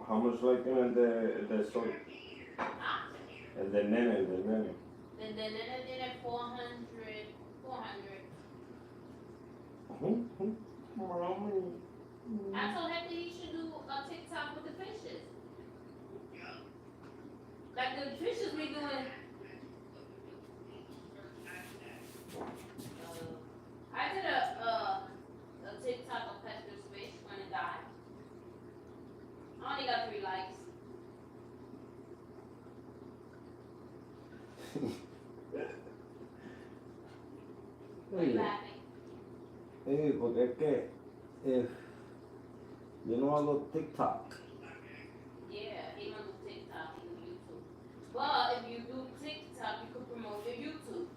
How much like the soy? El de nene, el de nene. El de nene tiene 400. I told him that he should do a TikTok with the fishes. Like the fishes be doing. I did a TikTok of Pester's fish when it died. I only got 3 likes. Why are you laughing? Porque es que yo no hago TikTok. Yeah, he don't do TikTok, he do YouTube. But if you do TikTok, you could promote your YouTube.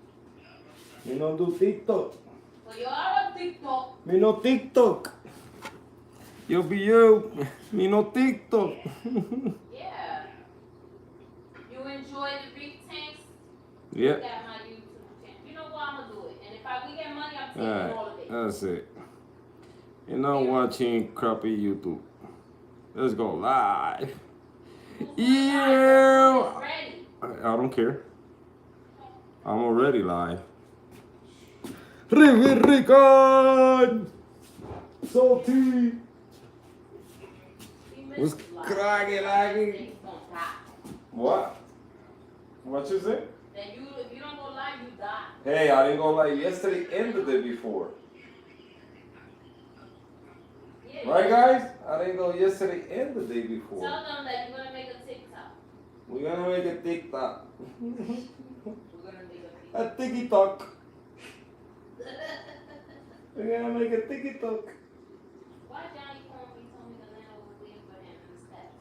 Me no do TikTok. So you are on TikTok. Me no TikTok. Yo be you. Me no TikTok. Yeah. You enjoy the reef tanks? Yeah. Look at my YouTube channel. You know what? I'm gonna do it. And if we get money, I'm taking all of it. That's it. You're not watching crappy YouTube. Let's go live. Yeah. I don't care. I'm already live. Reefing! Salty! What's cracking, lagging? What? What you say? That if you don't go live, you die. Hey, I didn't go live yesterday and the day before. Yeah, Right, guys? I didn't go yesterday and the day before. Tell them that you're gonna make a TikTok. We're gonna make a TikTok. We're gonna make a A TikTok. We're gonna make a TikTok. Why Johnny called me, told me the landlord was waiting for him in the steps?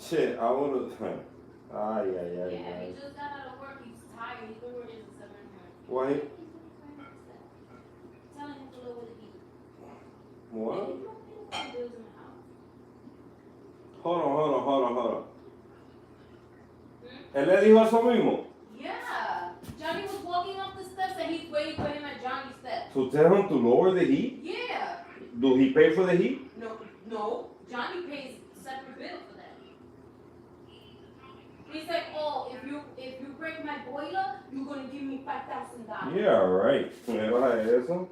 Shit, I would've. Yeah, he just got out of work. He's tired. He's been working since 7 in the morning. Why? Telling him to lower the heat. What? And you don't pay the bills in the house. Hold on. ¿Él le dijo eso mismo? Yeah. Johnny was walking up the steps and he's waiting for him at Johnny's steps. To tell him to lower the heat? Yeah. Do he pay for the heat? No. Johnny pays separate bill for that. He said, oh, if you break my boiler, you're gonna give me $5,000. Yeah, right. ¿Me vas a eso?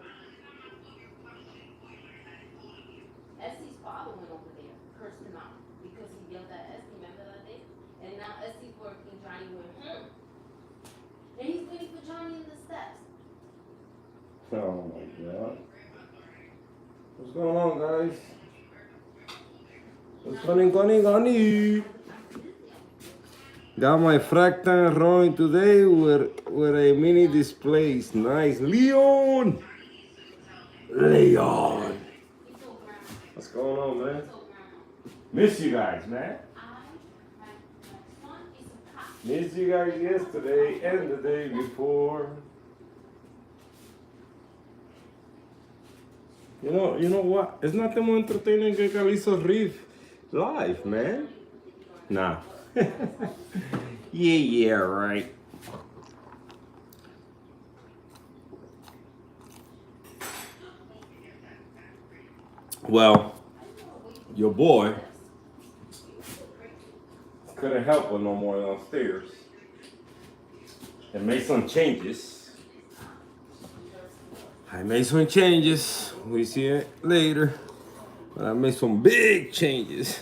Essie's father went over there, cursed him out because he yelled at Essie. Remember that day? And now Essie's working. Johnny went home, and he's waiting for Johnny in the steps. Oh my God. What's going on, guys? What's going on? Got my fractal rolling today with a mini displays. Nice. Leon! What's going on, man? Miss you guys, man. Missed you guys yesterday and the day before. You know what? It's nothing more entertaining que Calizo Reef live, man. Nah. Yeah, right. Well, your boy couldn't help with no more downstairs. And made some changes. I made some changes. We see it later. But I made some big changes.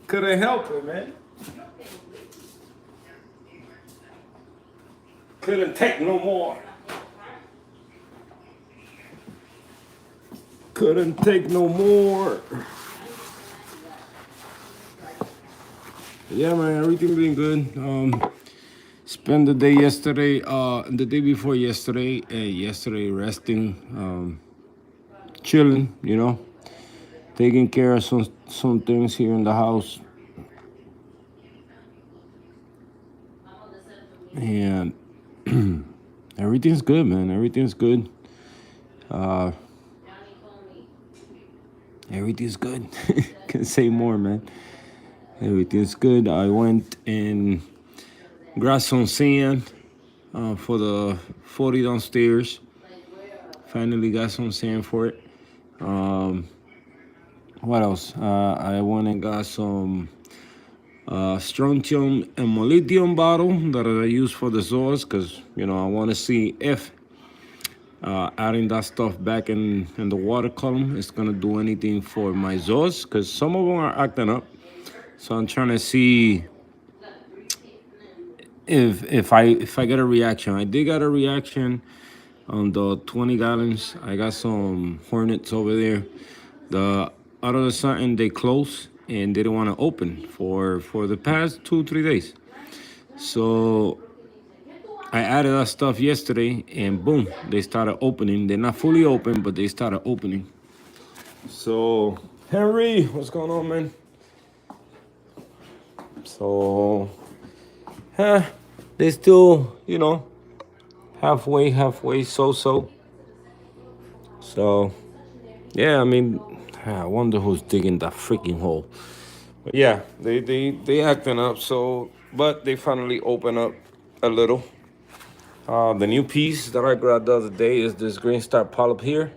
Couldn't help it, man. Couldn't take no more. Couldn't take no more. Yeah, man, everything been good. Spent the day yesterday, the day before yesterday, yesterday resting, chilling, you know, taking care of some things here in the house. And everything's good, man. Everything's good. Everything's good. Can't say more, man. Everything's good. I went and grabbed some sand for the 40 downstairs. Finally got some sand for it. What else? I went and got some strontium and molybdenum bottle that I use for the Zors because, I want to see if adding that stuff back in the water column is going to do anything for my Zors because some of them are acting up. So I'm trying to see if I get a reaction. I did get a reaction on the 20 gallons. I got some hornets over there. The out of the sudden they closed and they didn't want to open for the past 2 3 days. So I added that stuff yesterday and boom, they started opening. They're not fully open, but they started opening. So Henry, what's going on, man? So they still, halfway, so. So yeah, I mean, I wonder who's digging that freaking hole. But yeah, they acting up. So, but they finally open up a little. The new piece that I grabbed the other day is this green star polyp here.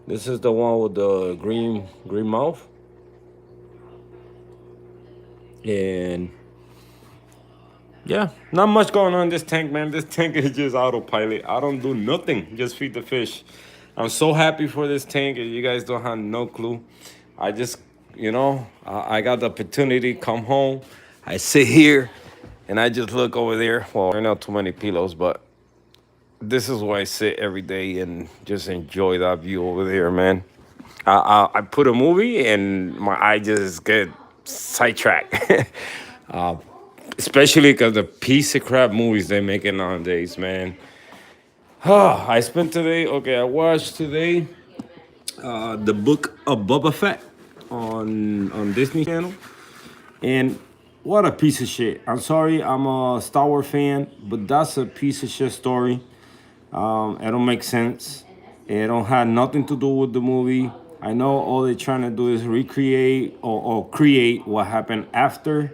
This is the one with the green mouth, and yeah, not much going on in this tank, man. This tank is just autopilot. I don't do nothing, just feed the fish. I'm so happy for this tank, and you guys don't have no clue. I just, I got the opportunity to come home. I sit here, and I just look over there. Well, there are not too many pillows, but this is where I sit every day and just enjoy that view over there, man. I put a movie, and my eye just get sidetracked. Especially because the piece of crap movies they making nowadays, man. I spent today. Okay, I watched today the book of Boba Fett on Disney Channel, and what a piece of shit. I'm sorry, I'm a Star Wars fan, but that's a piece of shit story. It don't make sense. It don't have nothing to do with the movie. I know all they're trying to do is recreate or create what happened after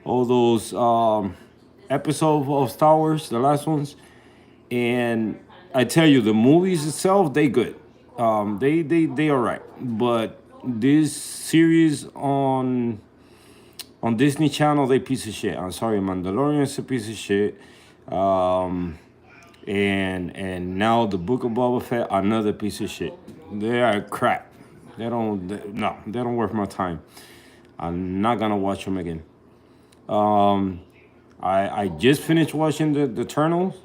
all those episodes of Star Wars, the last ones. And I tell you, the movies itself, they good. They all right. But this series on Disney Channel, they piece of shit. I'm sorry, Mandalorian's a piece of shit. And now the Book of Boba Fett, another piece of shit. They are crap. They don't worth my time. I'm not gonna watch them again. I just finished watching the Eternals.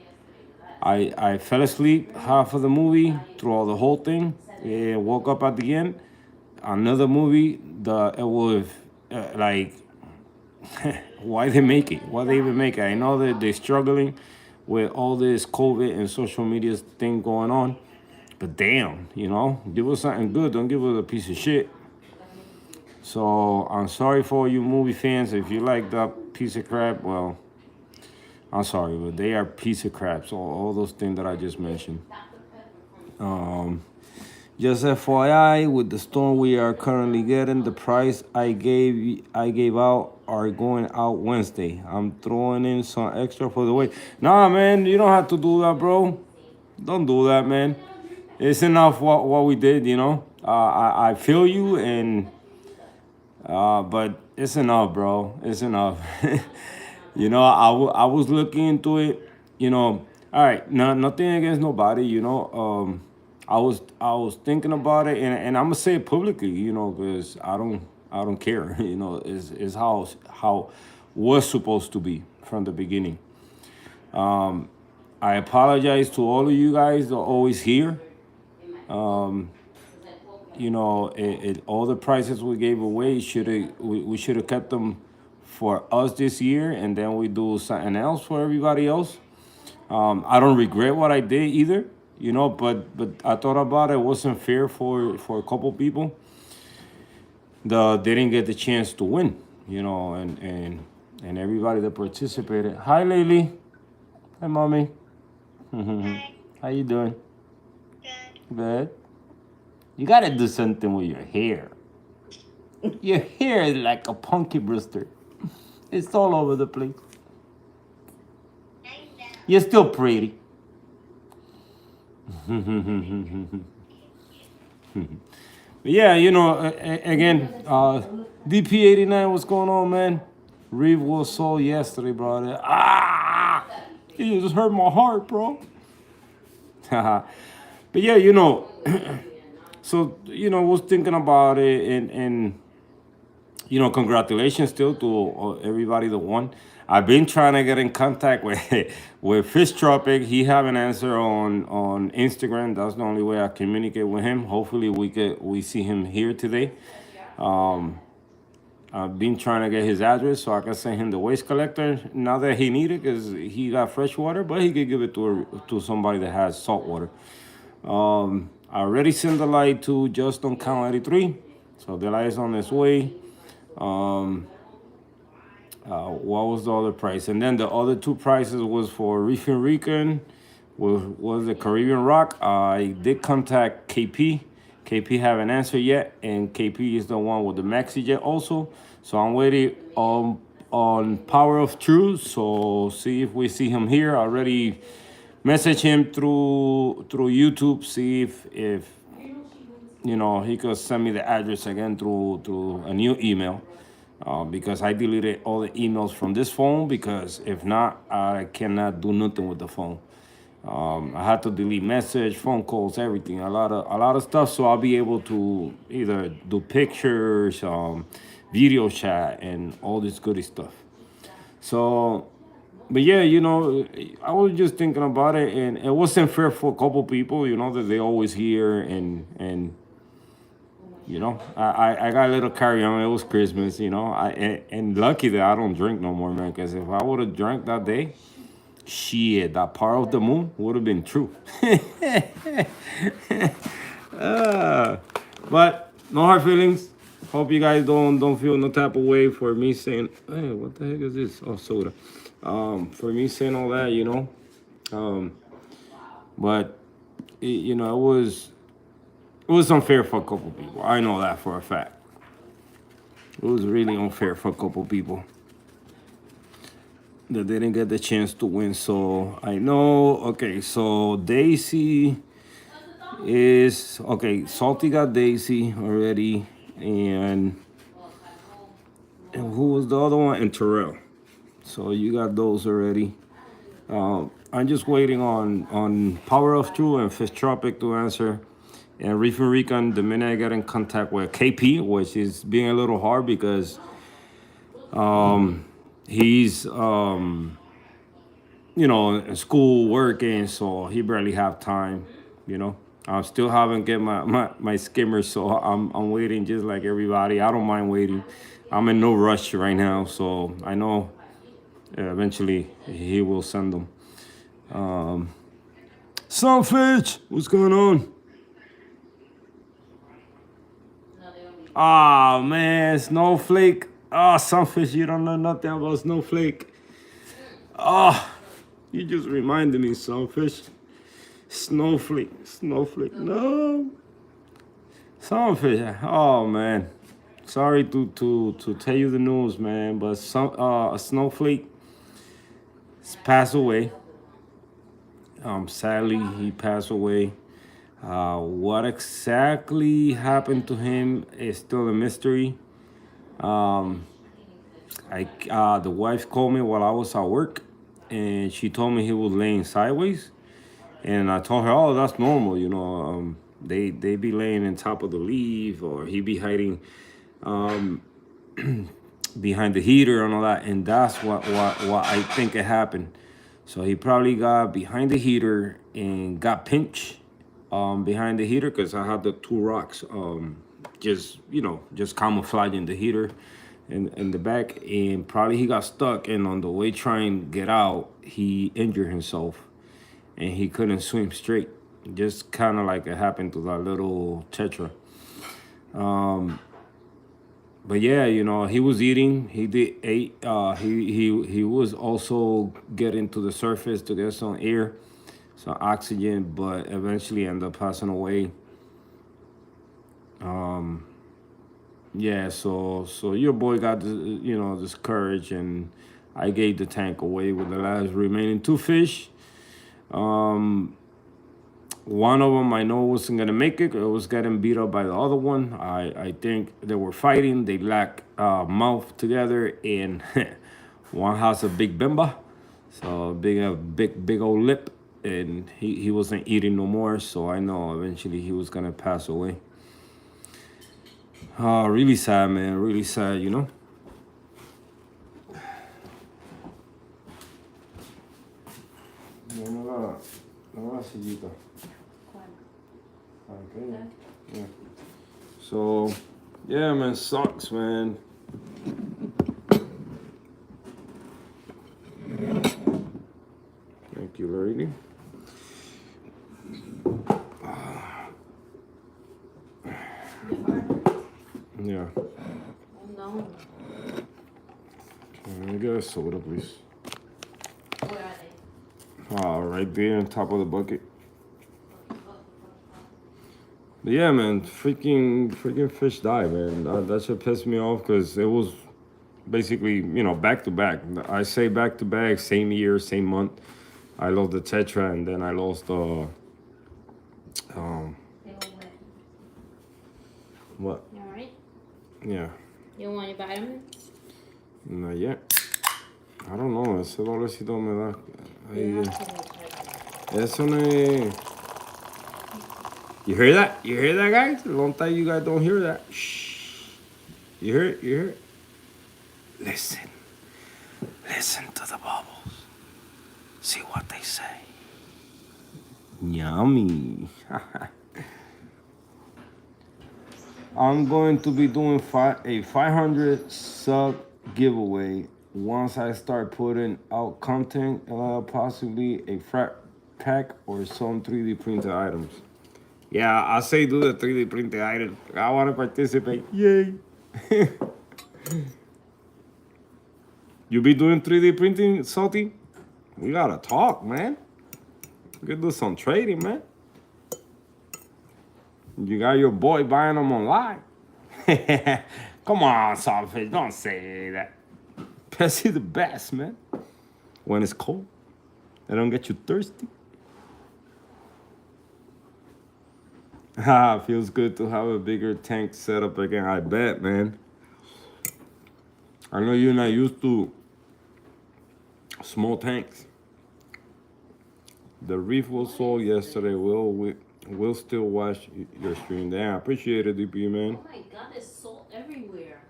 I fell asleep half of the movie throughout the whole thing. And woke up at the end. Another movie. It was like, why they make it? Why they even make it? I know that they're struggling with all this COVID and social media thing going on, but damn, give us something good. Don't give us a piece of shit. So I'm sorry for you movie fans. If you like that piece of crap, well, I'm sorry, but they are piece of crap. So all those things that I just mentioned. Just FYI, with the storm we are currently getting, the price I gave out are going out Wednesday. I'm throwing in some extra for the weight. Nah, man, you don't have to do that, bro. Don't do that, man. It's enough what we did, I feel you, and but it's enough, bro. It's enough. I was looking into it. All right, nothing against nobody. I was thinking about it, and I'm gonna say it publicly. Because I don't care. Is how was supposed to be from the beginning. I apologize to all of you guys that are always here. All the prices we gave away we should have kept them for us this year, and then we do something else for everybody else. I don't regret what I did either, but I thought about it. It wasn't fair for a couple people that didn't get the chance to win, and everybody that participated. Hi, Laylee. Hi, mommy. Hi. How you doing? Good. Good. You gotta do something with your hair. Your hair is like a punky brewster. It's all over the place. I know. You're still pretty. Yeah, you know, again, DP89, what's going on, man? Reeve was sold yesterday, bro. Ah, you just hurt my heart, bro. But yeah, you know, so you know, was thinking about it, and you know, congratulations still to everybody that won. I've been trying to get in contact with with Fish Tropic. He have an answer on Instagram. That's the only way I communicate with him. Hopefully, we see him here today. Um, I've been trying to get his address so I can send him the waste collector. Now that he need it, because he got fresh water, but he could give it to somebody that has salt water. I already sent the light to Just on Count 83, so the light is on its way. Um, what was the other price? And then the other two prices was for Reefing Rican, was the Caribbean Rock. I did contact KP. KP haven't answered yet, and KP is the one with the Maxi Jet also. So I'm waiting on Power of Truth. So see if we see him here. I already message him through YouTube. See if you know he could send me the address again through a new email. Because I deleted all the emails from this phone, because if not, I cannot do nothing with the phone. I had to delete message, phone calls, everything, a lot of stuff, so I'll be able to either do pictures, video chat, and all this goody stuff. So, but yeah, you know, I was just thinking about it, and it wasn't fair for a couple people, you know, that they always hear and you know, I got a little carry on. It was Christmas, you know. And lucky that I don't drink no more, man. Because if I would have drank that day, shit, that part of the moon would have been true. uh, but no hard feelings. Hope you guys don't feel no type of way for me saying, hey, what the heck is this? Oh, soda. For me saying all that, you know. But you know, it was unfair for a couple people. I know that for a fact. It was really unfair for a couple people that didn't get the chance to win. So I know. Okay, so Daisy is okay. Salty got Daisy already, and who was the other one? And Terrell. So you got those already. I'm just waiting on Power of True and Fish Tropic to answer. And Reefing Recon, the minute I get in contact with KP, which is being a little hard because he's you know, in school working, so he barely have time, you know. I still haven't get my skimmer, so I'm waiting just like everybody. I don't mind waiting. I'm in no rush right now, so I know eventually he will send them. Sunfish, what's going on? Oh man, Snowflake. Oh, Sunfish, you don't know nothing about Snowflake. Oh, you just reminded me, Sunfish. Snowflake. No, Sunfish. Oh man, sorry to tell you the news, man. But Snowflake passed away. Sadly, he passed away. What exactly happened to him is still a mystery. The wife called me while I was at work, and she told me he was laying sideways, and I told her, "Oh, that's normal, you know. They be laying on top of the leaf, or he be hiding behind the heater and all that." And that's what I think it happened. So he probably got behind the heater and got pinched behind the heater, because I had the two rocks just, you know, just camouflaging the heater in the back, and probably he got stuck, and on the way trying to get out, he injured himself and he couldn't swim straight, just kind of like it happened to that little tetra. But yeah, you know, he was eating. He did ate. He was also getting to the surface to get some air, some oxygen, but eventually ended up passing away. Yeah, so your boy got you know, discouraged, and I gave the tank away with the last remaining two fish. One of them I know wasn't gonna make it. It was getting beat up by the other one. I think they were fighting. They lack mouth together, and one has a big bimba, so big old lip, and he wasn't eating no more. So I know eventually he was gonna pass away. Really sad, man. Really sad, you know. Una sillita. Okay. Yeah. So, yeah, man, sucks, man. Thank you, lady. Yeah. No. Can I get a soda, please? Where are they? Right there on top of the bucket. But yeah, man, freaking fish died, man. That shit pissed me off because it was basically, back to back. I say back to back, same year, same month. I lost the tetra, and then I lost They were wet. what? You alright? Yeah, You want your vitamin? not yet. I don't know. Ese dolorcito me da. Eso no es. You hear that? You hear that, guys? A long time you guys don't hear that. Shh. You hear it? You hear it? Listen. Listen to the bubbles. See what they say. Yummy. I'm going to be doing a 500 sub giveaway once I start putting out content, possibly a frat pack or some 3D printed items. Yeah, I say do the 3D printed items. I want to participate. Yay. You be doing 3D printing, Salty? We gotta talk, man. We could do some trading, man. You got your boy buying them online. Come on, Saltfish, don't say that. Pepsi the best, man. When it's cold, they don't get you thirsty. Feels good to have a bigger tank set up again. I bet, man. I know you're not used to small tanks. The reef was sold yesterday. We'll still watch your stream. Damn, I appreciate it, DP, man. Oh my god, there's salt everywhere.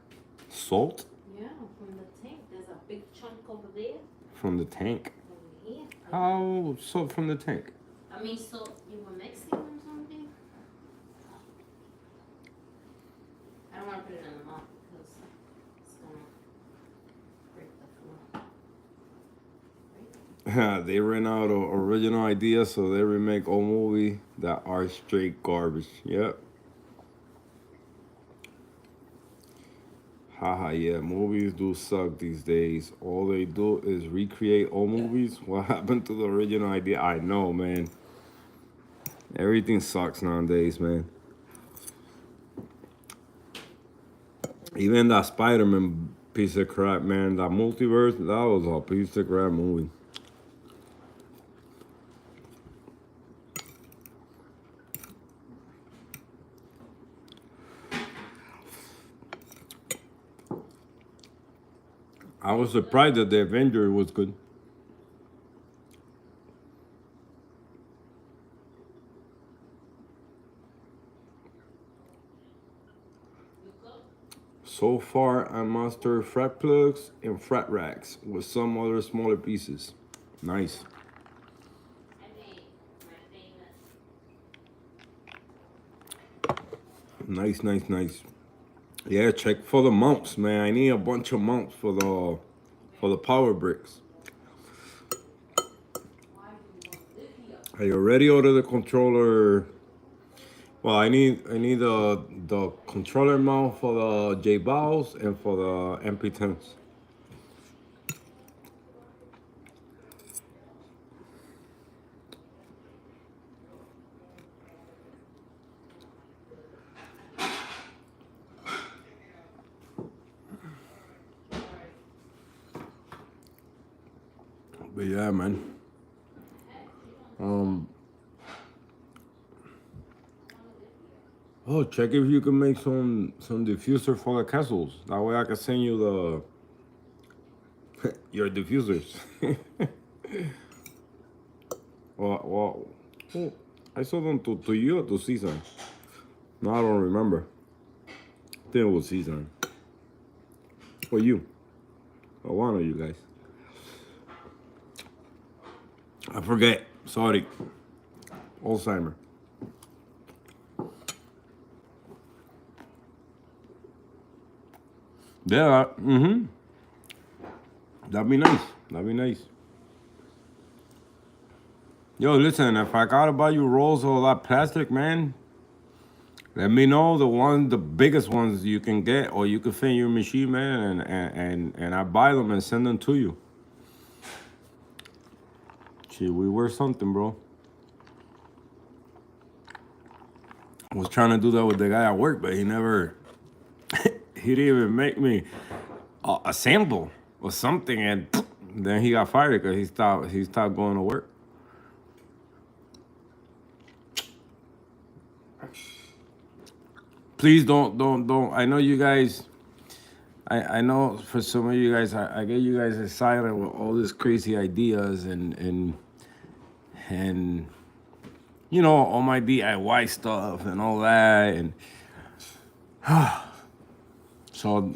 Salt? Yeah, from the tank. There's a big chunk over there. From the tank? Over here. How salt from the tank? I mean, so you were mixing or something? I don't want to put it in the mouth because it's going to break the floor. They ran out of original ideas, so they remake old movies that are straight garbage. Yep. Haha, yeah, movies do suck these days. All they do is recreate old movies. What happened to the original idea? I know, man. Everything sucks nowadays, man. Even that Spider-Man piece of crap, man. That multiverse, that was a piece of crap movie. I was surprised that the Avenger was good. So far, I mastered frat plugs and frat racks with some other smaller pieces. Nice. I made my famous. Nice. Yeah, check for the mounts, man. I need a bunch of mounts for the power bricks. I already ordered the controller. Well, I need the controller mount for the J Balls and for the MP10s. But yeah, man. Oh, check if you can make some diffuser for the castles. That way I can send you the your diffusers. well, oh, I sold them to you or to Caesar. No, I don't remember. I think it was Caesar. Or you. Or one of you guys. I forget. Sorry. Alzheimer. Yeah. Mm-hmm. That'd be nice. That'd be nice. Yo, listen, if I gotta buy you rolls of that plastic, man, let me know the biggest ones you can get, or you can fit in your machine, man, and I buy them and send them to you. Shit, we were something, bro. I was trying to do that with the guy at work, but he never, he didn't even make me a sample or something, and then he got fired because he stopped going to work. Please don't. I know you guys. I know for some of you guys, I get you guys excited with all these crazy ideas and you know all my DIY stuff and all that, and so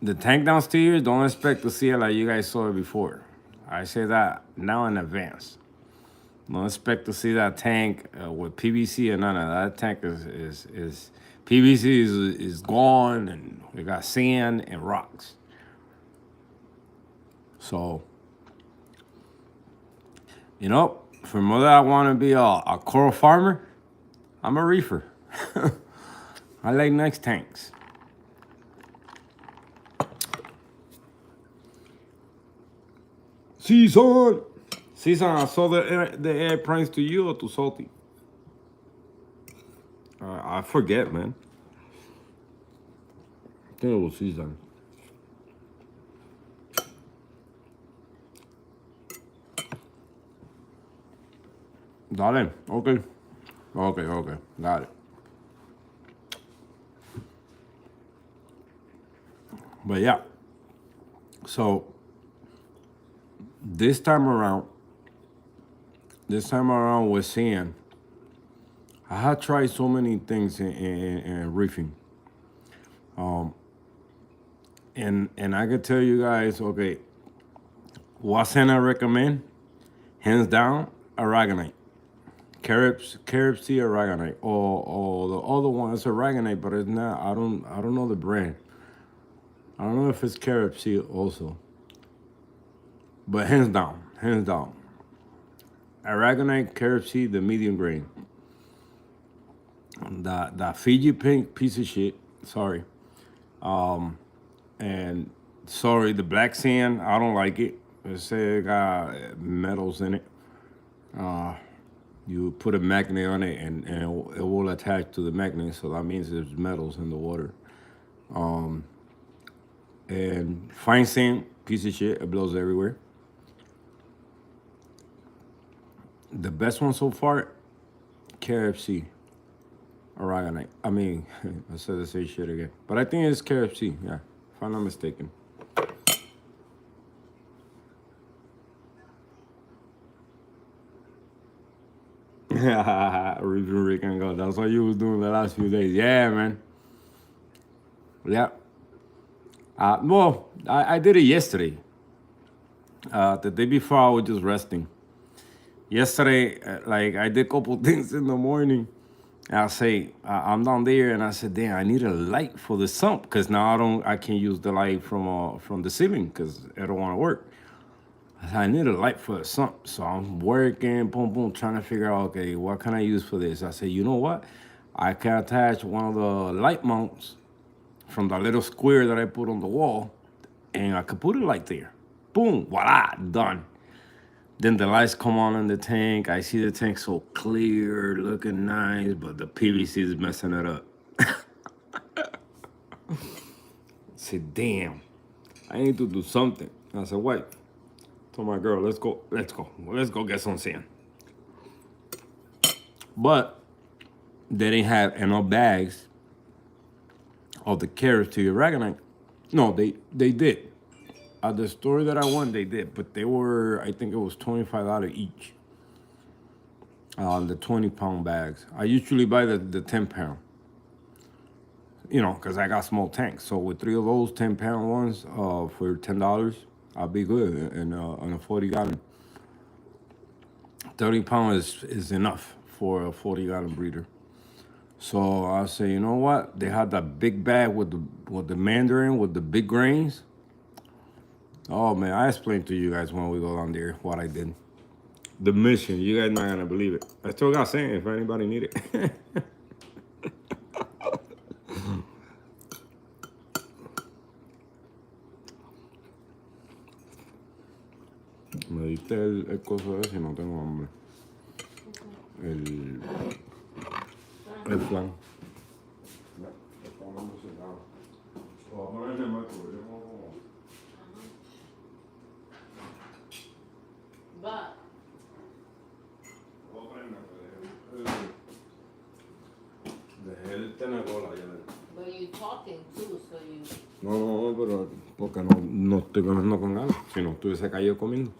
the tank downstairs, don't expect to see it like you guys saw it before. I say that now in advance. Don't expect to see that tank with PVC and none of that. That tank is PVC is gone, and we got sand and rocks. So, you know, for mother, I want to be a coral farmer. I'm a reefer. I like nice tanks. Season, I saw the airplanes to you or to Salty. I forget, man. I think it was season. Dale, okay. Okay, got it. But yeah, so this time around with sand, I had tried so many things in reefing. And I could tell you guys, okay, what sand I recommend, hands down, aragonite. Carib Sea aragonite, or the other one is aragonite, but it's not. I don't know the brand. I don't know if it's Carib Sea also. But hands down, aragonite, Carib Sea, the medium grain. The Fiji pink piece of shit. Sorry, and sorry, the black sand. I don't like it. It say it got metals in it. You put a magnet on it, and it will attach to the magnet, so that means there's metals in the water. And fine sand, piece of shit, it blows everywhere. The best one so far, KFC, aragonite. I mean, I said the same shit again. But I think it's KFC, yeah, if I'm not mistaken. Reefing Rick and go. That's what you was doing the last few days. Yeah, man. Yeah. Well, I did it yesterday. The day before, I was just resting. Yesterday, like I did a couple things in the morning. I say I'm down there, and I said, "Damn, I need a light for the sump because now I can't use the light from the ceiling because I don't want to work." I need a light for the sump, so I'm working, boom, trying to figure out, okay, what can I use for this? I said, you know what? I can attach one of the light mounts from the little square that I put on the wall, and I could put a light there. Boom, voila, done. Then the lights come on in the tank. I see the tank so clear, looking nice, but the PVC is messing it up. I said, damn, I need to do something. I said, wait. Told my girl, let's go get some sand. But they didn't have enough bags of the carrots to Aragonite. No, they did. At the store that I went, they did, but they were, I think it was $25 each. The 20-pound bags. I usually buy the 10-pound. You know, because I got small tanks. So with 3 of those 10-pound ones, for $10, I'll be good. And on a 40-gallon, 30-pound is enough for a 40-gallon breeder. So I say, you know what? They had that big bag with the mandarin with the big grains. Oh man, I explained to you guys when we go down there what I did. The mission, you guys not gonna believe it. I still got saying if anybody need it. Me diste el coso ese y no tengo hambre. El flan. But Dejé el tenecola ya. but you talking too, so you. No, pero porque no estoy comiendo con ganas. Si no estuviese caído comiendo.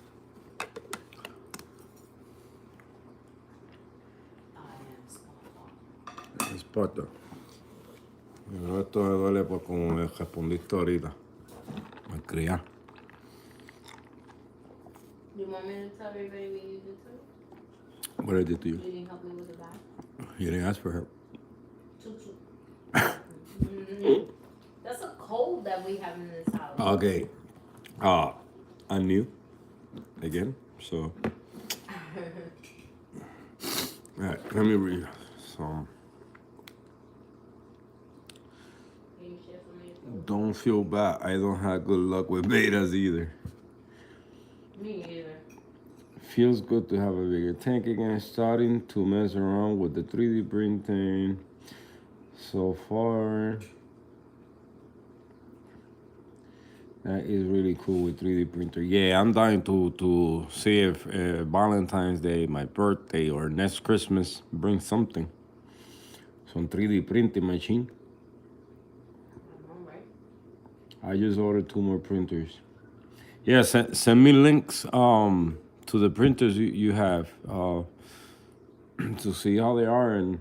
Es pata. Pero esto me duele por como me respondiste ahorita. Me criar. You want me to tell everybody what you did to? What I did to you? You didn't help me with the bag? You didn't ask for help. That's a cold that we have in this house. Okay. I knew. Again. So. Alright, let me read some. Can you share some of your food? Don't feel bad. I don't have good luck with betas either. Me either. Feels good to have a bigger tank again. Starting to mess around with the 3D printing. So far, that is really cool with 3D printer. Yeah, I'm dying to see if Valentine's Day, my birthday, or next Christmas brings something. Some 3D printing machine. I know, right? I just ordered 2 more printers. Yeah, send me links to the printers you have to see how they are. And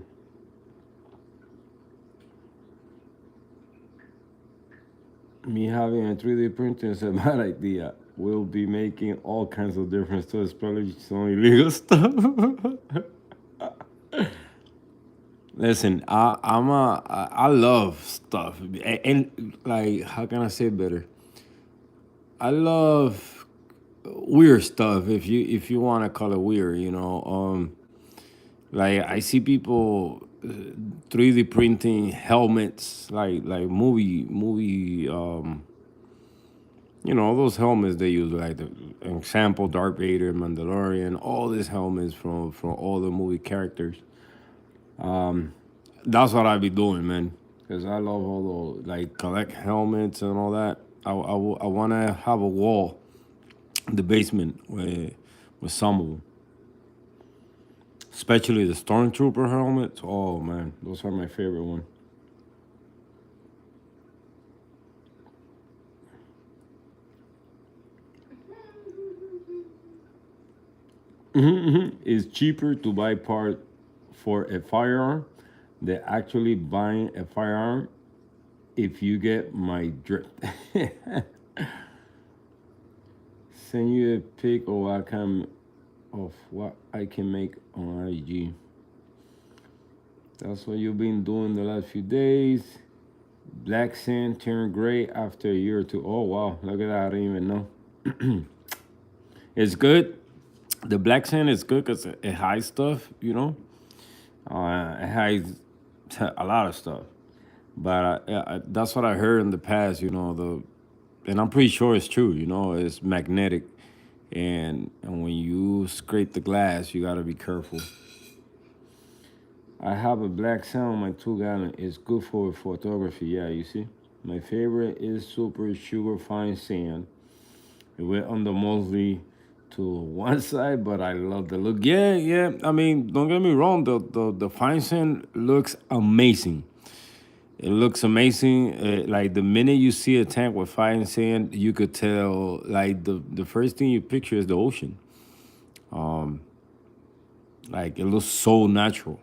me having a 3D printer is a bad idea. We'll be making all kinds of different stuff, especially some illegal stuff. Listen, I love stuff, and like, how can I say it better? I love weird stuff, if you want to call it weird, you know. Like I see people 3D printing helmets, like movie, you know, those helmets they use, like the example Darth Vader, Mandalorian, all these helmets from all the movie characters. That's what I be doing, man, because I love all the like collect helmets and all that. I want to have a wall in the basement with some of them. Especially the Stormtrooper helmets. Oh man, those are my favorite one. It's cheaper to buy part for a firearm than actually buying a firearm, if you get my drift. Send you a pic of what I can make on IG. That's what you've been doing the last few days. Black sand turned gray after a year or two. Oh wow, look at that, I didn't even know. It's good. The black sand is good because it hides stuff, you know. It hides a lot of stuff. But that's what I heard in the past, you know, and I'm pretty sure it's true, you know, it's magnetic. And when you scrape the glass, you gotta be careful. I have a black sand on my 2-gallon. It's good for photography. Yeah, you see. My favorite is super sugar fine sand. It went on the mostly to one side, but I love the look. Yeah, yeah. I mean, don't get me wrong. The fine sand looks amazing. It looks amazing. Like the minute you see a tank with fine sand, you could tell. Like the first thing you picture is the ocean. Like it looks so natural.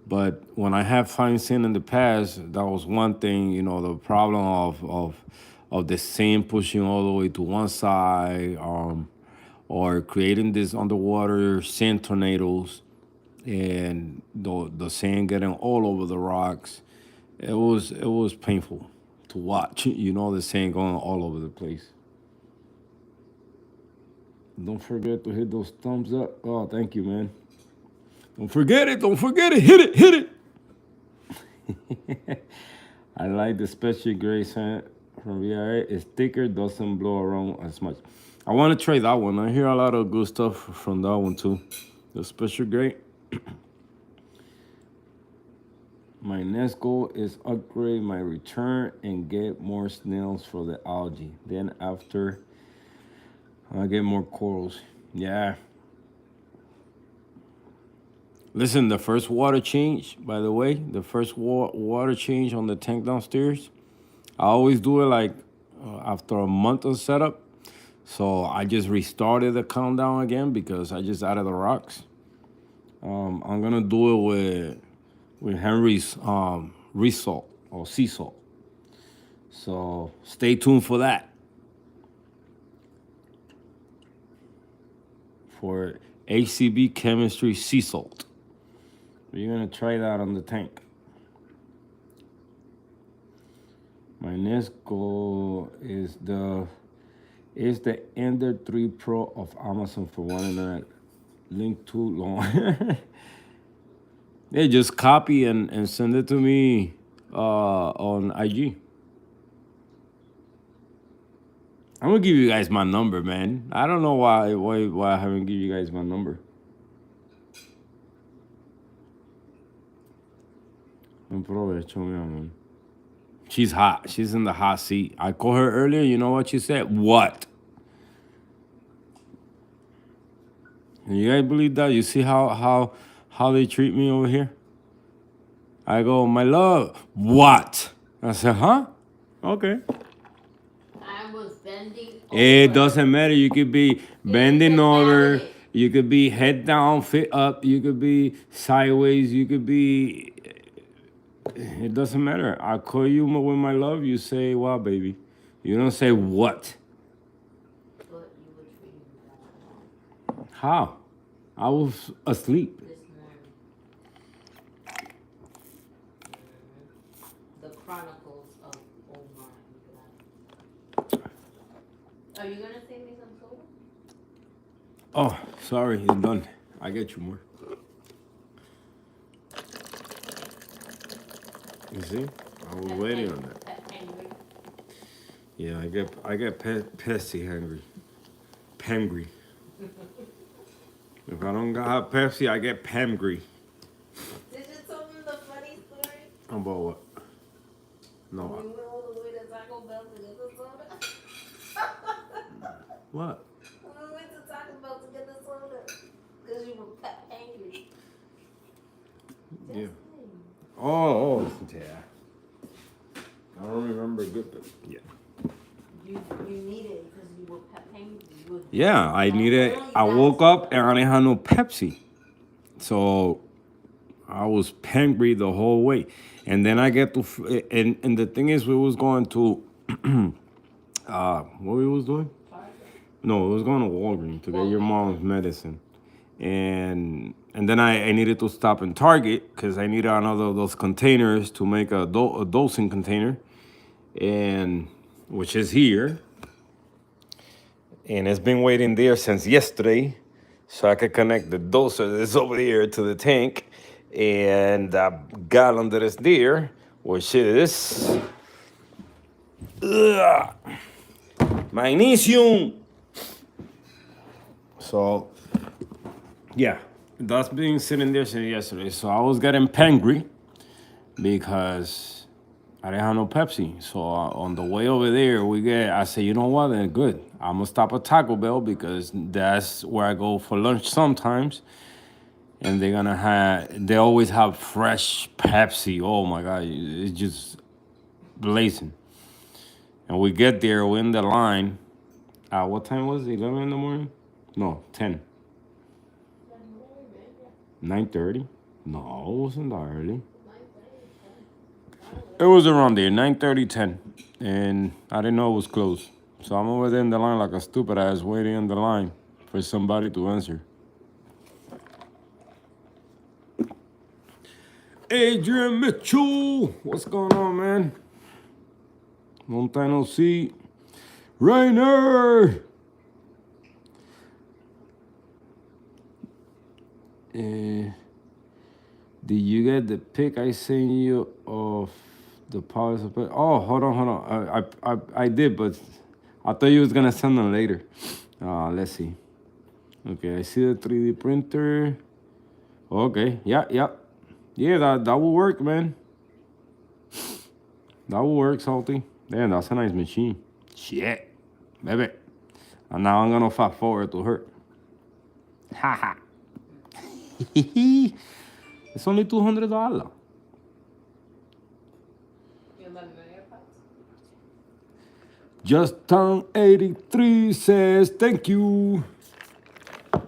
But when I have fine sand in the past, that was one thing. You know, the problem of the sand pushing all the way to one side, or creating this underwater sand tornadoes, and the sand getting all over the rocks. It was painful to watch. You know, the sand going all over the place. Don't forget to hit those thumbs up. Oh, thank you, man. Don't forget it. Don't forget it. Hit it. Hit it. I like the special gray sand from VIA. It's thicker, doesn't blow around as much. I want to try that one. I hear a lot of good stuff from that one too. The special gray. My next goal is upgrade my return and get more snails for the algae. Then after, I get more corals. Yeah. Listen, the first water change, by the way, the first water change on the tank downstairs, I always do it like after a month of setup. So I just restarted the countdown again because I just added the rocks. I'm gonna do it with Henry's resalt or sea salt. So stay tuned for that. For HCB chemistry sea salt. We're gonna try that on the tank. My next goal is the Ender 3 Pro of Amazon for one internet. Link too long. They just copy and send it to me on IG. I'm gonna give you guys my number, man. I don't know why I haven't give you guys my number. Aprovecho, mi amor. She's hot. She's in the hot seat. I called her earlier. You know what she said? What? And you guys believe that? You see how they treat me over here? I go, my love. What? I said, huh? Okay. I was bending over. It doesn't matter. You could be bending over. You could be head down, feet up. You could be sideways. You could be. It doesn't matter. I call you with my love. You say, "Wow, baby." You don't say what. But you were treating me that How? I was asleep. this morning. The Chronicles of Omar. Are you gonna save me some soda? Oh, sorry. It's done. I get you more. You see? I was waiting on that. Angry. Yeah, I get Pepsi hungry. Pangry. If I don't got Pepsi, I get Pangry. Did you tell me the funny story? About what? We No. went all the way to Taco Bell to get the soda. What? When we went to Taco Bell to get the soda, because you were angry. Yeah. Oh, yeah. I don't remember good, but yeah. You need it because you were angry. Yeah, I needed. I woke up and I didn't have no Pepsi, so I was hungry the whole way. And then I get to, and the thing is, we was going to, what we was doing? No, we was going to Walgreens to get your mom's medicine, and then I needed to stop in Target because I needed another of those containers to make a dosing container, and which is here. And it's been waiting there since yesterday, so I could connect the doser that's over here to the tank, and the gallon that is there, which is magnesium. So, yeah, that's been sitting there since yesterday. So I was getting hangry because I didn't have no Pepsi. So on the way over there, I said, you know what? Then good. I'm gonna stop at Taco Bell because that's where I go for lunch sometimes. And they always have fresh Pepsi. Oh my God, it's just blazing. And we get there, we're in the line. What time was it? 11 in the morning? No, 10. 9:30? No, it wasn't that early. It was around there, 9:30, 10. And I didn't know it was closed. So I'm over there in the line like a stupid ass waiting in the line for somebody to answer. Adrian Mitchell, what's going on, man? Long time no see. Rainer! Did you get the pic I sent you of the powers of? Oh, hold on. I did, but I thought you was gonna send them later. Let's see. Okay, I see the 3D printer. Okay, yeah. That will work, man. That will work, Salty. Damn, that's a nice machine. Shit, baby. And now I'm gonna fast forward to her. Haha. It's only $200. Just Town 83 says thank you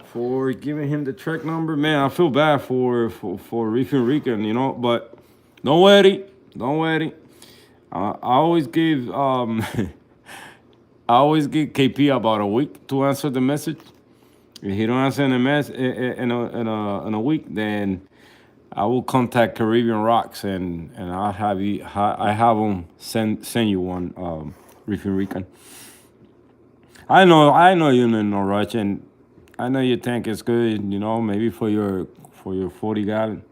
for giving him the track number. Man, I feel bad for Reefing, you know, but don't worry. I always give I always give KP about a week to answer the message. If he don't answer in a week, then I will contact Caribbean Rocks and I'll have them send you one, Reefing Rican. I know you're in no rush, and I know your tank is good, you know, maybe for your 40 gallon.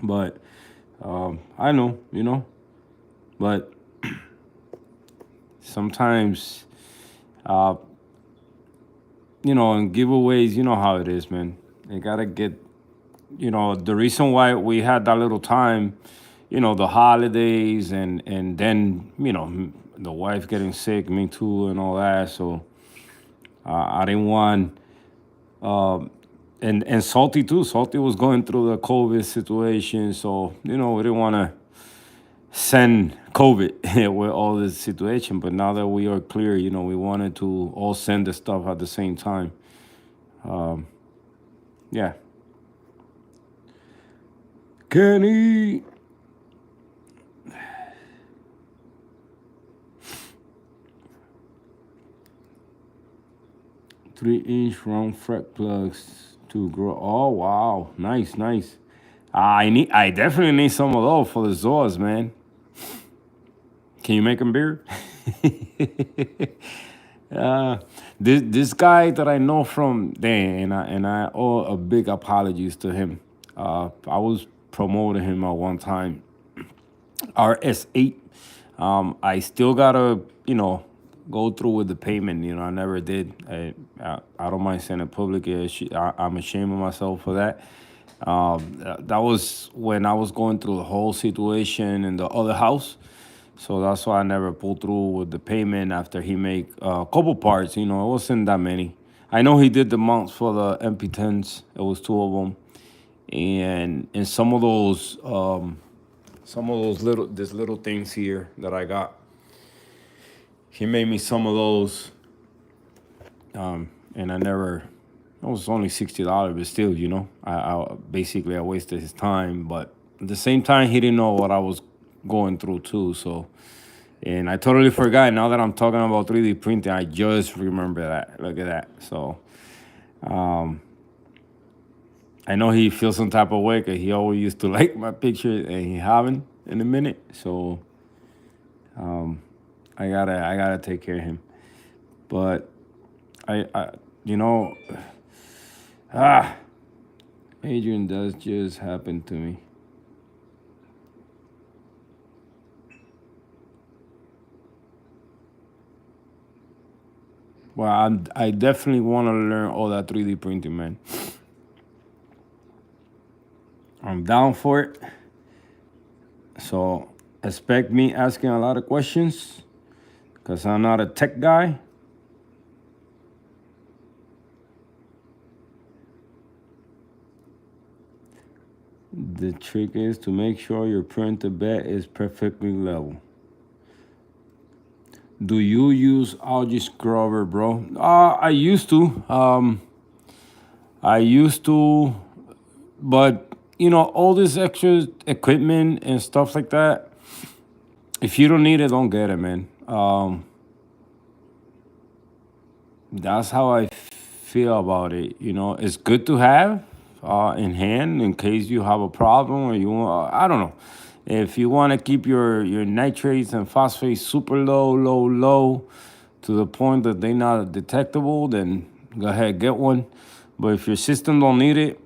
But I know, you know. But sometimes you know, in giveaways, you know how it is, man. You gotta get, you know, the reason why we had that little time, you know, the holidays and then, you know, the wife getting sick, me too, and all that. So I didn't want, and Salty too. Salty was going through the COVID situation, so you know we didn't want to send COVID with all this situation. But now that we are clear, you know, we wanted to all send the stuff at the same time. Yeah. Kenny. Three-inch round fret plugs to grow. Oh wow, nice. I definitely need some of those for the Zords, man. Can you make them bigger? This guy that I know from there, and I owe a big apologies to him. I was promoting him at one time. RS8. I still gotta, you know, go through with the payment. You know, I never did. I don't mind saying it publicly. I'm ashamed of myself for that. That was when I was going through the whole situation in the other house. So that's why I never pulled through with the payment after he made a couple parts. You know, it wasn't that many. I know he did the mounts for the MP10s. It was two of them. And some of those little things here that I got. He made me some of those. And it was only $60, but still, you know, I basically wasted his time. But at the same time, he didn't know what I was going through too. So, and I totally forgot. Now that I'm talking about 3D printing, I just remember that. Look at that. So, I know he feels some type of way because he always used to like my picture and he haven't in a minute. So, I gotta take care of him. But you know, Adrian does just happen to me. Well, I definitely want to learn all that 3D printing, man. I'm down for it. So expect me asking a lot of questions because I'm not a tech guy. The trick is to make sure your printer bed is perfectly level. Do you use algae scrubber, bro? I used to. I used to, but all this extra equipment and stuff like that. If you don't need it, don't get it, man. That's how I feel about it. It's good to have in hand in case you have a problem or you want. I don't know. If you want to keep your nitrates and phosphates super low, to the point that they're not detectable, then go ahead, get one. But if your system don't need it,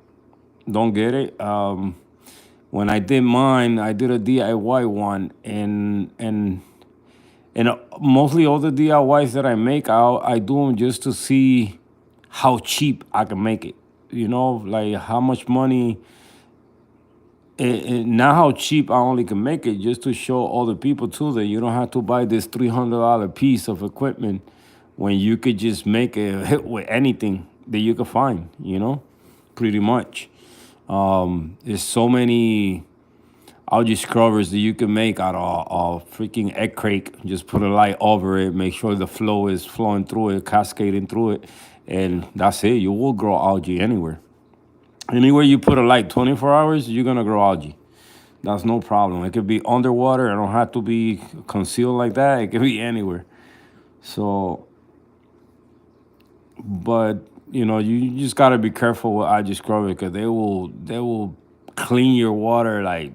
don't get it. When I did mine, I did a DIY one, and mostly all the DIYs that I make, I do them just to see how cheap I can make it. Like how much money. Not how cheap I only can make it, just to show other people too that you don't have to buy this $300 piece of equipment when you could just make it with anything that you could find. Pretty much. There's so many algae scrubbers that you can make out of freaking egg crate. Just put a light over it, make sure the flow is flowing through it, cascading through it, and that's it. You will grow algae anywhere. Anywhere you put a light 24 hours, you're going to grow algae. That's no problem. It could be underwater. It don't have to be concealed like that. It could be anywhere. So, but, you just got to be careful with algae scrubber because they will clean your water like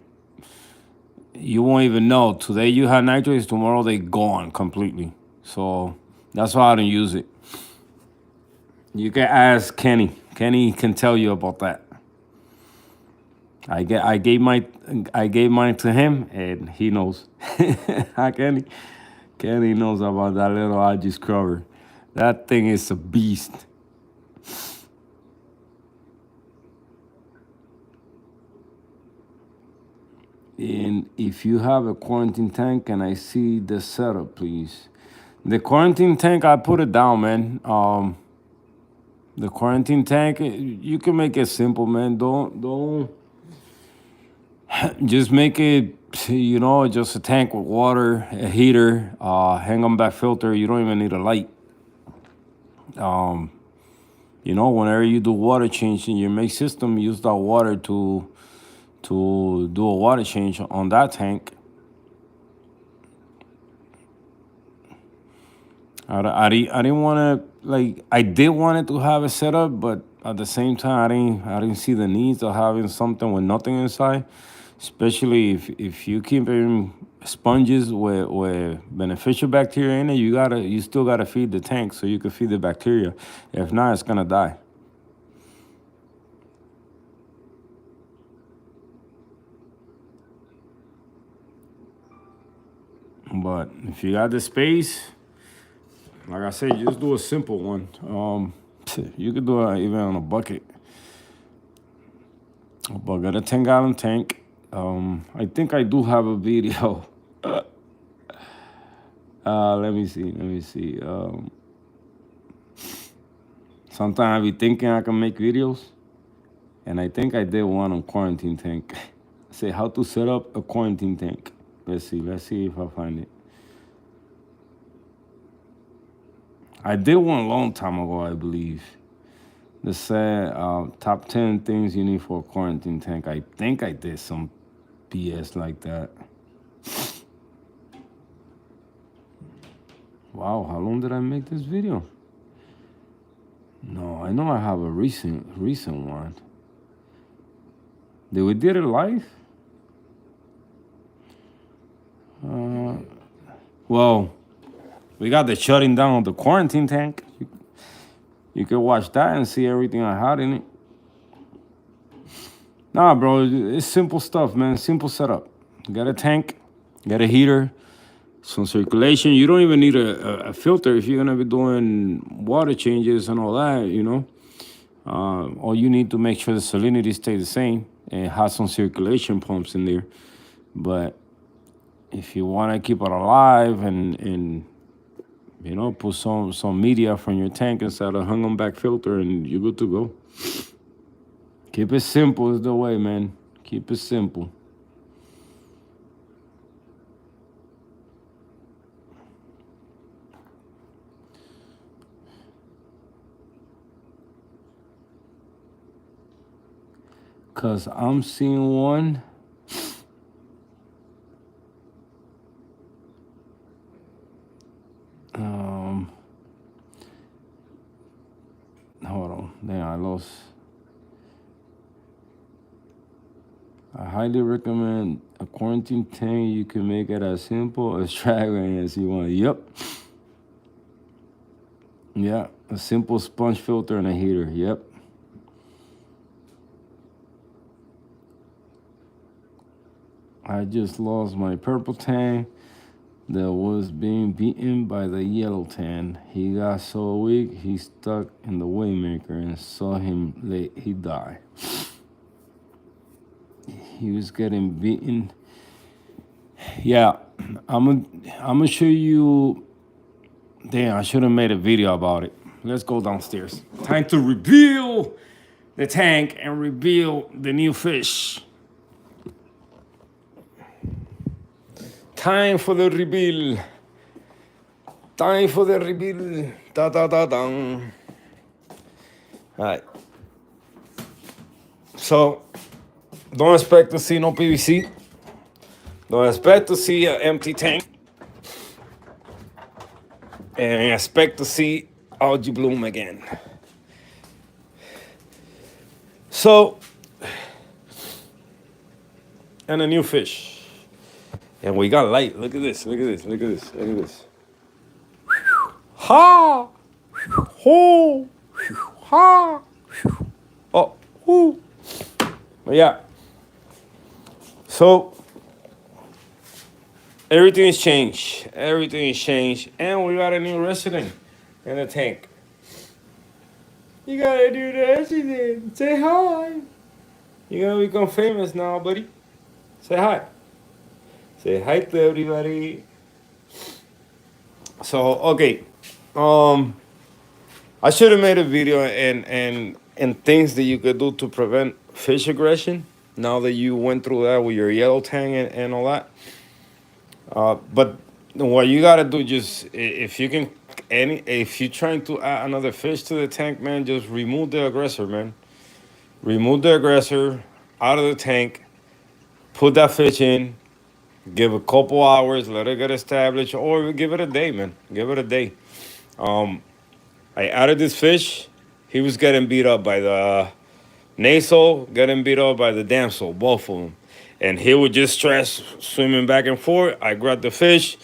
you won't even know. Today you have nitrates, tomorrow they gone completely. So that's why I don't use it. You can ask Kenny. Kenny can tell you about that. I gave mine to him, and he knows. Hi, Kenny. Kenny knows about that little algae scrubber. That thing is a beast. And if you have a quarantine tank, can I see the setup, please? The quarantine tank, I put it down, man. The quarantine tank, you can make it simple, man. Don't just make it, just a tank with water, a heater, hang on back filter. You don't even need a light. Whenever you do water change in your make system, use that water to do a water change on that tank. I didn't want to, I did want it to have a setup, but at the same time, I didn't see the needs of having something with nothing inside, especially if you keep in sponges with beneficial bacteria in it. You still gotta feed the tank so you can feed the bacteria. If not, it's gonna die. But if you got the space, like I said, just do a simple one. You could do it even on a bucket. But got a 10-gallon tank. I think I do have a video. Let me see. Sometimes I be thinking I can make videos, and I think I did one on quarantine tank. Say how to set up a quarantine tank. Let's see if I find it. I did one a long time ago, I believe. That said, top 10 things you need for a quarantine tank. I think I did some BS like that. Wow, how long did I make this video? No, I know I have a recent one. Did we did it live? Well, we got the shutting down of the quarantine tank. You can watch that and see everything I had in it. Nah, bro, it's simple stuff, man. Simple setup. Got a tank, got a heater, some circulation. You don't even need a filter if you're gonna be doing water changes and all that, all you need to make sure the salinity stays the same and have some circulation pumps in there. But if you want to keep it alive and you know, put some media from your tank inside a hung on back filter, and you're good to go. Keep it simple is the way, man. Keep it simple. Cause I'm seeing one. Hold on. Then I lost. I highly recommend a quarantine tank. You can make it as simple as extravagant as you want. Yep. Yeah, a simple sponge filter and a heater. Yep. I just lost my purple tank that was being beaten by the yellow tan. He got so weak, he stuck in the Waymaker and saw him late. He died. He was getting beaten. Yeah, I'm gonna show you. Damn, I should have made a video about it. Let's go downstairs. Time to reveal the tank and reveal the new fish. Time for the reveal. Time for the reveal. Da da da da. All right. So, don't expect to see no PVC. Don't expect to see an empty tank. And expect to see algae bloom again. So, and a new fish. And we got light. Look at this. Look at this. Look at this. Look at this. Ha! Ho! Ha! Oh, whoo! But yeah. So everything is changed. Everything is changed. And we got a new resident in the tank. You gotta do the resident. Say hi. You're gonna become famous now, buddy. Say hi. Say hi to everybody. So okay. I should have made a video and things that you could do to prevent fish aggression. Now that you went through that with your yellow tang and all that. But what you gotta do, just if you can, if you're trying to add another fish to the tank, man, just remove the aggressor, man. Remove the aggressor out of the tank. Put that fish in. Give a couple hours, let it get established, or give it a day, man. Give it a day. I added this fish. He was getting beat up by the nasal, getting beat up by the damsel, both of them. And he would just stress swimming back and forth. I grabbed the fish.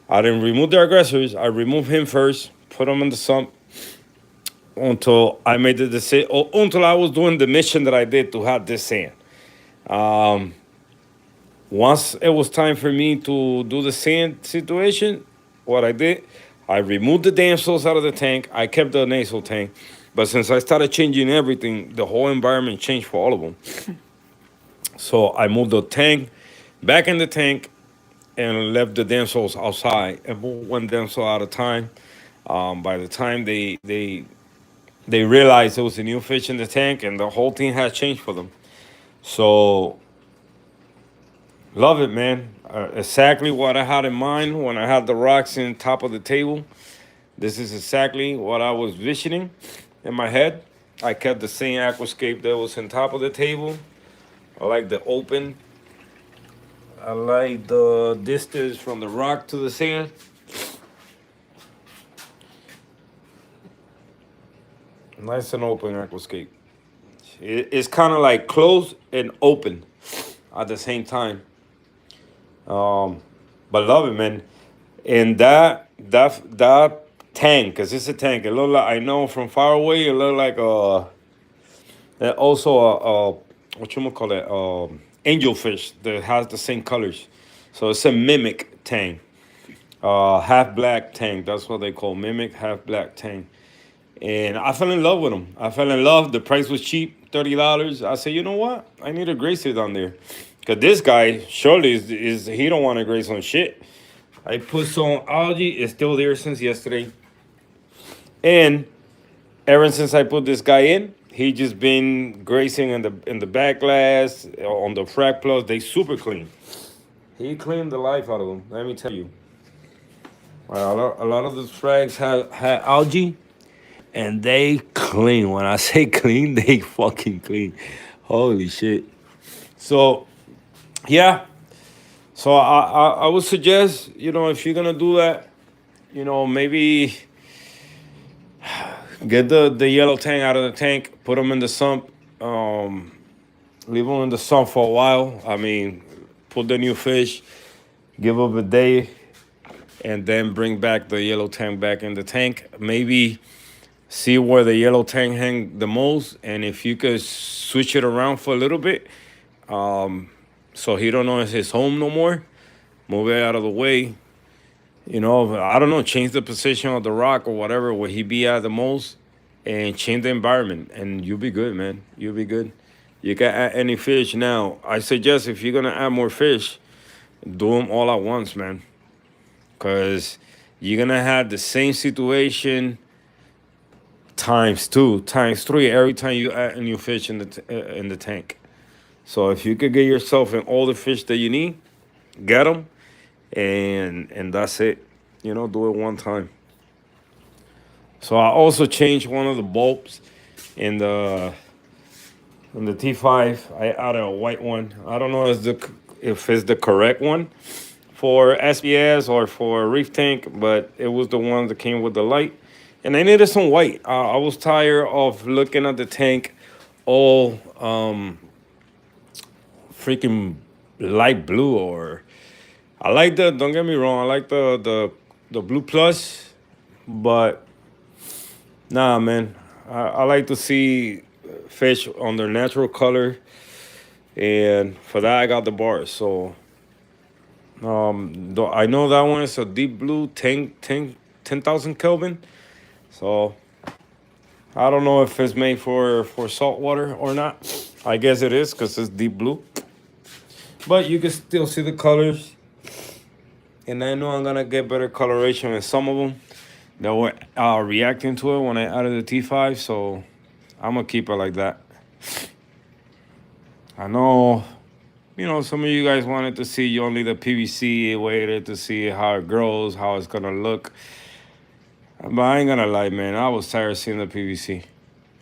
I didn't remove the aggressors. I removed him first, put him in the sump until I made the decision, until I was doing the mission that I did to have this sand. Once it was time for me to do the sand situation, what I did, I removed the damsels out of the tank. I kept the nasal tank. But since I started changing everything, the whole environment changed for all of them. So I moved the tank back in the tank and left the damsels outside and moved one damsel at a time. By the time they realized there was a new fish in the tank, and the whole thing had changed for them. So love it, man. Exactly what I had in mind when I had the rocks in top of the table. This is exactly what I was visioning in my head. I kept the same aquascape that was on top of the table. I like the open. I like the distance from the rock to the sand. Nice and open aquascape. It's kind of like closed and open at the same time. But love it, man. And that tank, cause it's a tank. It look like, I know from far away, it look like also a what you call it, angelfish that has the same colors. So it's a mimic tank, half black tank. That's what they call mimic half black tank. And I fell in love with them. I fell in love. The price was cheap, $30. I said, you know what? I need a gracer down there, Cause this guy surely is he don't want to graze on shit. I put some algae. It's still there since yesterday, and ever since I put this guy in, he just been grazing in the back glass on the frac plus. They super clean. He cleaned the life out of them. Let me tell you. A lot of the frags had algae, and they clean. When I say clean, they fucking clean. Holy shit. So yeah. So I would suggest, if you're gonna do that, maybe get the yellow tang out of the tank, put them in the sump, leave them in the sump for a while. I mean, put the new fish, give them a day, and then bring back the yellow tang back in the tank. Maybe see where the yellow tang hang the most, and if you could switch it around for a little bit, so he don't know it's his home no more. Move it out of the way. I don't know, change the position of the rock or whatever where he be at the most, and change the environment, and you'll be good, man. You'll be good. You can add any fish now. I suggest if you're gonna add more fish, do them all at once, man, because you're gonna have the same situation times 2, times 3 every time you add a new fish in the tank. So if you could get yourself in all the fish that you need, get them, and that's it. Do it one time. So I also changed one of the bulbs in the T5. I added a white one. I don't know if it's the correct one for SBS or for a reef tank, but it was the one that came with the light. And I needed some white. I was tired of looking at the tank all freaking light blue. Or I like don't get me wrong, I like the blue plus, but nah, man, I like to see fish on their natural color, and for that I got the bars. So I know that one is a deep blue 10,000 Kelvin. So I don't know if it's made for salt water or not. I guess it is because it's deep blue. But you can still see the colors. And I know I'm going to get better coloration in some of them that were reacting to it when I added the T5. So I'm going to keep it like that. I know, some of you guys wanted to see only the PVC, waited to see how it grows, how it's going to look. But I ain't going to lie, man. I was tired of seeing the PVC.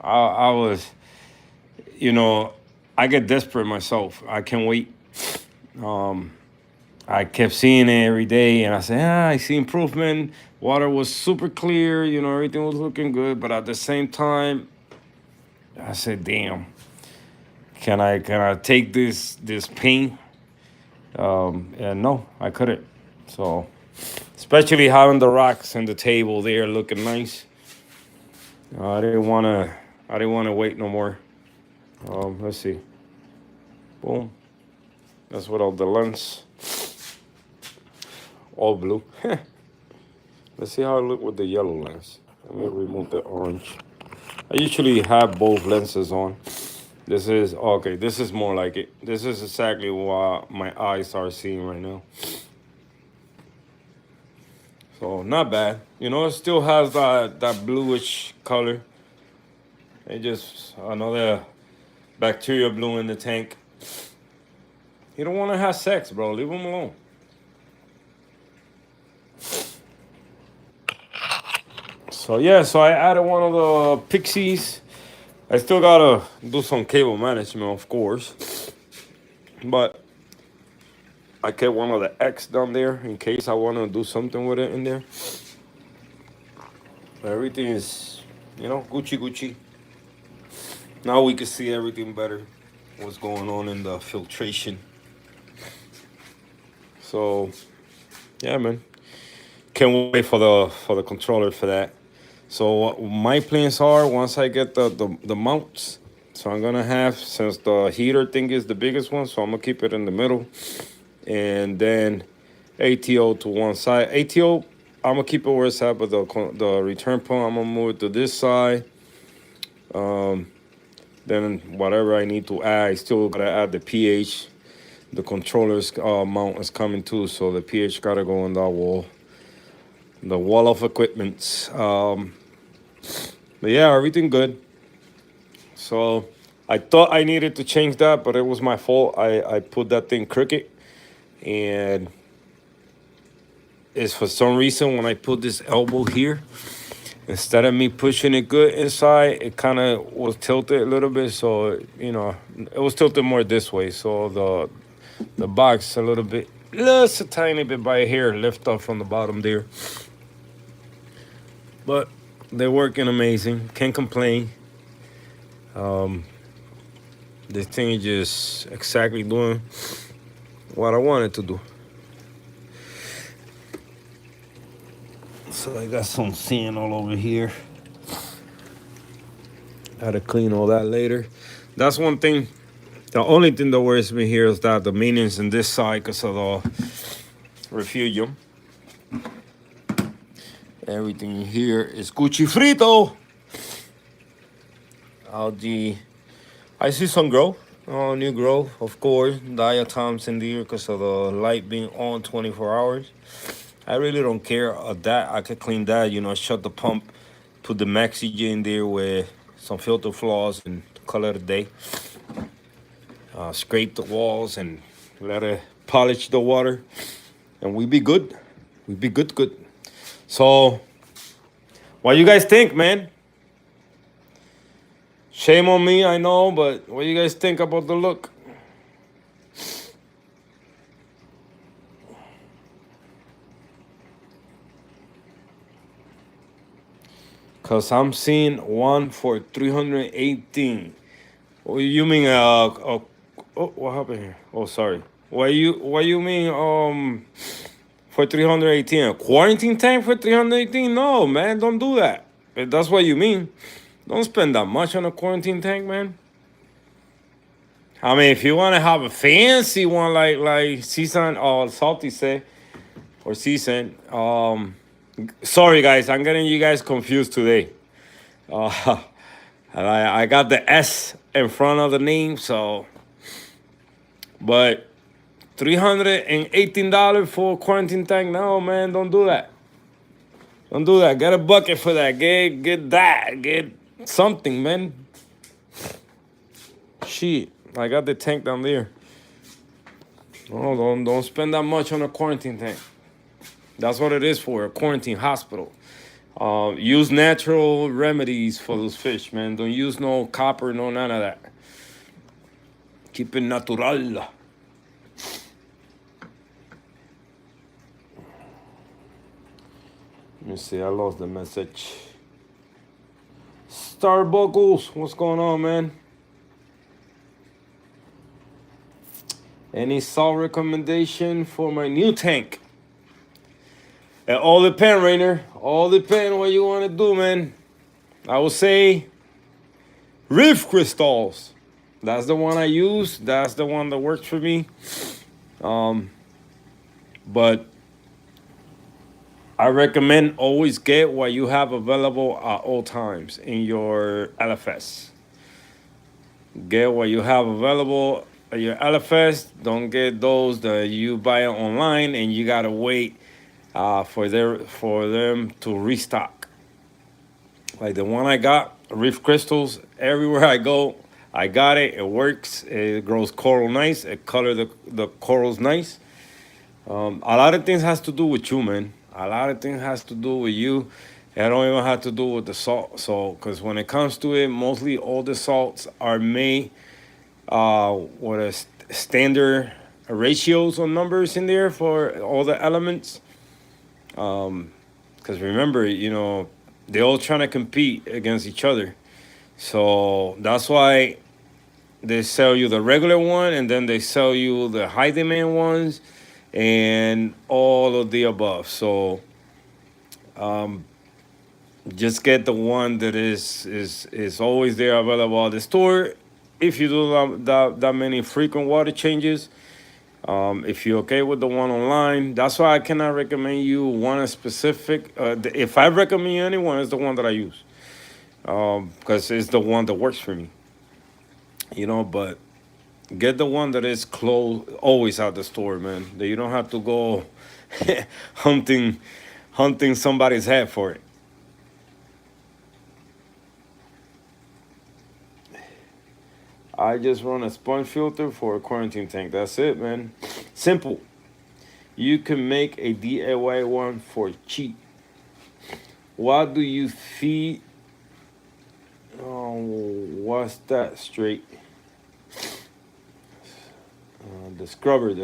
I was, I get desperate myself. I can't wait. I kept seeing it every day, and I said, I see improvement. Water was super clear, everything was looking good. But at the same time, I said, damn, can I take this pain? And no, I couldn't. So, especially having the rocks and the table there looking nice, I didn't want to wait no more. Let's see. Boom. That's without the lens. All blue. Let's see how it look with the yellow lens. Let me remove the orange. I usually have both lenses on. This is okay. This is more like it. This is exactly what my eyes are seeing right now. So not bad. It still has that bluish color. It just another bacteria blue in the tank. You don't want to have sex, bro. Leave them alone. So yeah, so I added one of the pixies. I still gotta do some cable management, of course. But I kept one of the X down there in case I want to do something with it in there. Everything is, Gucci. Now we can see everything better. What's going on in the filtration. So, yeah, man. Can't wait for the controller for that. So my plans are, once I get the mounts, so I'm gonna have, since the heater thing is the biggest one, so I'm gonna keep it in the middle, and then ATO to one side. ATO, I'm gonna keep it where it's at, but the return pump, I'm gonna move it to this side. Then whatever I need to add, I still gotta add the pH. the controller's mount is coming too, so the pH gotta go on that wall, the wall of equipment. But yeah, everything good. So I thought I needed to change that, but it was my fault. I put that thing crooked, and it's for some reason when I put this elbow here, instead of me pushing it good inside, it kind of was tilted a little bit. So you know, it was tilted more this way. So the box a little bit, just a tiny bit by here, lift up from the bottom there. But they're working amazing. Can't complain. This thing is just exactly doing what I wanted to do. So I got some sand all over here. Gotta clean all that later. That's one thing. The only thing that worries me here is that the maintenance in this side because of the Refugium. Everything here is Gucci frito. Algae. I see some growth. Oh, new growth, of course. Diatoms in there because of the light being on 24 hours. I really don't care of that. I could clean that, you know, shut the pump, put the Maxi in there with some filter flaws and color of the day. Scrape the walls and let it polish the water. And we be good. We be good. So, what you guys think, man? Shame on me, I know, but what do you guys think about the look? Cause I'm seeing one for 318. What you mean? Oh, what happened here? Oh, sorry. What you mean? For 318, a quarantine tank for 318? No, man, don't do that. If that's what you mean, don't spend that much on a quarantine tank, man. I mean, if you want to have a fancy one like Season or Salty say, or Season, sorry guys, I'm getting you guys confused today. And I got the S in front of the name, so. But $318 for a quarantine tank? No, man, don't do that. Don't do that. Get a bucket for that. Get that. Get something, man. Shit, I got the tank down there. No, don't spend that much on a quarantine tank. That's what it is for, a quarantine hospital. Use natural remedies for those fish, man. Don't use no copper, no none of that. Keep it natural. Let me see, I lost the message. Starbuckles, what's going on, man? Any salt recommendation for my new tank? It all depends, Rainer. All depends what you want to do, man. I would say Reef crystals. That's the one I use. That's the one that works for me. But I recommend always get what you have available at all times in your LFS. Get what you have available at your LFS. Don't get those that you buy online and you gotta wait for them to restock. Like the one I got, Reef Crystals. Everywhere I go, I got it. It works. It grows coral nice. It color the corals nice. A lot of things has to do with you, man. A lot of things has to do with you. It don't even have to do with the salt. So, because when it comes to it, mostly all the salts are made with a standard ratios or numbers in there for all the elements. Because remember, you know, they're all trying to compete against each other. So that's why they sell you the regular one and then they sell you the high demand ones and all of the above. So just get the one that is always there available at the store. If you do that many frequent water changes, if you're okay with the one online, that's why I cannot recommend you one specific. If I recommend you anyone, it's the one that I use, because it's the one that works for me. You know, but Get the one that is closed always at the store, man. That you don't have to go hunting somebody's head for it. I just run a sponge filter for a quarantine tank. That's it, man. Simple. You can make a DIY one for cheap. What do you feed? Oh, what's that straight? The scrubber,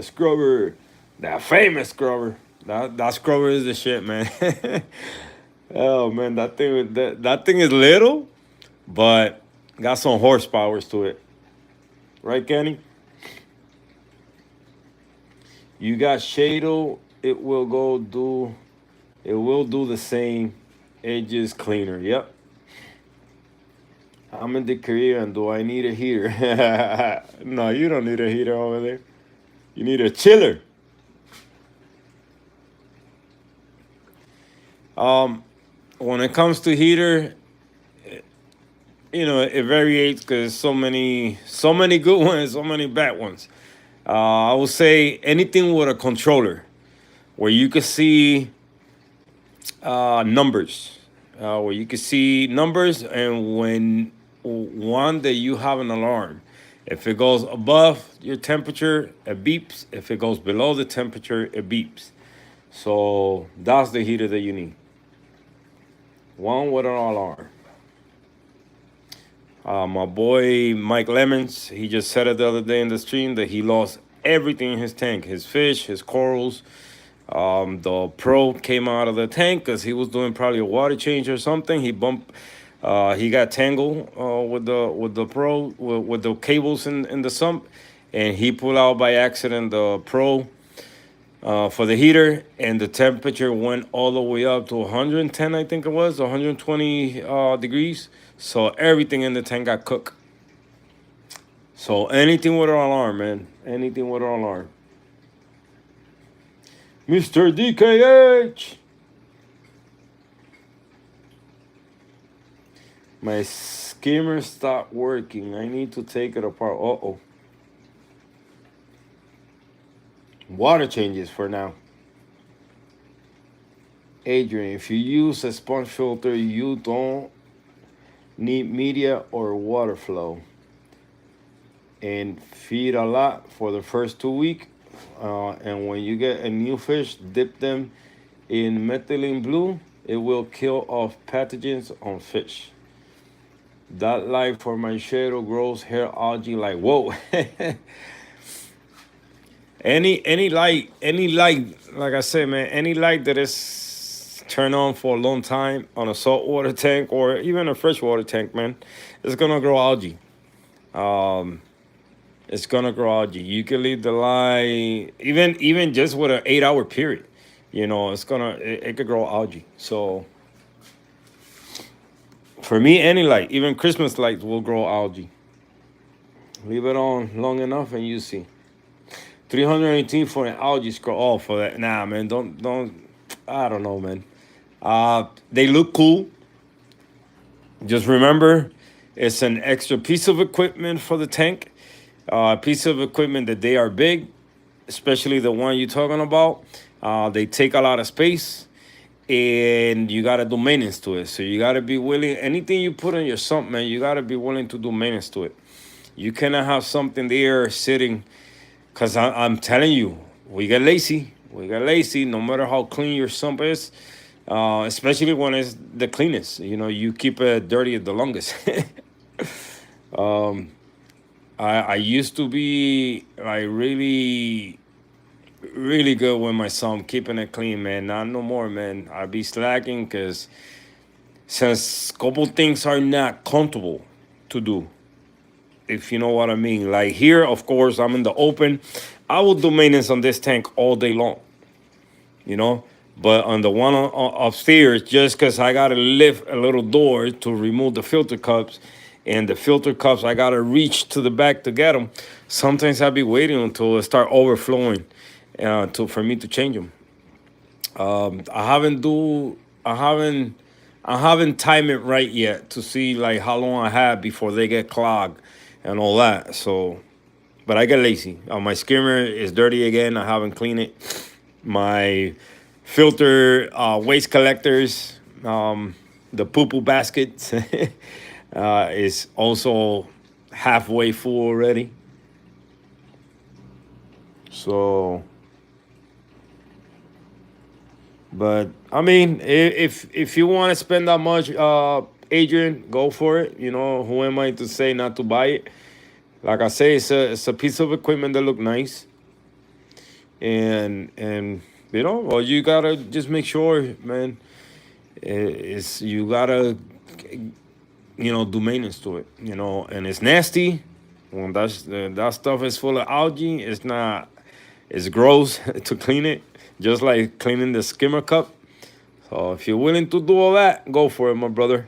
that famous scrubber. That scrubber is the shit, man. Oh man, that thing is little, but got some horsepower to it, right, Kenny? You got Shado. It will do the same. Edges cleaner. Yep. I'm in the Korean. Do I need a heater? No, you don't need a heater over there. You need a chiller. When it comes to heater, it varies because so many good ones, so many bad ones. I would say anything with a controller, where you could see numbers, and when one that you have an alarm. If it goes above your temperature, it beeps. If it goes below the temperature, it beeps. So that's the heater that you need. One with an alarm. My boy Mike Lemons, he just said it the other day in the stream that he lost everything in his tank, his fish, his corals. The pro came out of the tank because he was doing probably a water change or something. He got tangled with the pro with the cables in the sump, and he pulled out by accident the pro for the heater, and the temperature went all the way up to 110, I think it was 120 degrees. So everything in the tank got cooked. So anything with an alarm, man. Anything with an alarm. Mr. DKH. My skimmer stopped working. I need to take it apart. Uh-oh. Water changes for now. Adrian, if you use a sponge filter, you don't need media or water flow. And feed a lot for the first 2 weeks. And when you get a new fish, dip them in methylene blue. It will kill off pathogens on fish. That light for my shadow grows hair algae like whoa. any light, like I said, man, any light that is turned on for a long time on a saltwater tank or even a freshwater tank, man, it's gonna grow algae. It's gonna grow algae. You can leave the light even just with an 8-hour period. It could grow algae. So for me, any light, even Christmas lights, will grow algae. Leave it on long enough and you see. 318 for an algae scroll. Oh, for that. Nah, man, don't. I don't know, man. They look cool. Just remember, it's an extra piece of equipment for the tank. Piece of equipment that they are big, especially the one you're talking about. They take a lot of space, and you gotta do maintenance to it. So you gotta be willing. Anything you put in your sump, man, you gotta be willing to do maintenance to it. You cannot have something there sitting, cause I'm telling you, we get lazy. We get lazy. No matter how clean your sump is, especially when it's the cleanest. You keep it dirty the longest. I used to be like really, really good with my sump, keeping it clean, man. Not no more, man. I be slacking because since a couple things are not comfortable to do, if you know what I mean. Like here, of course, I'm in the open. I will do maintenance on this tank all day long, But on the one upstairs, just because I got to lift a little door to remove the filter cups, and the filter cups, I got to reach to the back to get them. Sometimes I'll be waiting until it start overflowing for me to change them. I haven't timed it right yet to see like how long I have before they get clogged and all that. So but I get lazy. My skimmer is dirty again. I haven't cleaned it. My filter waste collectors, the poo-poo basket is also halfway full already. So, but I mean, if you want to spend that much, Adrian, go for it. You know, who am I to say not to buy it? Like I say, it's a piece of equipment that look nice, and you know, well, you gotta just make sure, man. It's you gotta do maintenance to it, and it's nasty. When that stuff is full of algae, it's not. It's gross to clean it, just like cleaning the skimmer cup. So if you're willing to do all that, go for it, my brother.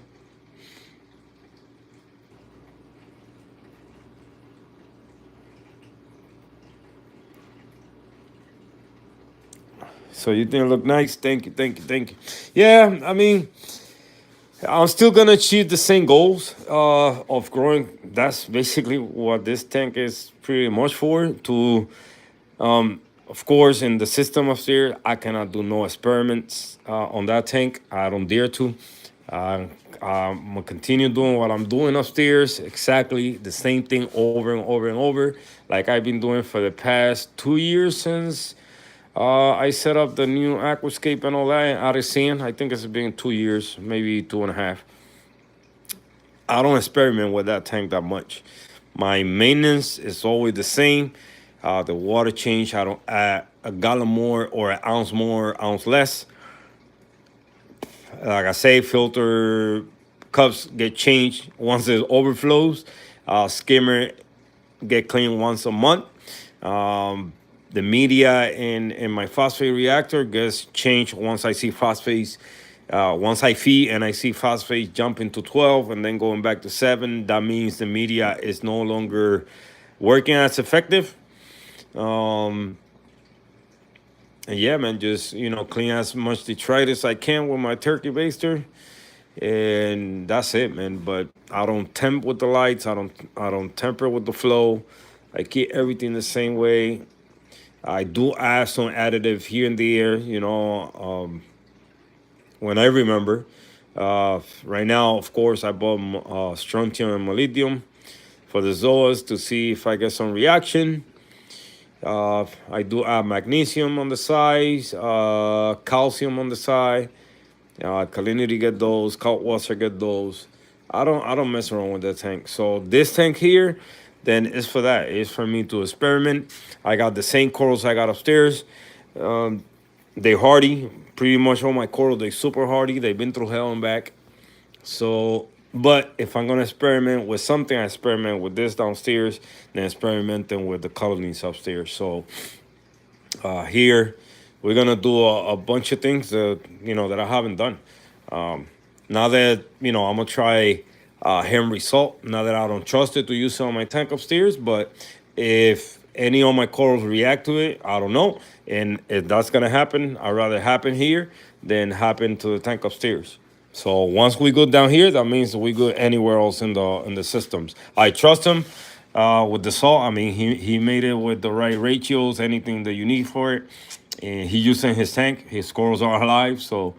So you think it look nice? Thank you, thank you, thank you. Yeah, I mean, I'm still gonna achieve the same goals of growing. That's basically what this tank is pretty much for. Of course, in the system upstairs, I cannot do no experiments on that tank. I don't dare to. Uh, I'm gonna continue doing what I'm doing upstairs, exactly the same thing over and over and over, like I've been doing for the past 2 years since I set up the new aquascape and all that out of sand. I think it's been 2 years, maybe 2.5. I don't experiment with that tank that much. My maintenance is always the same. The water change, I don't add a gallon more or an ounce less. Like I say, filter cups get changed once it overflows. Skimmer get cleaned once a month. The media in my phosphate reactor gets changed once I see phosphates. Once I feed and I see phosphates jumping to 12 and then going back to 7, that means the media is no longer working as effective. And yeah, man, just clean as much detritus as I can with my turkey baster, and that's it, man. But I don't temp with the lights. I don't temper with the flow. I keep everything the same way. I do add some additive here and there, when I remember. Right now, of course, I bought strontium and molybdenum for the zoas to see if I get some reaction. I do add magnesium on the side, calcium on the side. Calinity get those, Kaltwasser get those. I don't mess around with that tank. So this tank here, then it's for that. It's for me to experiment. I got the same corals I got upstairs. They hardy. Pretty much all my corals, they super hardy. They've been through hell and back. So, but if I'm gonna experiment with something, I experiment with this downstairs, then experimenting with the colonies upstairs. So here we're gonna do a bunch of things that I haven't done. Now that I'm gonna try Henry salt. Now that I don't trust it to use it on my tank upstairs, but if any of my corals react to it, I don't know. And if that's gonna happen, I'd rather happen here than happen to the tank upstairs. So once we go down here, that means we go anywhere else in the systems. I trust him with the salt. I mean, he made it with the right ratios, anything that you need for it, and he using his tank. His corals are alive. So,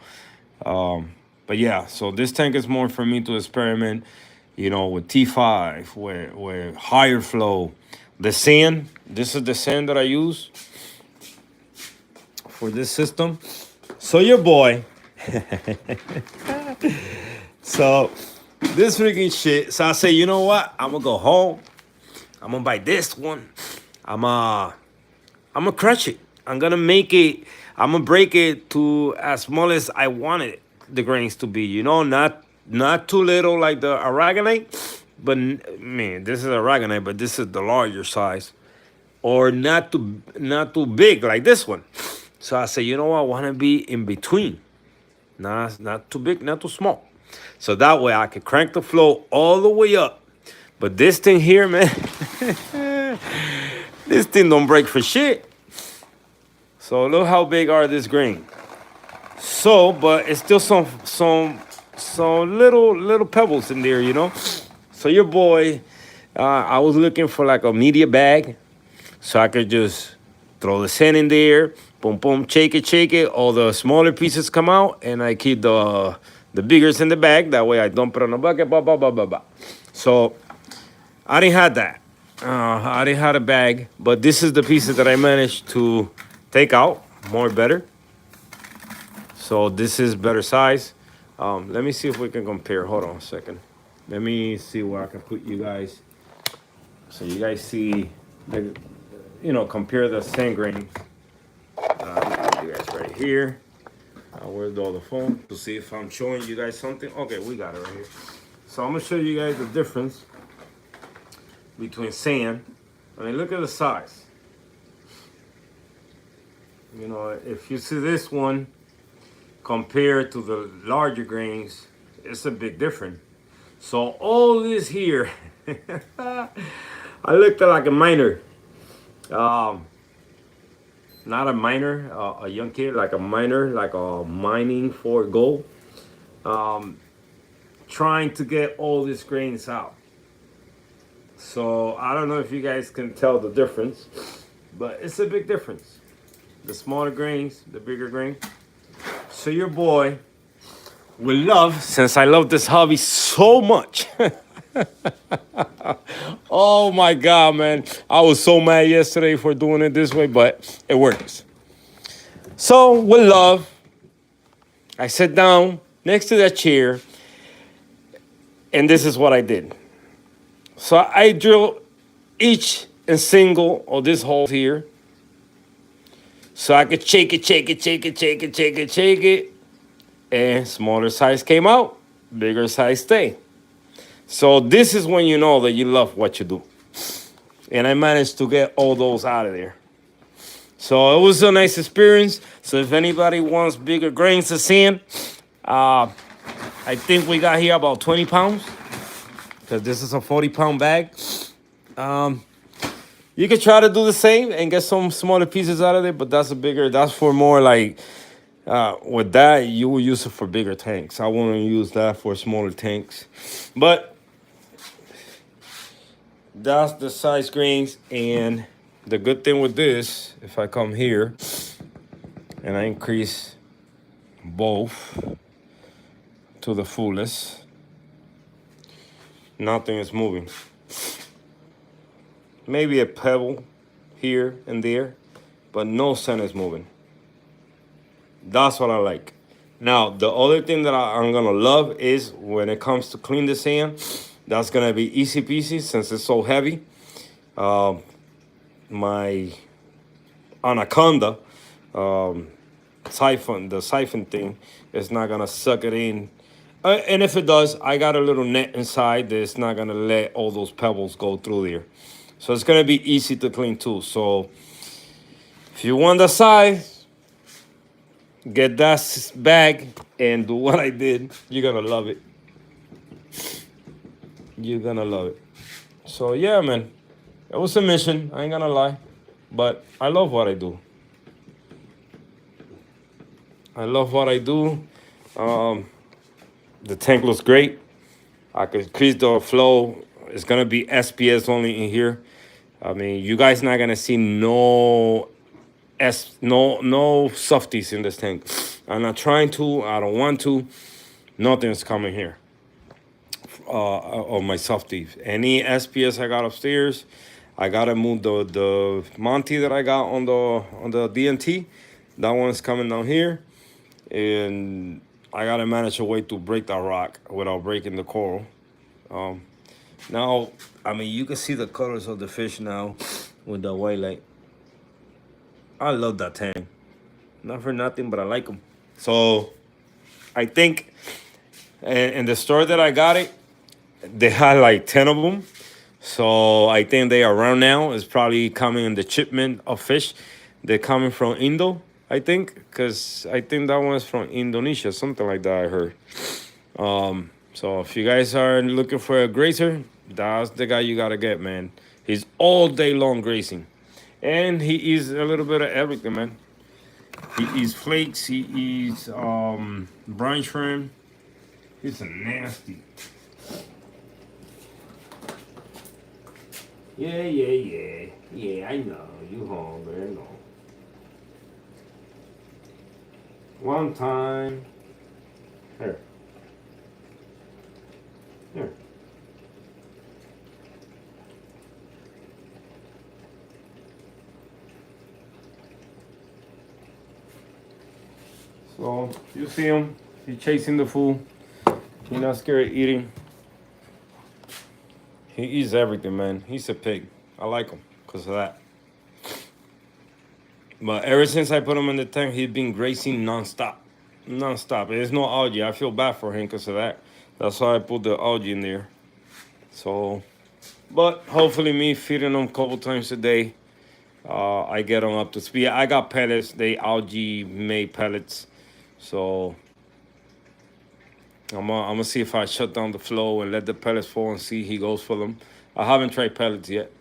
but yeah. So this tank is more for me to experiment, with T5, with higher flow. The sand. This is the sand that I use for this system. So your boy. So this freaking shit. So I say, you know what? I'm gonna go home. I'm gonna buy this one. I'm gonna crush it. I'm gonna make it. I'm gonna break it to as small as I wanted the grains to be. Not too little like the aragonite, but man, this is aragonite, but this is the larger size, or not too big like this one. So I say, you know what? I want to be in between. Not too big, not too small. So that way I can crank the flow all the way up. But this thing here, man, this thing don't break for shit. So look how big are this grain. So, but it's still some little pebbles in there, So your boy, I was looking for like a media bag, So I could just throw the sand in there, boom, boom, shake it. All the smaller pieces come out, and I keep the biggers in the bag. That way I dump it on the bucket, blah, blah, blah, blah, blah. So I didn't have that. I didn't have a bag, but this is the pieces that I managed to take out, more better. So this is better size. Let me see if we can compare. Hold on a second. Let me see where I can put you guys. So you guys see, compare the sand grain. You guys right here. Where's all the phone? To see if I'm showing you guys something. Okay, we got it right here. So I'm gonna show you guys the difference between sand. I mean, look at the size. You know, if you see this one compared to the larger grains, it's a big difference. So all this here, I looked like a miner. Not a miner, a young kid, like a miner, like a mining for gold. Trying to get all these grains out. So I don't know if you guys can tell the difference, but it's a big difference. The smaller grains, the bigger grain. So your boy will love, since I love this hobby so much. Oh my God, man. I was so mad yesterday for doing it this way, but it works. So with love, I sat down next to that chair, and this is what I did. So I drill each and single of this hole here, so I could shake it, and smaller size came out, bigger size stay. So this is when you know that you love what you do. And I managed to get all those out of there. So it was a nice experience. So if anybody wants bigger grains of sand, I think we got here about 20 pounds, because this is a 40-pound bag. You could try to do the same and get some smaller pieces out of it, but that's for more like, with that, you will use it for bigger tanks. I wouldn't use that for smaller tanks. But that's the size grains. And the good thing with this, if I come here and I increase both to the fullest, nothing is moving. Maybe a pebble here and there, but no sand is moving. That's what I like. Now, the other thing that I'm gonna love is when it comes to clean the sand, that's gonna be easy peasy since it's so heavy. My anaconda the siphon thing is not gonna suck it in. And if it does, I got a little net inside that's not gonna let all those pebbles go through there. So it's gonna be easy to clean too. So if you want the size, get that bag and do what I did. You're gonna love it. You're gonna love it. So yeah, man, it was a mission. I ain't gonna lie, but I love what I do. I love what I do. The tank looks great. I could increase the flow. It's gonna be SPS only in here. I mean, you guys not gonna see no softies in this tank. I'm not trying to. I don't want to. Nothing's coming here. On my softies. Any SPS I got upstairs, I gotta move the Monty that I got on the DNT. That one's coming down here, and I gotta manage a way to break that rock without breaking the coral. Now, I mean, you can see the colors of the fish now with the white light. I love that tank. Not for nothing, but I like them. So I think in the store that I got it, they had like 10 of them. So I think they are around now. It's probably coming in the shipment of fish. They're coming from Indo, I think, because I think that one's from Indonesia, something like that I heard. So if you guys are looking for a grazer, that's the guy you gotta get, man. He's all day long grazing. And he eats a little bit of everything, man. He eats flakes, he eats brine shrimp. He's a nasty. Yeah, I know. you hungry? No. One time. Here. Here. So you see him. He's chasing the food. He's not scared of eating. He eats everything, man. He's a pig. I like him because of that. But ever since I put him in the tank, he's been grazing nonstop. Nonstop. There's no algae. I feel bad for him because of that. That's why I put the algae in there. So, but hopefully me feeding him a couple times a day, I get him up to speed. I got pellets. They algae made pellets. So I'm gonna see if I shut down the flow and let the pellets fall and see he goes for them. I haven't tried pellets yet,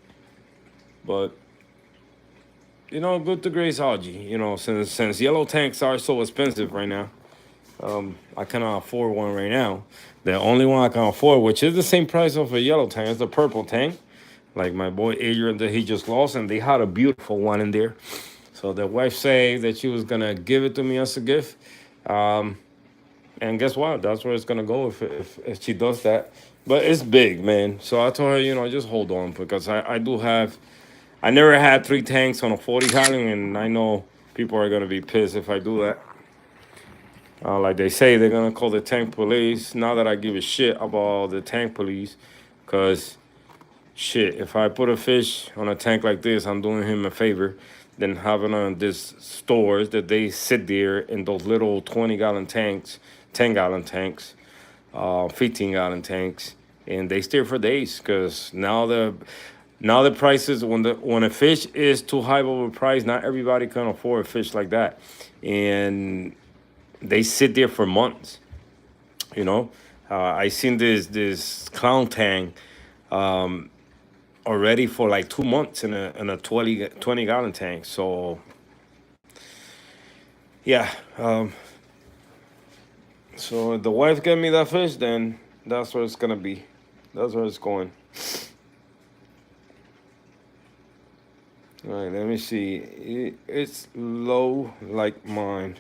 but you know, good to graze algae. You know, since yellow tanks are so expensive right now, I cannot afford one right now. The only one I can afford, which is the same price of a yellow tank, is the purple tank. Like my boy Adrian that he just lost, and they had a beautiful one in there. So the wife said that she was gonna give it to me as a gift. And guess what? That's where it's gonna go if she does that. But it's big, man. So I told her, you know, just hold on because I do have. I never had 3 tanks on a 40 gallon, and I know people are gonna be pissed if I do that. Like they say, they're gonna call the tank police. Not that I give a shit about the tank police, cause shit, if I put a fish on a tank like this, I'm doing him a favor than having on these stores that they sit there in those little 20-gallon tanks, 10-gallon tanks, 15-gallon tanks, and they stay for days. Cause now the prices when a fish is too high of a price, not everybody can afford a fish like that, and they sit there for months. You know, I seen this clown tank already for like 2 months in a 20 gallon tank. So yeah, so if the wife get me that fish, then that's where it's gonna be. That's where it's going. All right, let me see. It's low like mine.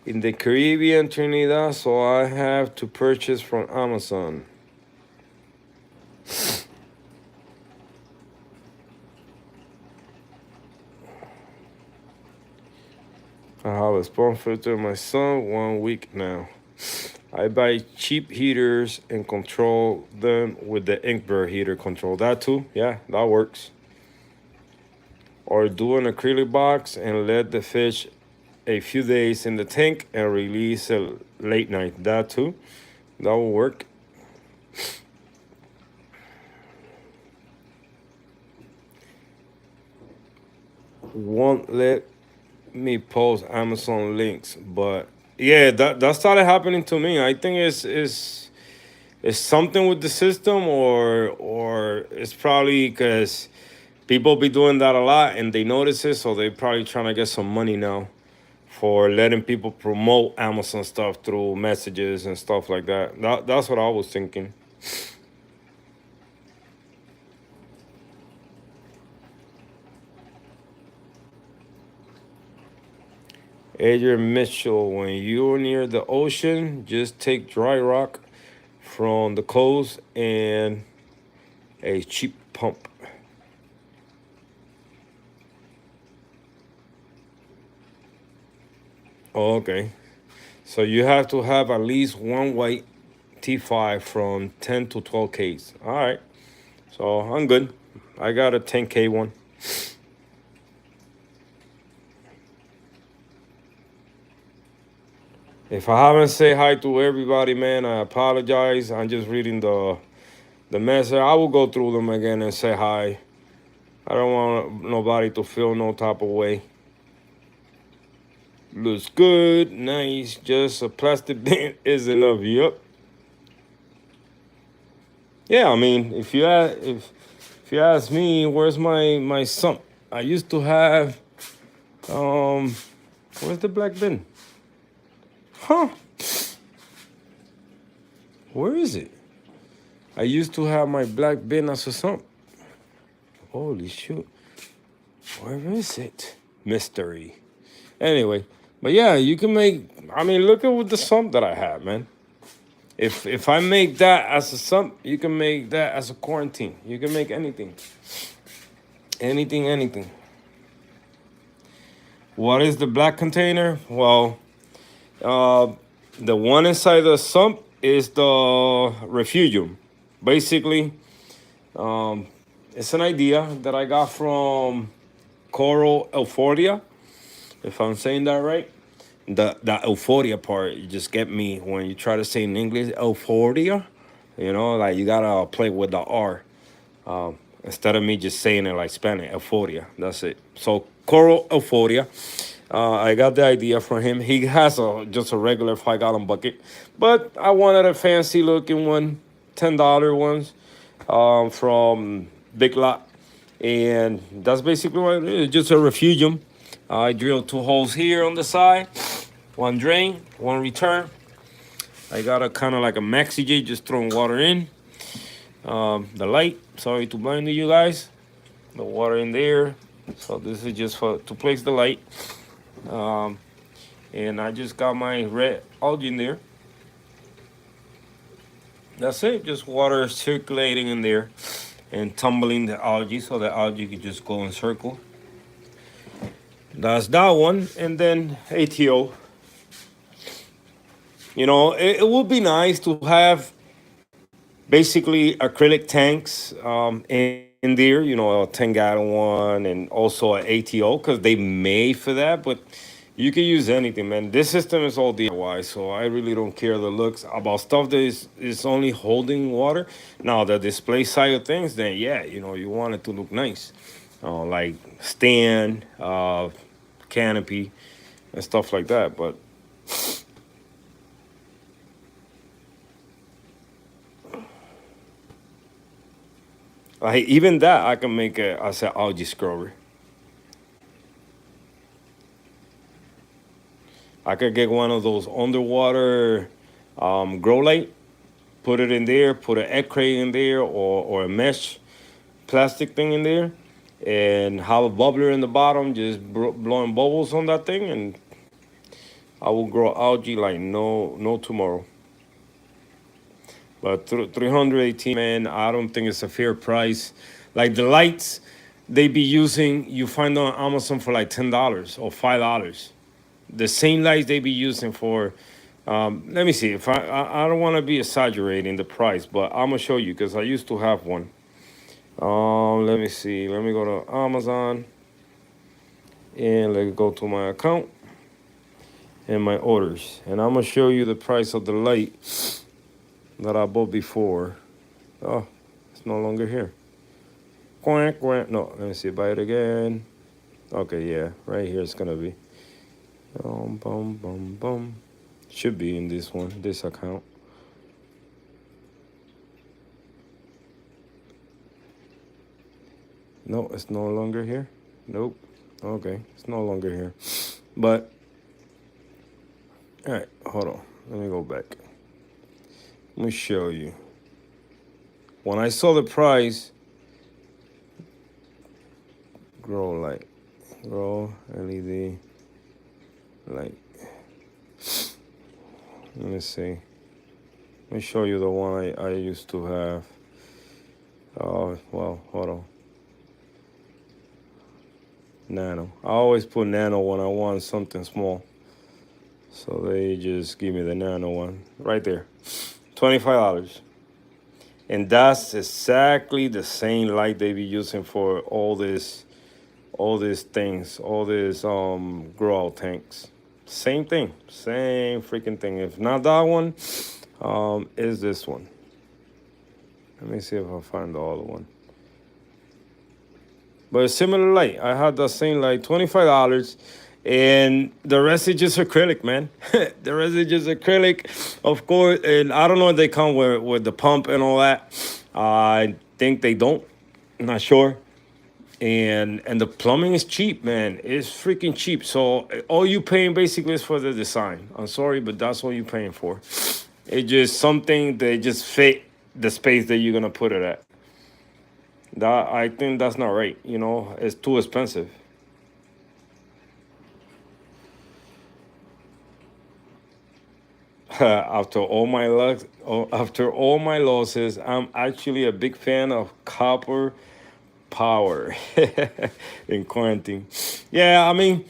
In the Caribbean, Trinidad, so I have to purchase from Amazon. I have a spawn filter in my son 1 week now. I buy cheap heaters and control them with the Inkbird heater control. That too, yeah, that works. Or do an acrylic box and let the fish a few days in the tank and release it late night. That too, that will work. Won't let me post Amazon links, but yeah, that started happening to me. I think it's something with the system, or it's probably because people be doing that a lot and they notice it, so they probably trying to get some money now for letting people promote Amazon stuff through messages and stuff like that. That's what I was thinking. Adrian Mitchell, when you're near the ocean, just take dry rock from the coast and a cheap pump. Oh, okay. So you have to have at least one white T5 from 10 to 12 Ks. All right. So I'm good. I got a 10K one. If I haven't said hi to everybody, man, I apologize. I'm just reading the message. I will go through them again and say hi. I don't want nobody to feel no type of way. Looks good, nice. Just a plastic bin is enough. Yep. Yeah, I mean, if you ask me, where's my sump? I used to have where's the black bin? Huh? Where is it? I used to have my black bin as a sump. Holy shoot. Where is it? Mystery. Anyway, but yeah, you can make. I mean, look at what the sump that I have, man. If I make that as a sump, you can make that as a quarantine. You can make anything, anything. What is the black container? Well, the one inside the sump is the Refugium. Basically, it's an idea that I got from Coral Euphoria, if I'm saying that right. The euphoria part, you just get me when you try to say in English euphoria. You know, like you gotta play with the R instead of me just saying it like Spanish. Euphoria. That's it. So Coral Euphoria. I got the idea from him. He has just a regular 5 gallon bucket, but I wanted a fancy looking one, $10 ones from Big Lot, and that's basically what it is. Just a refugium. I drilled 2 holes here on the side, one drain, one return. I got a kind of like a maxi J, just throwing water in. The light, sorry to blind you guys. The water in there. So this is just to place the light. And I just got my red algae in there. That's it, just water circulating in there and tumbling the algae so the algae can just go in circle. That's that one. And then ATO. You know, it would be nice to have basically acrylic tanks in there, you know, a 10 gallon one and also an ATO because they made for that. But you can use anything, man. This system is all DIY, so I really don't care the looks about stuff that is only holding water. Now, the display side of things, then yeah, you know, you want it to look nice. Like stand, canopy, and stuff like that. But like even that, I can make as an algae scrubber. I could get one of those underwater grow light, put it in there, put an egg crate in there, or a mesh plastic thing in there, and have a bubbler in the bottom, just blowing bubbles on that thing, and I will grow algae like no tomorrow. But 318, man, I don't think it's a fair price. Like the lights they be using, you find on Amazon for like $10 or $5. The same lights they be using for. Let me see if I don't want to be exaggerating the price, but I'm gonna show you because I used to have one. Let me see. Let me go to Amazon and let's go to my account and my orders, and I'm gonna show you the price of the light that I bought before. Oh, it's no longer here. Quack, quack. No, let me see. Buy it again. Okay, yeah, right here it's gonna be. Boom. Should be in this one, this account. No, it's no longer here. Nope. Okay, it's no longer here. But, all right, hold on. Let me go back. Let me show you. When I saw the price, grow LED light. Let me see. Let me show you the one I used to have. Oh, well, hold on. Nano. I always put nano when I want something small. So they just give me the nano one right there. $25. And that's exactly the same light they be using for all these things, all these grow out tanks. Same thing, same freaking thing. If not that one, is this one. Let me see if I find the other one. But a similar light. I had the same light, $25, and the rest is just acrylic, man. The rest is just acrylic, of course. And I don't know if they come with the pump and all that. I think they don't. I'm not sure. And the plumbing is cheap, man. It's freaking cheap. So all you paying basically is for the design. I'm sorry, but that's all you paying for. It's just something that just fit the space that you're gonna put it at. That I think that's not right. You know, it's too expensive. After all my losses, I'm actually a big fan of copper power in quarantine. Yeah, I mean,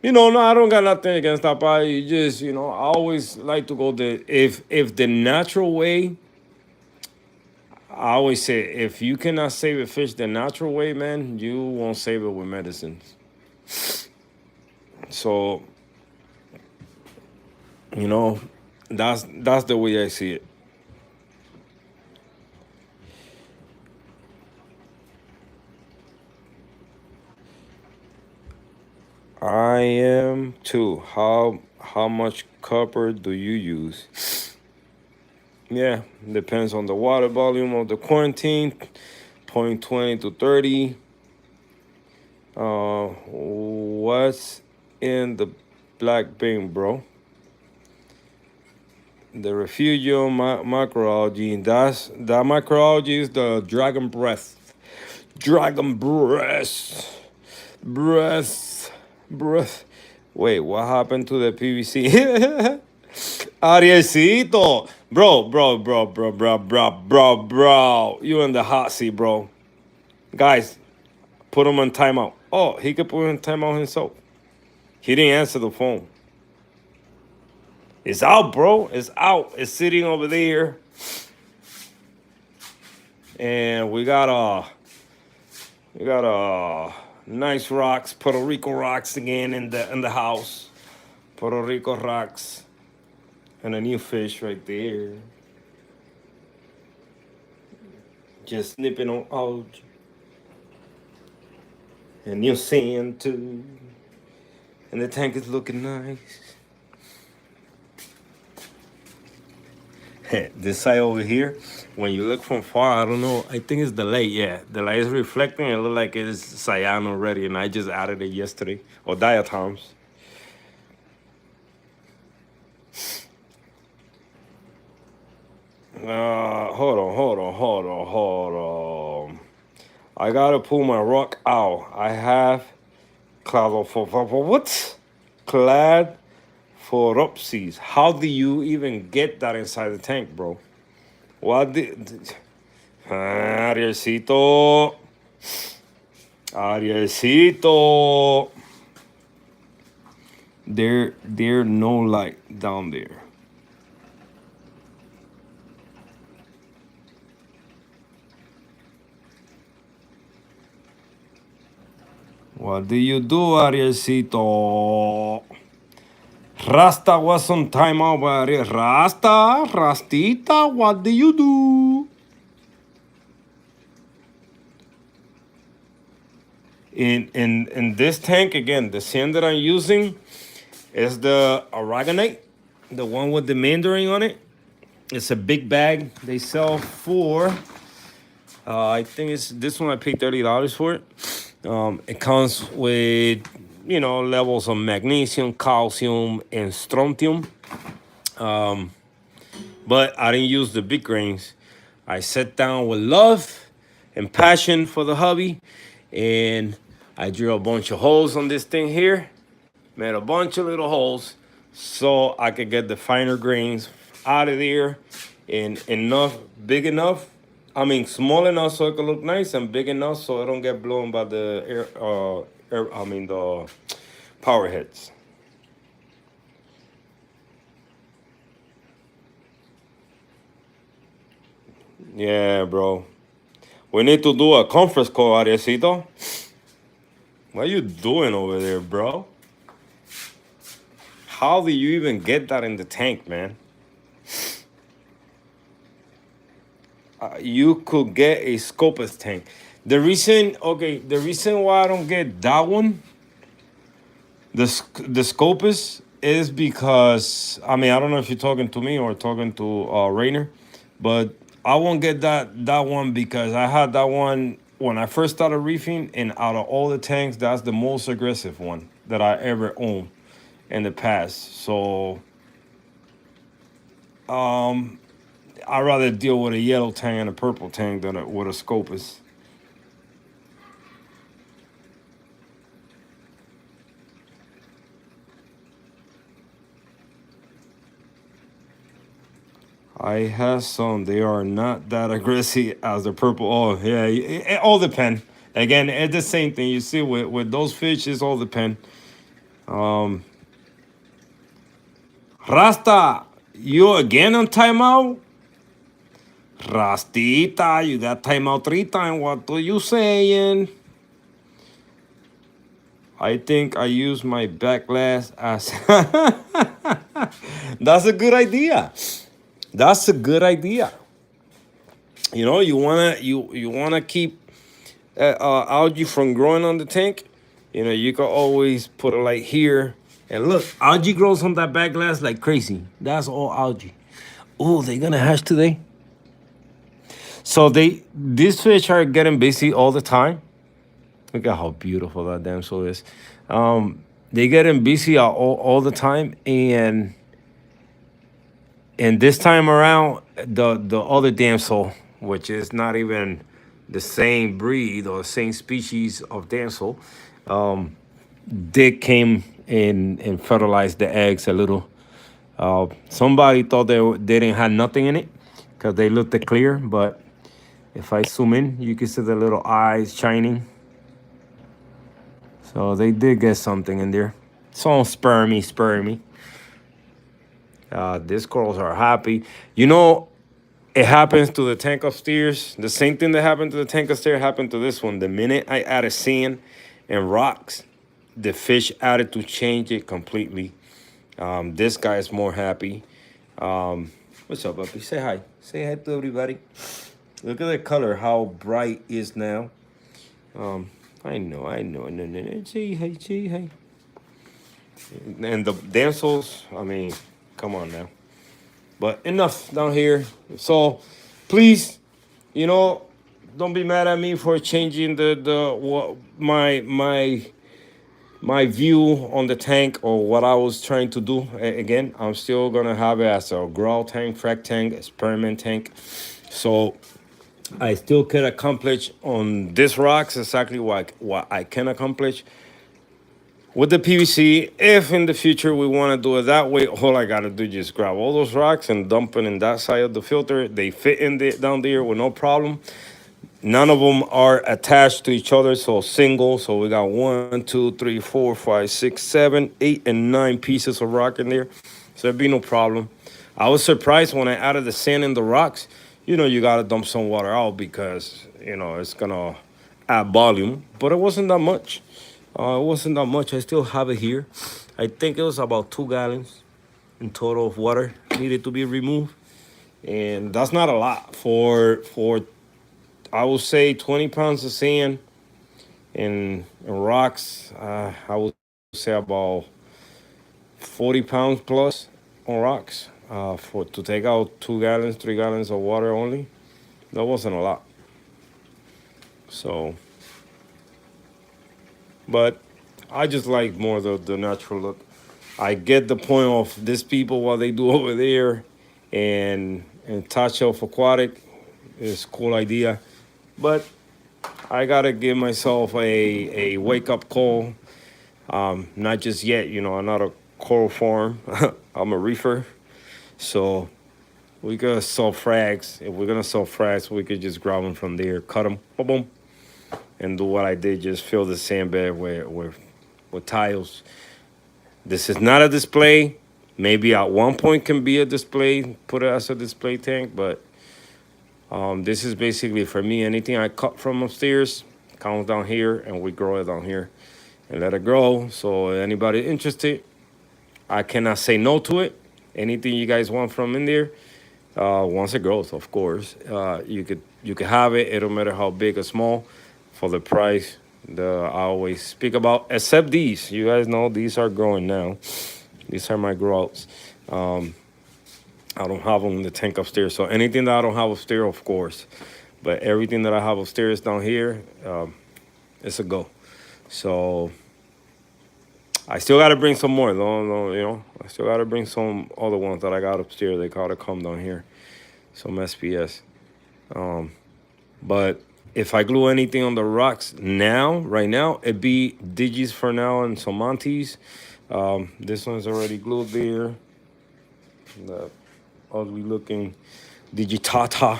no, I don't got nothing against that. But you just, I always like to go the if the natural way. I always say if you cannot save a fish the natural way, man, you won't save it with medicines. So you know, that's the way I see it. I am too. How much copper do you use? Yeah, depends on the water volume of the quarantine. 0.20 to 30. What's in the black bin, bro? The Refugium microalgae. That microalgae is the dragon breath. Dragon breath. Breath. Breath. Wait, what happened to the PVC? Arielcito. Bro. You in the hot seat, bro. Guys, put him on timeout. Oh, he could put him on timeout himself. He didn't answer the phone. It's out, bro. It's out. It's sitting over there. And we got nice rocks, Puerto Rico rocks again in the house. Puerto Rico rocks. And a new fish right there. Just snipping on algae. And new sand too. And the tank is looking nice. This side over here, when you look from far, I don't know. I think it's the light. Yeah, the light is reflecting. It looks like it's cyan already, and I just added it yesterday or diatoms. Hold on. I gotta pull my rock out. I have what? Cladophoropsis. How do you even get that inside the tank, bro? What the? Arielcito. Arielcito. There no light down there. What do you do, Arielcito? Rasta was on timeout, but Rastita, what do you do? In this tank again, the sand that I'm using is the aragonite, the one with the mandarin on it. It's a big bag. They sell for I think it's this one. I paid $30 for it. It comes with levels of magnesium, calcium, and strontium. But I didn't use the big grains. I sat down with love and passion for the hobby, and I drew a bunch of holes on this thing here. Made a bunch of little holes so I could get the finer grains out of there, and big enough. I mean, small enough so it could look nice, and big enough so it don't get blown by the the power heads. Yeah, bro. We need to do a conference call, Ariecito. What are you doing over there, bro? How do you even get that in the tank, man? You could get a Scopus tank. The reason why I don't get that one, the Scopus, is because I don't know if you're talking to me or talking to Rainer, but I won't get that one because I had that one when I first started reefing, and out of all the tanks, that's the most aggressive one that I ever owned in the past. So I'd rather deal with a yellow tank and a purple tank than with a Scopus. I have some. They are not that aggressive as the purple. Oh, yeah. It all depend. Again, it's the same thing. You see, with those fish, it's all depend. Um, Rasta, you again on timeout? Rastita, you got timeout 3 times. What are you saying? I think I use my back glass as. That's a good idea. That's a good idea. You know, you wanna keep algae from growing on the tank. You know, you can always put it like here. And look, algae grows on that back glass like crazy. That's all algae. Oh, they gonna hatch today? So these fish are getting busy all the time. Look at how beautiful that damsel is. They getting busy all the time, and this time around, the other damsel, which is not even the same breed or same species of damsel, Dick came in and fertilized the eggs a little. Somebody thought they didn't have nothing in it because they looked clear, but if I zoom in, you can see the little eyes shining. So they did get something in there. So spermy. These corals are happy. You know, it happens to the tank upstairs. The same thing that happened to the tank upstairs happened to this one. The minute I added sand and rocks, the fish added to change it completely. This guy is more happy. What's up, puppy? Say hi. Say hi to everybody. Look at the color, how bright it is now. I know. No. Say hi. And the damsels, I mean, come on now. But enough down here. So, please, you know, don't be mad at me for changing my view on the tank or what I was trying to do. Again, I'm still gonna have it as a grow tank, frac tank, experiment tank. So I still can accomplish on this rocks exactly what I can accomplish with the PVC. If in the future we want to do it that way, all I gotta do is just grab all those rocks and dump it in that side of the filter. They fit in down there with no problem. None of them are attached to each other, so single. So we got 1, 2, 3, 4, 5, 6, 7, 8, and 9 pieces of rock in there. So there'd be no problem. I was surprised when I added the sand in the rocks. You know, you gotta dump some water out because, you know, it's gonna add volume. But it wasn't that much. I still have it here. I think it was about 2 gallons in total of water needed to be removed. And that's not a lot for I would say 20 pounds of sand and rocks. I would say about 40 pounds plus on rocks for to take out 2 gallons, 3 gallons of water only. That wasn't a lot. So, but I just like more the natural look. I get the point of these people what they do over there, and Top Shelf Aquatic is a cool idea, but I gotta give myself a wake up call. Not just yet, you know. I'm not a coral farm. I'm a reefer, so we gotta sell frags. If we're gonna sell frags, we could just grab them from there, cut them, boom, boom, and do what I did. Just fill the sand bed with tiles. This is not a display. Maybe at one point can be a display. Put it as a display tank, but this is basically for me. Anything I cut from upstairs comes down here, and we grow it down here and let it grow. So anybody interested, I cannot say no to it. Anything you guys want from in there, once it grows, of course, you could have it. It don't matter how big or small, for the price that I always speak about. Except these, you guys know these are growing now. These are my growouts. I don't have them in the tank upstairs. So anything that I don't have upstairs, of course. But everything that I have upstairs down here, it's a go. So I still got to bring some more. No, you know, I still got to bring some other ones that I got upstairs. They got to come down here. Some SPS. But if I glue anything on the rocks now, right now, it'd be Digis for now and some Montes. This one's already glued there. ugly looking digitata.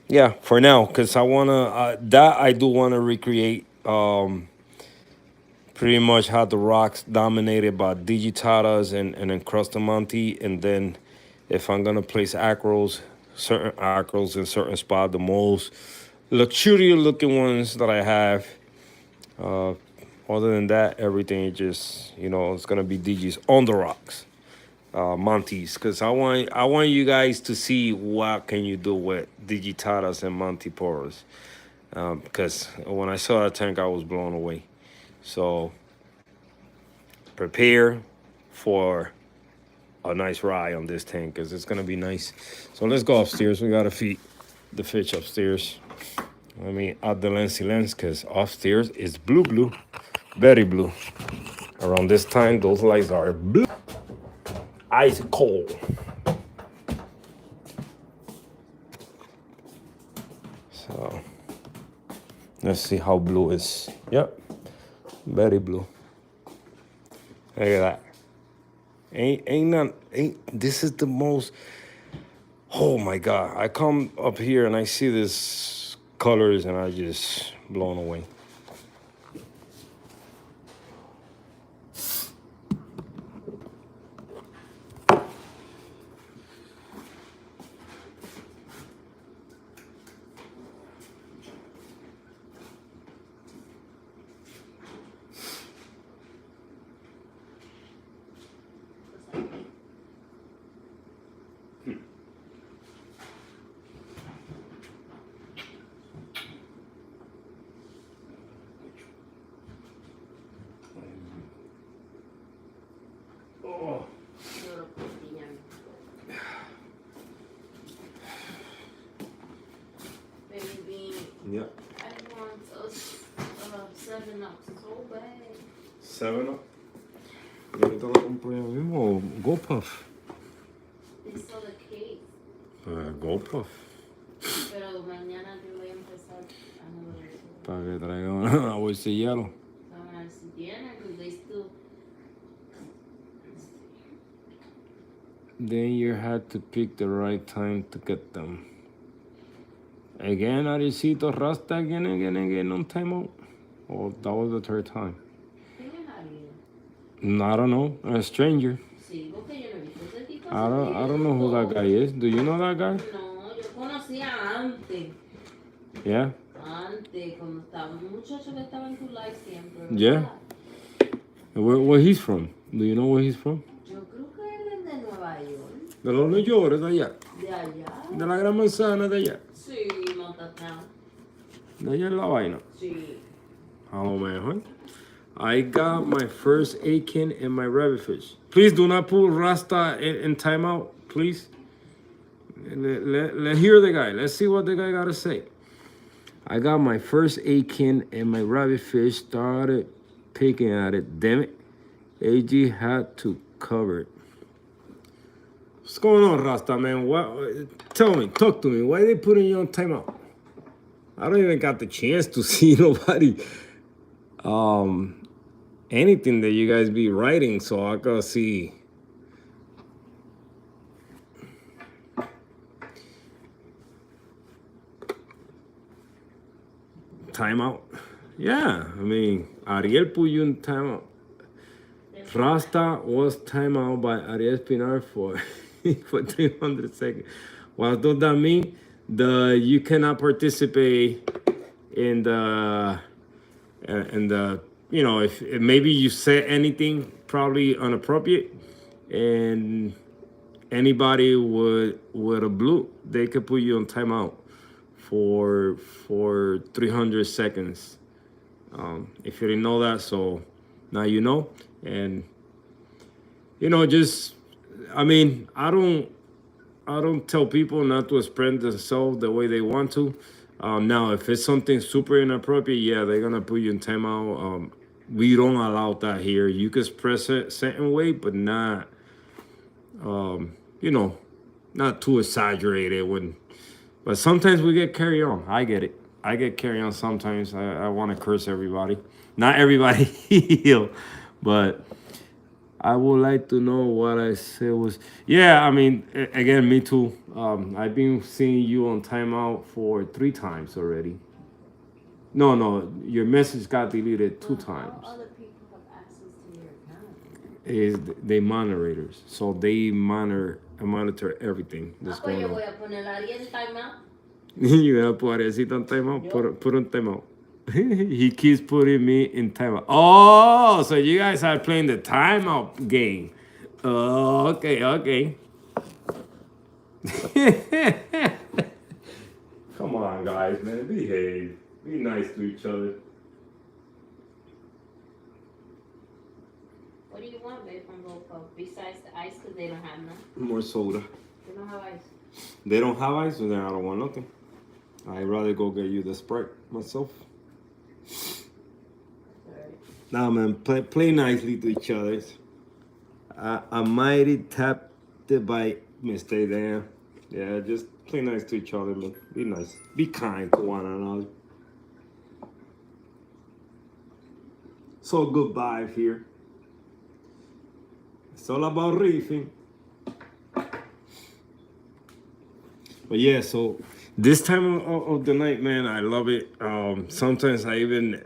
Yeah, for now, because I wanna that I do wanna recreate. Pretty much how the rocks dominated by digitatas and encrustamonte, and then if I'm gonna place acros, certain acros in certain spot, the most luxurious looking ones that I have. Uh, Other than that, everything is just it's gonna be digis on the rocks, montes, because I want you guys to see what can you do with digitatas and montiporos. Because when I saw that tank, I was blown away. So prepare for a nice ride on this tank because it's gonna be nice. So let's go upstairs. We gotta feed the fish upstairs. Let me add the lensy lens because upstairs is blue, very blue. Around this time, those lights are blue, ice cold. So let's see how blue is. Yep, very blue. Look at that. Ain't this is the most. Oh my God! I come up here and I see this colors and I just blown away. Oh. Baby, Yeah. I want us 7 up so bad. 7 Up. ¿Y ahorita lo compré yo mismo o Go Puff? They saw the cake. Go Puff. Pero mañana yo voy a empezar a no ver eso. Para que traiga una bolsa de hielo. Vamos a ver si tienen, because they still. Then you had to pick the right time to get them. Again, Arisito Rasta again on timeout. Oh, that was the third time. ¿Quién es Ariel? I don't know. A stranger. Sí, porque yo no he visto ese tipo. I don't know who that guy is. Do you know that guy? No, yo conocía antes. Yeah. Antes, cuando estaba un muchacho que estaba en tu live siempre. Yeah. Where he's from? Do you know where he's from? Yo creo que él es de Nueva York. De los New York, de allá. De allá. De la Gran Manzana, de allá. Sí, Montana. De allá en la vaina. Sí. A lo mejor. I got my first Aiken and my rabbit fish. Please do not pull Rasta in timeout, please. Let's hear the guy. Let's see what the guy got to say. I got my first Aiken and my rabbit fish. Started picking at it. Damn it. AG had to cover it. What's going on, Rasta, man? Tell me, talk to me. Why they putting you on timeout? I don't even got the chance to see nobody. Anything that you guys be writing, so I gotta see. Timeout. Yeah, I mean, Ariel put you in timeout. Rasta was timeout by Ariel Pinar for 300 seconds. What does that mean? You cannot participate in the if maybe you said anything probably inappropriate, and anybody with a blue, they could put you on timeout for 300 seconds. If you didn't know that, so now you know. And just I mean, I don't tell people not to express themselves the way they want to. Now, if it's something super inappropriate, yeah, they're gonna put you in timeout. We don't allow that here. You can express it certain way, but not, not too exaggerated. But sometimes we get carried on. I get it. I get carried on sometimes. I want to curse everybody. Not everybody, but I would like to know what I said was. Yeah, I mean, again, me too. I've been seeing you on timeout for 3 times already. No, no, your message got deleted 2 times. How other people have access to your account? Is they moderators, so they monitor everything that's Pues going yo on. voy a poner a Ariel timeout. You gotta put Arecita on timeout. Put on timeout. He keeps putting me in timeout. Oh, so you guys are playing the timeout game. Oh, okay, okay. Come on, guys, man, behave. Be nice to each other. What do you want, babe, from GoPro? Besides the ice, because they don't have none. More soda. They don't have ice. They don't have ice, so then I don't want nothing. I'd rather go get you the Sprite myself. Sorry. Nah, man, play nicely to each other. I mighty tapped it by mistake there. Yeah, just play nice to each other, man. Be nice. Be kind to one another. So good vibe here. It's all about reefing. But yeah, so this time of the night, man, I love it. Sometimes I even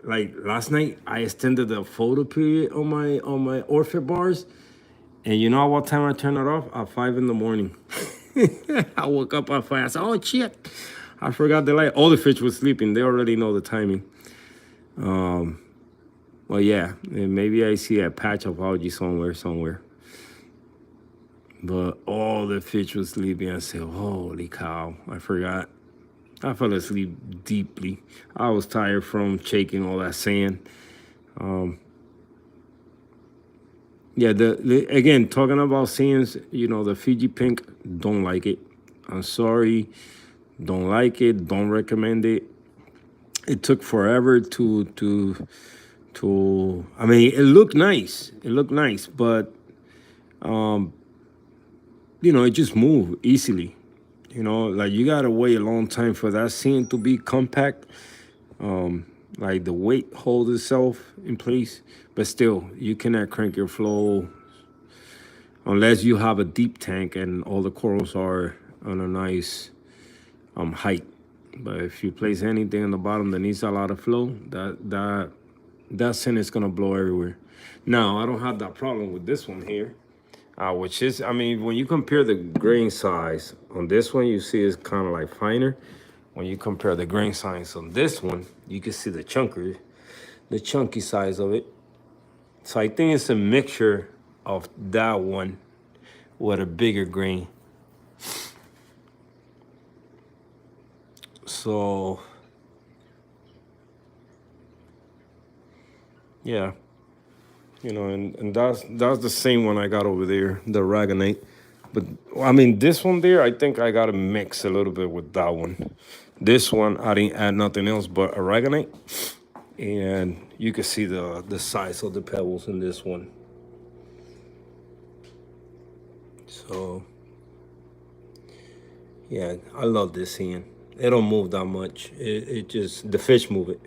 like last night I extended the photo period on my Orphet bars, and you know what time I turned it off? At 5 in the morning. I woke up at 5. I said, "Oh shit, I forgot the light." All the fish were sleeping. They already know the timing. Well, yeah, and maybe I see a patch of algae somewhere. But all the fish was sleeping. I said, holy cow, I forgot. I fell asleep deeply. I was tired from shaking all that sand. Yeah, again, talking about sands, you know, the Fiji pink, don't like it. I'm sorry, don't like it, don't recommend it. It took forever to I mean, it looked nice. But you know, it just moved easily. You know, like you gotta wait a long time for that scene to be compact. Like the weight holds itself in place, but still, you cannot crank your flow unless you have a deep tank and all the corals are on a nice height. But if you place anything in the bottom that needs a lot of flow, that scene is gonna blow everywhere. Now, I don't have that problem with this one here. Which is, I mean, when you compare the grain size on this one, you see it's kind of like finer. When you compare the grain size on this one, you can see the chunky size of it. So I think it's a mixture of that one with a bigger grain. So, yeah. You know, and that's the same one I got over there, the Aragonite. But I mean, this one there, I think I gotta mix a little bit with that one. This one, I didn't add nothing else but Aragonite, and you can see the size of the pebbles in this one. So, yeah, I love this hand. It don't move that much. It just the fish move it.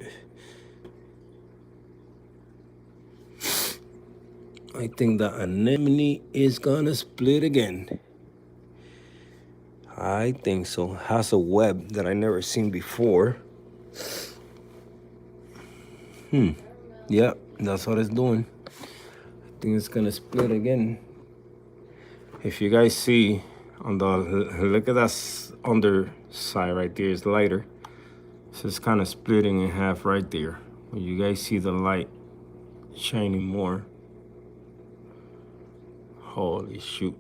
I think the anemone is gonna split again. I think so. Has a web that I never seen before. Yep, that's what it's doing. I think it's gonna split again. If you guys see on the look at that underside right there is lighter. So it's kind of splitting in half right there. When you guys see the light shining more. Holy shoot.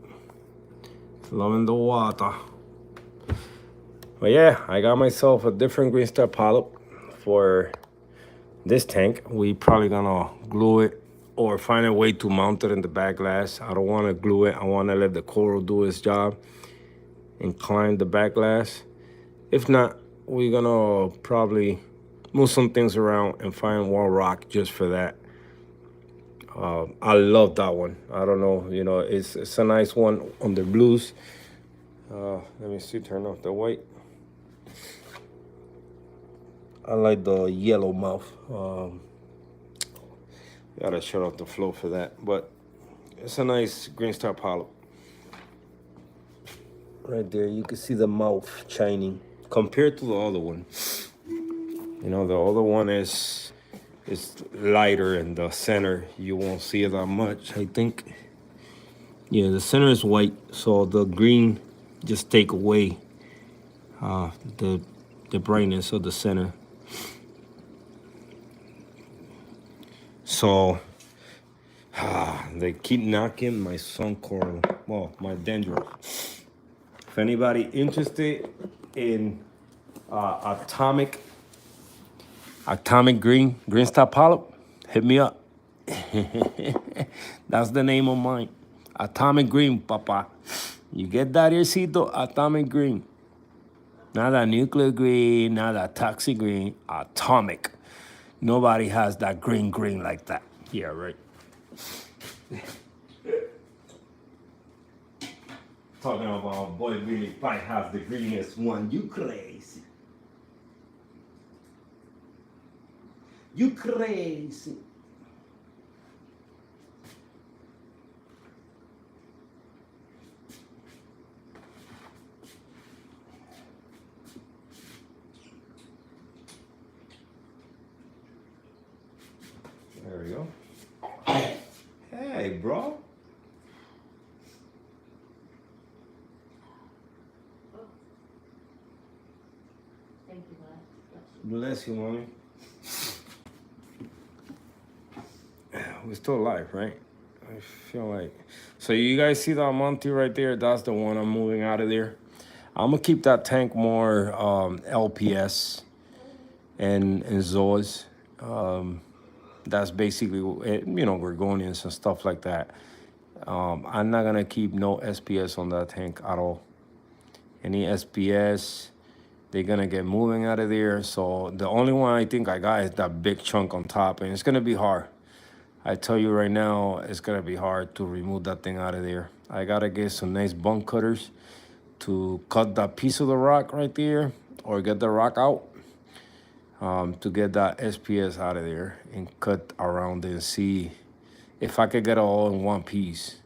Loving the water. But yeah, I got myself a different green star polyp for this tank. We probably gonna glue it or find a way to mount it in the back glass. I don't want to glue it. I want to let the coral do its job and climb the back glass. If not, we're gonna probably move some things around and find one rock just for that. I love that one. I don't know, you know, it's a nice one on the blues. Let me see, turn off the white. I like the yellow mouth. Gotta shut off the flow for that. But It's a nice green star polyp. Right there, you can see the mouth shining compared to the other one. You know, the other one is lighter in the center. You won't see it that much, I think. Yeah, the center is white, so the green just take away the brightness of the center. So they keep knocking my sun coral, well, my dendron. If anybody interested in atomic green star polyp, hit me up. That's the name of mine. Atomic green, papa. You get that, earcito? Atomic green. Not that nuclear green, not that toxic green. Atomic. Nobody has that green like that. Yeah, right. Talking about boy really probably has the greenest one. You crazy. You crazy. There we go. Hey, bro. Thank you, bud. Bless you, mommy. We're still alive, right? I feel like. So you guys see that Monty right there? That's the one I'm moving out of there. I'm gonna keep that tank more LPS and Zoas. That's basically it, you know, Gorgonians and stuff like that. I'm not gonna keep no SPS on that tank at all. Any SPS, they're gonna get moving out of there. So the only one I think I got is that big chunk on top, and it's gonna be hard. I tell you right now, it's gonna be hard to remove that thing out of there. I gotta get some nice bunk cutters to cut that piece of the rock right there, or get the rock out, to get that SPS out of there and cut around it and see if I could get it all in one piece.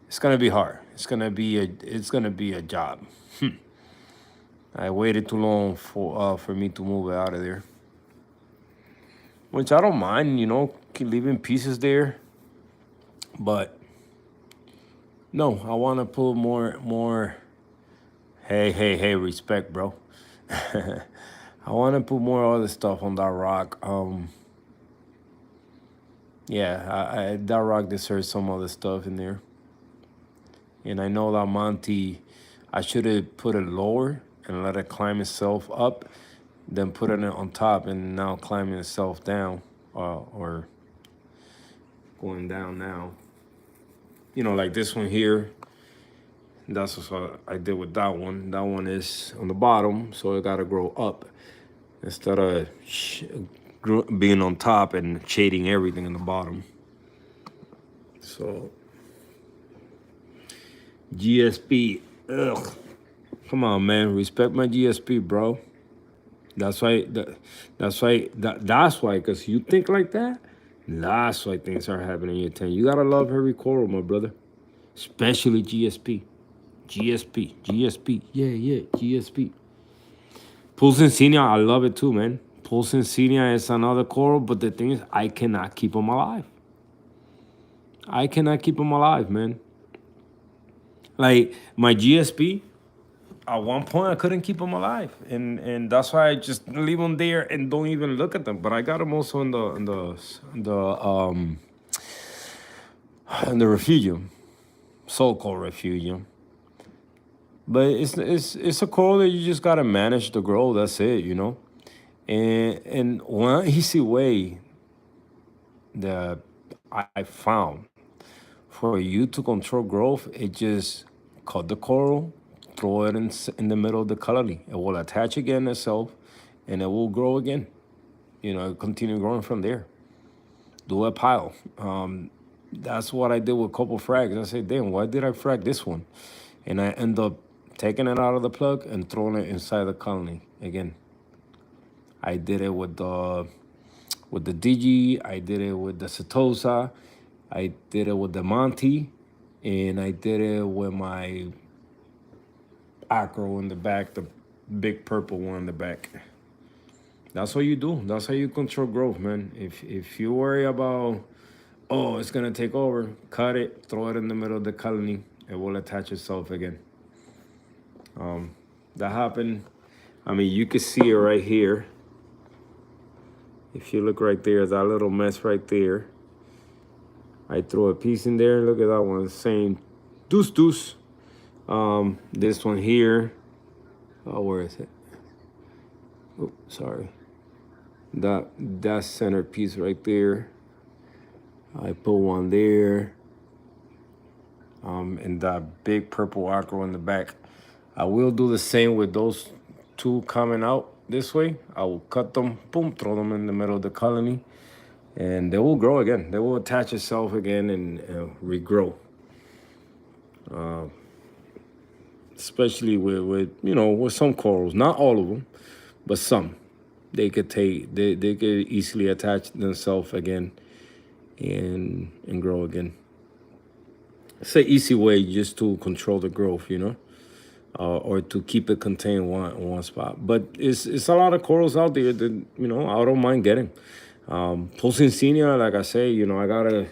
It's gonna be hard. It's gonna be a job. I waited too long for me to move it out of there, which I don't mind, you know, keep leaving pieces there, but no, I want to put more. Hey, respect, bro. I want to put more other stuff on that rock. Yeah, that rock deserves some other stuff in there. And I know that Monty, I should have put it lower and let it climb itself up, then put it on top and now climbing itself down, or going down now. You know, like this one here. That's what I did with that one. That one is on the bottom, so it got to grow up instead of being on top and shading everything in the bottom. So GSP, ugh. Come on, man, respect my GSP, bro. That's why. That's why. Cause you think like that. That's why things are happening in your tent. You gotta love every coral, my brother, especially GSP. GSP, yeah, GSP. Pulsicinia, I love it too, man. Pulsicinia is another coral, but the thing is, I cannot keep them alive. I cannot keep them alive, man. Like my GSP, at one point I couldn't keep them alive, and that's why I just leave them there and don't even look at them. But I got them also in the Refugium, so-called Refugium. But it's a coral that you just gotta manage the growth. That's it, you know. And one easy way that I found for you to control growth, it just cut the coral, throw it in the middle of the colony. It will attach again itself, and it will grow again. You know, continue growing from there. Do a pile. That's what I did with a couple frags. I said, damn, why did I frag this one? And I end up taking it out of the plug and throwing it inside the colony again. I did it with the Digi. I did it with the Setosa. I did it with the Monty, and I did it with my acro in the back, the big purple one in the back. That's what you do. That's how you control growth, man. If you worry about, oh, it's gonna take over, cut it, throw it in the middle of the colony, it will attach itself again. That happened. I mean, you can see it right here. If you look right there, that little mess right there. I throw a piece in there. Look at that one, same deuce deuce. This one here. Oh, where is it? Oh, sorry. That center piece right there. I put one there. And that big purple acro in the back. I will do the same with those two coming out this way. I will cut them, boom, throw them in the middle of the colony, and they will grow again. They will attach itself again and regrow. Especially with with some corals, not all of them, but some. They could easily attach themselves again and grow again. It's an easy way just to control the growth, or to keep it contained in one spot. But it's a lot of corals out there that I don't mind getting. Pulsincenia, like I say, I gotta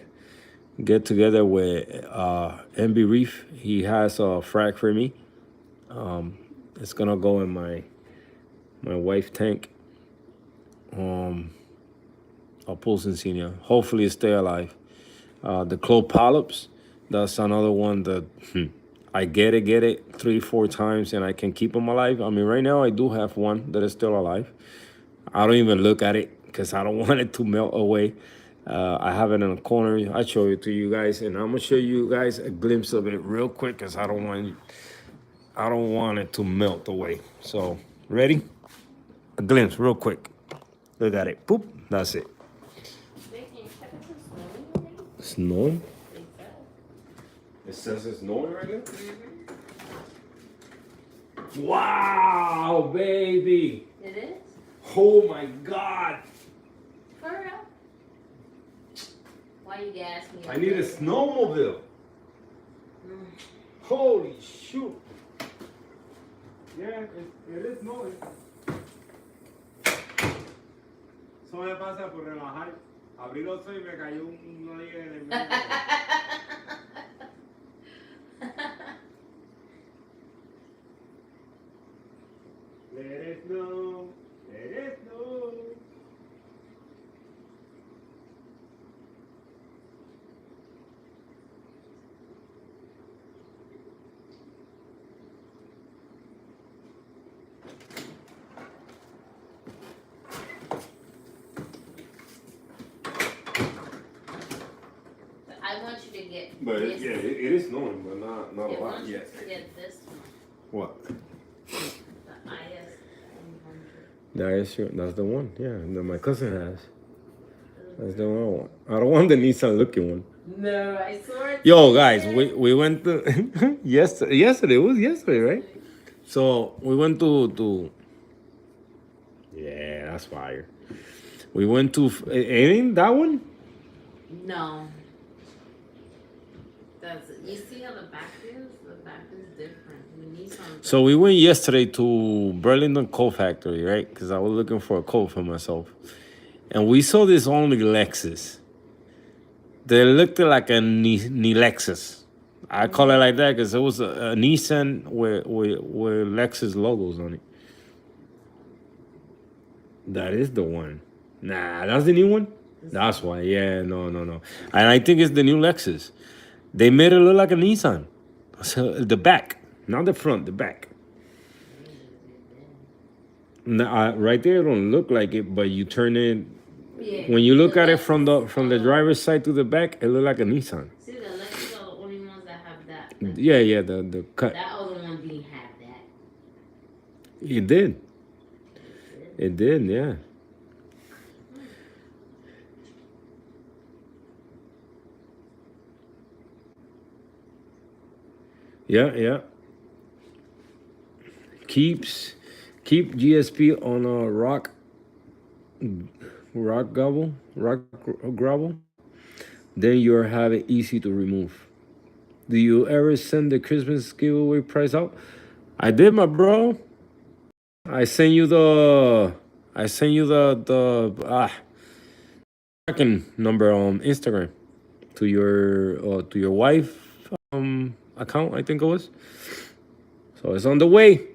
get together with MB Reef. He has a frag for me. It's gonna go in my wife tank. A Pulsincenia. Hopefully, it stay alive. The clove polyps. That's another one that I get it 3-4 times and I can keep them alive. I mean, right now I do have one that is still alive. I don't even look at it because I don't want it to melt away. I have it in a corner. I'll show it to you guys, and I'm gonna show you guys a glimpse of it real quick because I don't want it to melt away. So, ready? A glimpse real quick. Look at it. Boop. That's it. Snowing? It says it's snowing right now? Wow, baby. It is? Oh my God. For real? Why you gas me? I need a snowmobile. Holy shoot. Yeah, it is snowing. Eso me pasa por relajar. Abrí los ojos y me cayó una nieve en el medio. Let it snow, let it snow. I want you to get But this. it is snowing, but not a I lot want you yet. to get this one. What? The IS 100. That is sure. That's the one. Yeah, that my cousin has. That's the one I want. I don't want the Nissan looking one. No, I saw it. Yo, guys, we went to yesterday. It was yesterday, right? So we went to yeah, that's fire. We went to ain't that one? No. You see how the back is? The back is different. We need something. So we went yesterday to Burlington Coal Factory, right? Because I was looking for a coal for myself, and we saw this only Lexus. They looked like a Lexus. I call it like that because it was a Nissan with Lexus logos on it. That is the one. Nah, that's the new one. That's why. Yeah, no. And I think it's the new Lexus. They made it look like a Nissan. So the back, not the front, the back. Now, right there, it don't look like it, but you turn it. Yeah. When you look at it from the driver's side to the back, it look like a Nissan. See, the Lexus are the only ones that have that. Like, Yeah, the cut. that other one didn't have that. It did. It did, yeah. Yeah. Keep GSP on a rock gravel. then you'll have it easy to remove. Do you ever send the Christmas giveaway prize out? I did, my bro. I sent you the tracking number on Instagram to your wife account, I think it was. So it's on the way.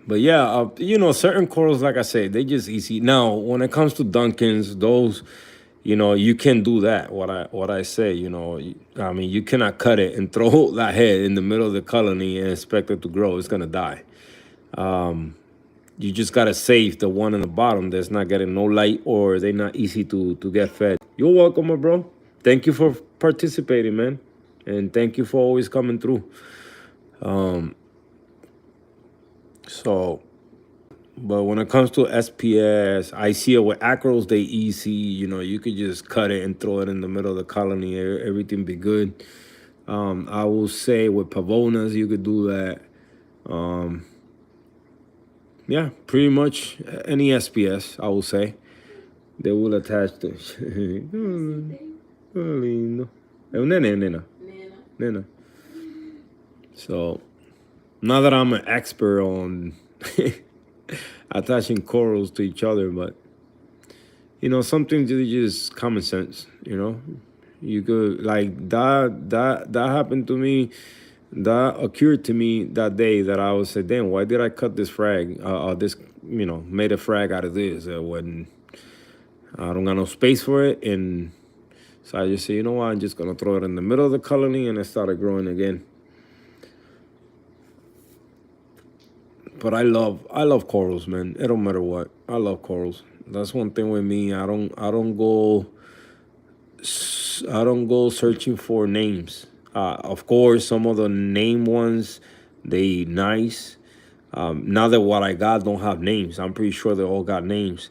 But yeah, certain corals, like I say, they just easy. Now, when it comes to Dunkins, those, you can do that. What I say, I mean, you cannot cut it and throw that head in the middle of the colony and expect it to grow. It's gonna die. You just gotta save the one in the bottom that's not getting no light or they're not easy to get fed. You're welcome, my bro. Thank you for participating, man, and thank you for always coming through. So, but when it comes to SPS, I see it with acros, they easy. You could just cut it and throw it in the middle of the colony. Everything be good. I will say with pavonas, you could do that. Yeah, pretty much any SPS, I will say. They will attach to. Lindo. É um neném, nena. Nena. So, not that I'm an expert on attaching corals to each other, but some things is just common sense. You could like that happened to me. That occurred to me that day that I was saying, damn, why did I cut this frag? Made a frag out of this when I don't got no space for it, and so I just said, you know what, I'm just gonna throw it in the middle of the colony, and it started growing again. But I love corals, man. It don't matter what. I love corals. That's one thing with me. I don't go searching for names. Of course, some of the name ones, they nice. Now that what I got don't have names, I'm pretty sure they all got names.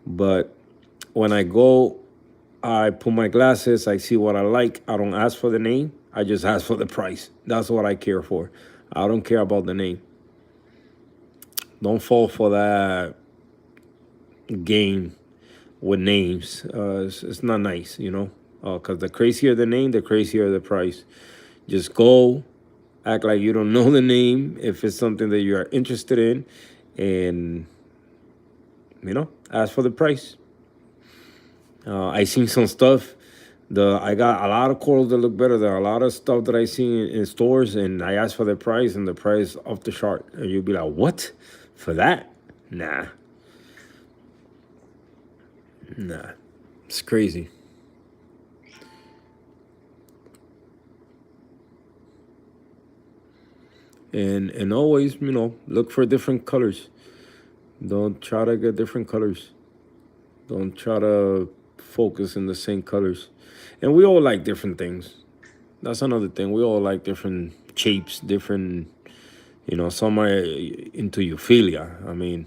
But when I go, I put my glasses, I see what I like. I don't ask for the name. I just ask for the price. That's what I care for. I don't care about the name. Don't fall for that game with names. It's not nice, because the crazier the name, the crazier the price. Just go, act like you don't know the name if it's something that you are interested in, and ask for the price. I seen some stuff. I got a lot of corals that look better than a lot of stuff that I see in stores, and I asked for the price, and the price off the chart, and you'll be like, what? For that? Nah. It's crazy. And always, look for different colors. Don't try to get different colors. Don't try to focus in the same colors. And we all like different things. That's another thing. We all like different shapes, different, some are into euphilia. I mean,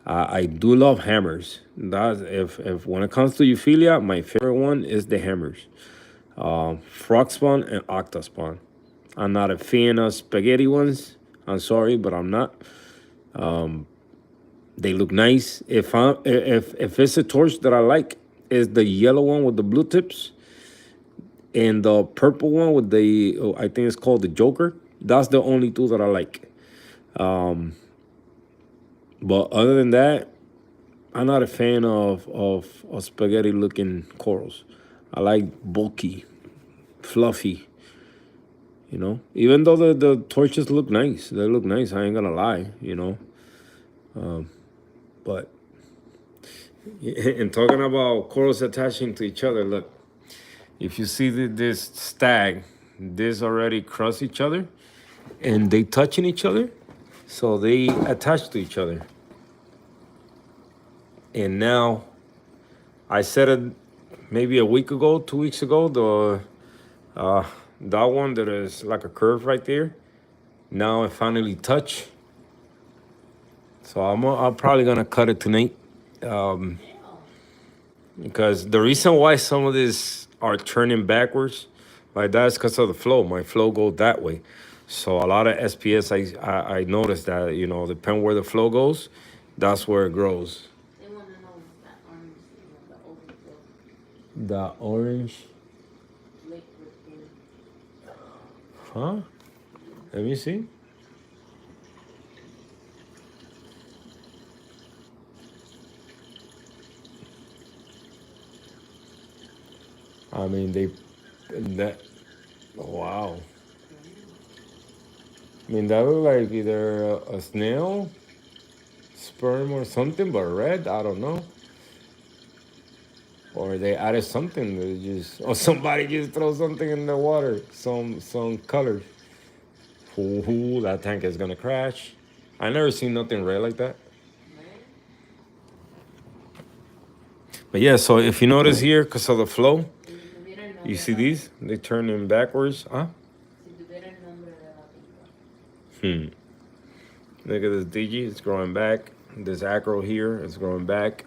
I do love hammers. That's if when it comes to euphilia, my favorite one is the hammers. Frog spawn and octa spawn. I'm not a fan of spaghetti ones. I'm sorry, but I'm not. They look nice. If it's a torch that I like, is the yellow one with the blue tips, and the purple one with I think it's called the Joker. That's the only two that I like. But other than that, I'm not a fan of spaghetti looking corals. I like bulky, fluffy. Even though the torches look nice, they look nice. I ain't gonna lie, But in talking about corals attaching to each other, look, if you see this stag, this already cross each other, and they touching each other, so they attach to each other. And now, I said it maybe a week ago, 2 weeks ago, that one that is like a curve right there, now it finally touch. So I'm probably gonna cut it tonight, because the reason why some of these are turning backwards like that is because of the flow. My flow goes that way, So a lot of SPS, I noticed that, you know, depend where the flow goes, that's where it grows. They want to know that orange thing, the overflow The orange, liquid thing. huh? Let me see. I mean, that, wow. I mean, that look like either a snail, sperm or something, but red, I don't know. Or they added something that just, or somebody just throw something in the water, some colors. Ooh, that tank is gonna crash. I never seen nothing red like that. Right? But yeah, so if you notice here, because of the flow, Y si tuviera el you nombre see de la these? They turn them backwards. Huh? si tuviera el nombre de la pintura. Look at this Digi, it's growing back. This acro here is growing back.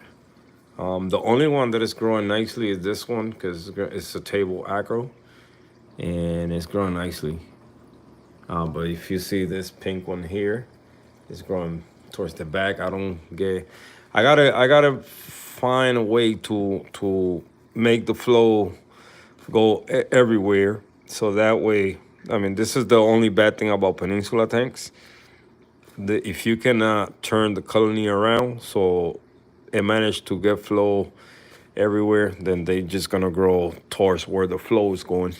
The only one that is growing nicely is this one because it's a table acro and it's growing nicely. But if you see this pink one here, it's growing towards the back. I gotta find a way to make the flow go everywhere. So that way, I mean, this is the only bad thing about peninsula tanks. If you cannot turn the colony around, so it managed to get flow everywhere, then they just gonna grow towards where the flow is going.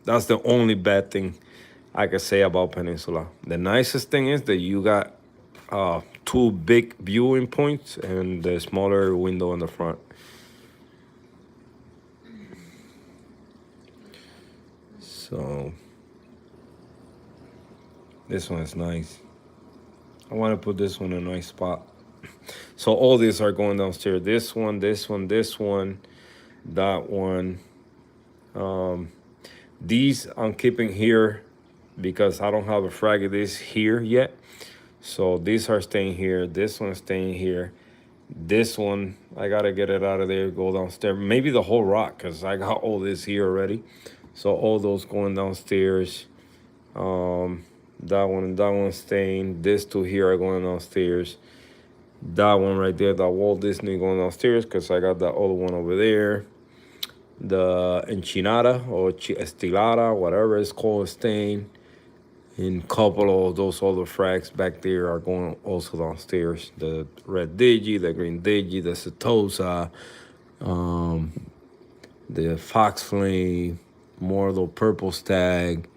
That's the only bad thing I could say about peninsula. The nicest thing is that you got two big viewing points and the smaller window in the front. So this one is nice. I want to put this one in a nice spot. So all these are going downstairs. This one, this one, this one, that one. These I'm keeping here because I don't have a frag of this here yet. So these are staying here. This one's staying here. This one, I gotta get it out of there, go downstairs. Maybe the whole rock, because I got all this here already. So all those going downstairs. That one and that one staying. This two here are going downstairs. That one right there, that Walt Disney going downstairs because I got that other one over there. The Enchinada or Estilada, whatever it's called, staying. And a couple of those other frags back there are going also downstairs. The red Digi, the green Digi, the Setosa, the Fox Flame, more of the purple stag,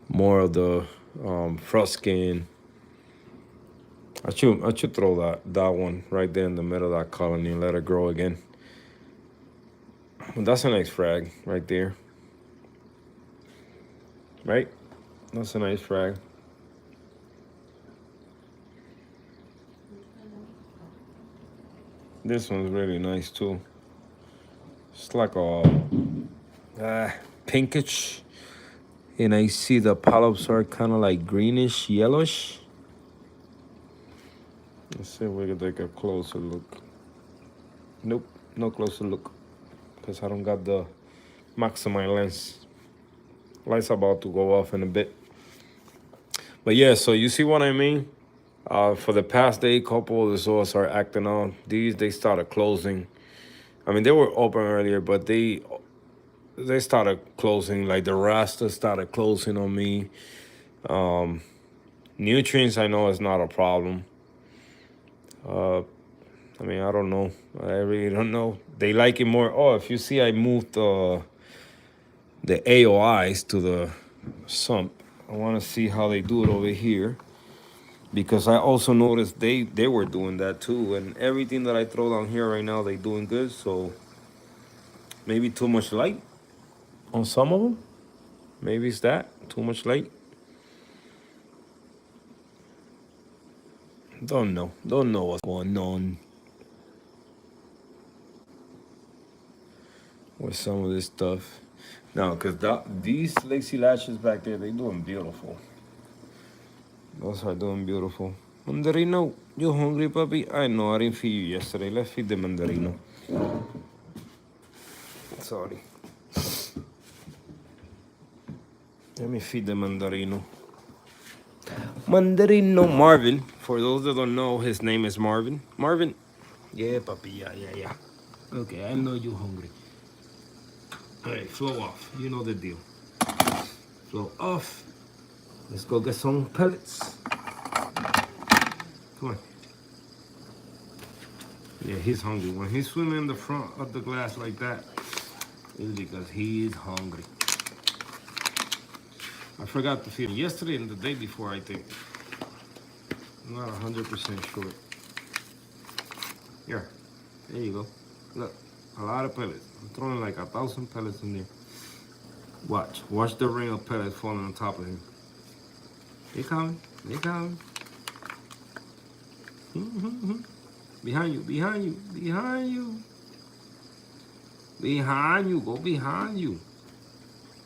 more of the Froskin. I should throw that one right there in the middle of that colony and let it grow again. That's a nice frag right there. Right? That's a nice frag. This one's really nice too. It's like a pinkish. And I see the polyps are kind of like greenish, yellowish. Let's see if we can take a closer look. Nope, no closer look. Because I don't got the maximize lens. Light's about to go off in a bit. But yeah, so you see what I mean? For the past day, couple of the zoas are acting on. They started closing. I mean, they were open earlier, but they started closing. Like the Rasta started closing on me. Nutrients, I know is not a problem. I mean, I don't know. I really don't know. They like it more. Oh, if you see, I moved the AOIs to the sump. I want to see how they do it over here. Because I also noticed they were doing that too. And everything that I throw down here right now, they doing good. So maybe too much light on some of them. Maybe it's that. Too much light. Don't know. Don't know what's going on with some of this stuff. No, because these lacy lashes back there, they doing beautiful. Those are doing beautiful. Mandarino, you hungry, puppy? I know, I didn't feed you yesterday. Let's feed the Mandarino. Sorry. Let me feed the Mandarino. Mandarino Marvin. For those that don't know, his name is Marvin. Marvin. Yeah, papi. Yeah. Okay, I know you're hungry. All right, flow off. You know the deal. Flow off. Let's go get some pellets. Come on. Yeah, he's hungry. When he's swimming in the front of the glass like that, it's because he's hungry. I forgot to feed him yesterday and the day before, I think. I'm not 100% sure. Here, there you go. Look, a lot of pellets. I'm throwing like 1,000 pellets in there. Watch the ring of pellets falling on top of him. They coming. Behind you. Go behind you.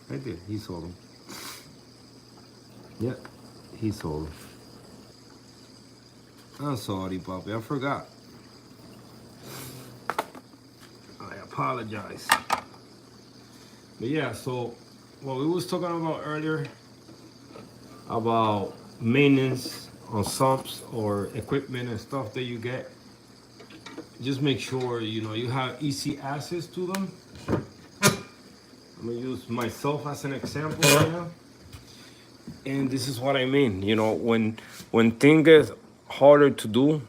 Right there, he saw them. Yep, he saw them. I'm sorry, Poppy, I forgot. I apologize. But yeah, so what we was talking about earlier about maintenance on sumps or equipment and stuff that you get, just make sure you have easy access to them. I'm gonna use myself as an example right now, and this is what I mean. When things get harder to do,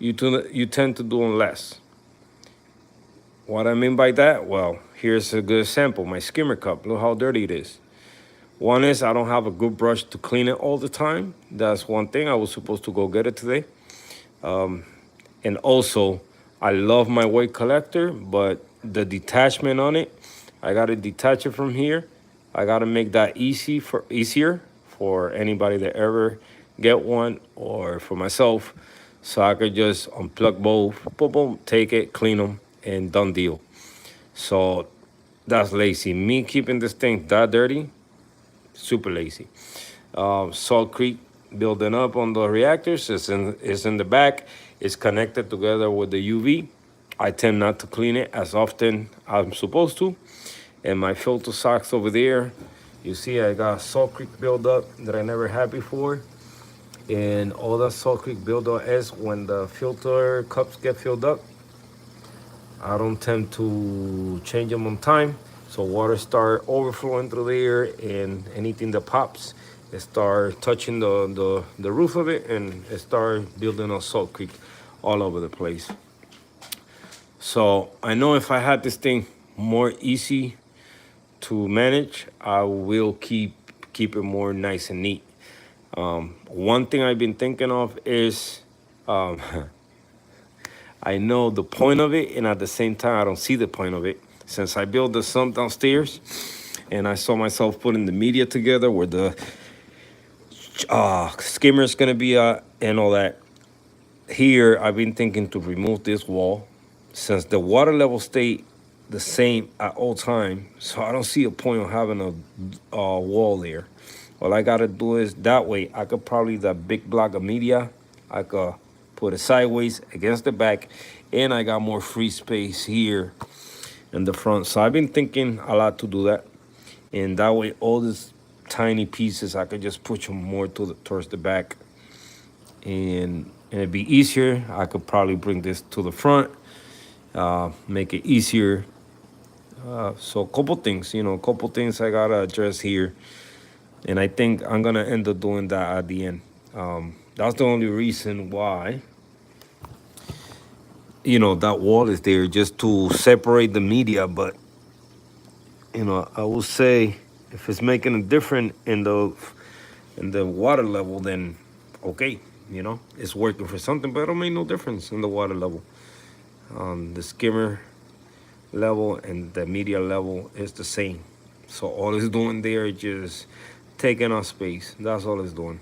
you tend to do them less. What I mean by that, well, here's a good example. My skimmer cup, look how dirty it is. One is I don't have a good brush to clean it all the time. That's one thing. I was supposed to go get it today. And also, I love my weight collector, but the detachment on it, I gotta detach it from here. I gotta make that easier for anybody that ever get one, or for myself, so I could just unplug both, boom, boom, take it, clean them, and done deal. So that's lazy. Me keeping this thing that dirty, super lazy. Salt Creek building up on the reactors is in the back. It's connected together with the UV. I tend not to clean it as often as I'm supposed to. And my filter socks over there, you see I got Salt Creek buildup that I never had before. And all that Salt Creek buildup is when the filter cups get filled up. I don't tend to change them on time, so water start overflowing through there, and anything that pops, it start touching the roof of it, and it start building a Salt Creek all over the place. So I know if I had this thing more easy to manage, I will keep it more nice and neat. One thing I've been thinking of is I know the point of it, and at the same time, I don't see the point of it. Since I built the sump downstairs, and I saw myself putting the media together where the skimmer is gonna be and all that. Here, I've been thinking to remove this wall, since the water level stay the same at all time. So I don't see a point of having a wall there. All I gotta do is that way. I could probably that big block of media, I could put it sideways against the back, and I got more free space here in the front. So I've been thinking a lot to do that, and that way all these tiny pieces I could just push them more towards the back, and it'd be easier. I could probably bring this to the front, make it easier. So a couple things I gotta address here, and I think I'm gonna end up doing that at the end. That's the only reason why that wall is there, just to separate the media. But I will say, if it's making a difference in the water level, then okay, it's working for something. But it'll make no difference in the water level. The skimmer level and the media level is the same. So all it's doing there is just taking up space. That's all it's doing.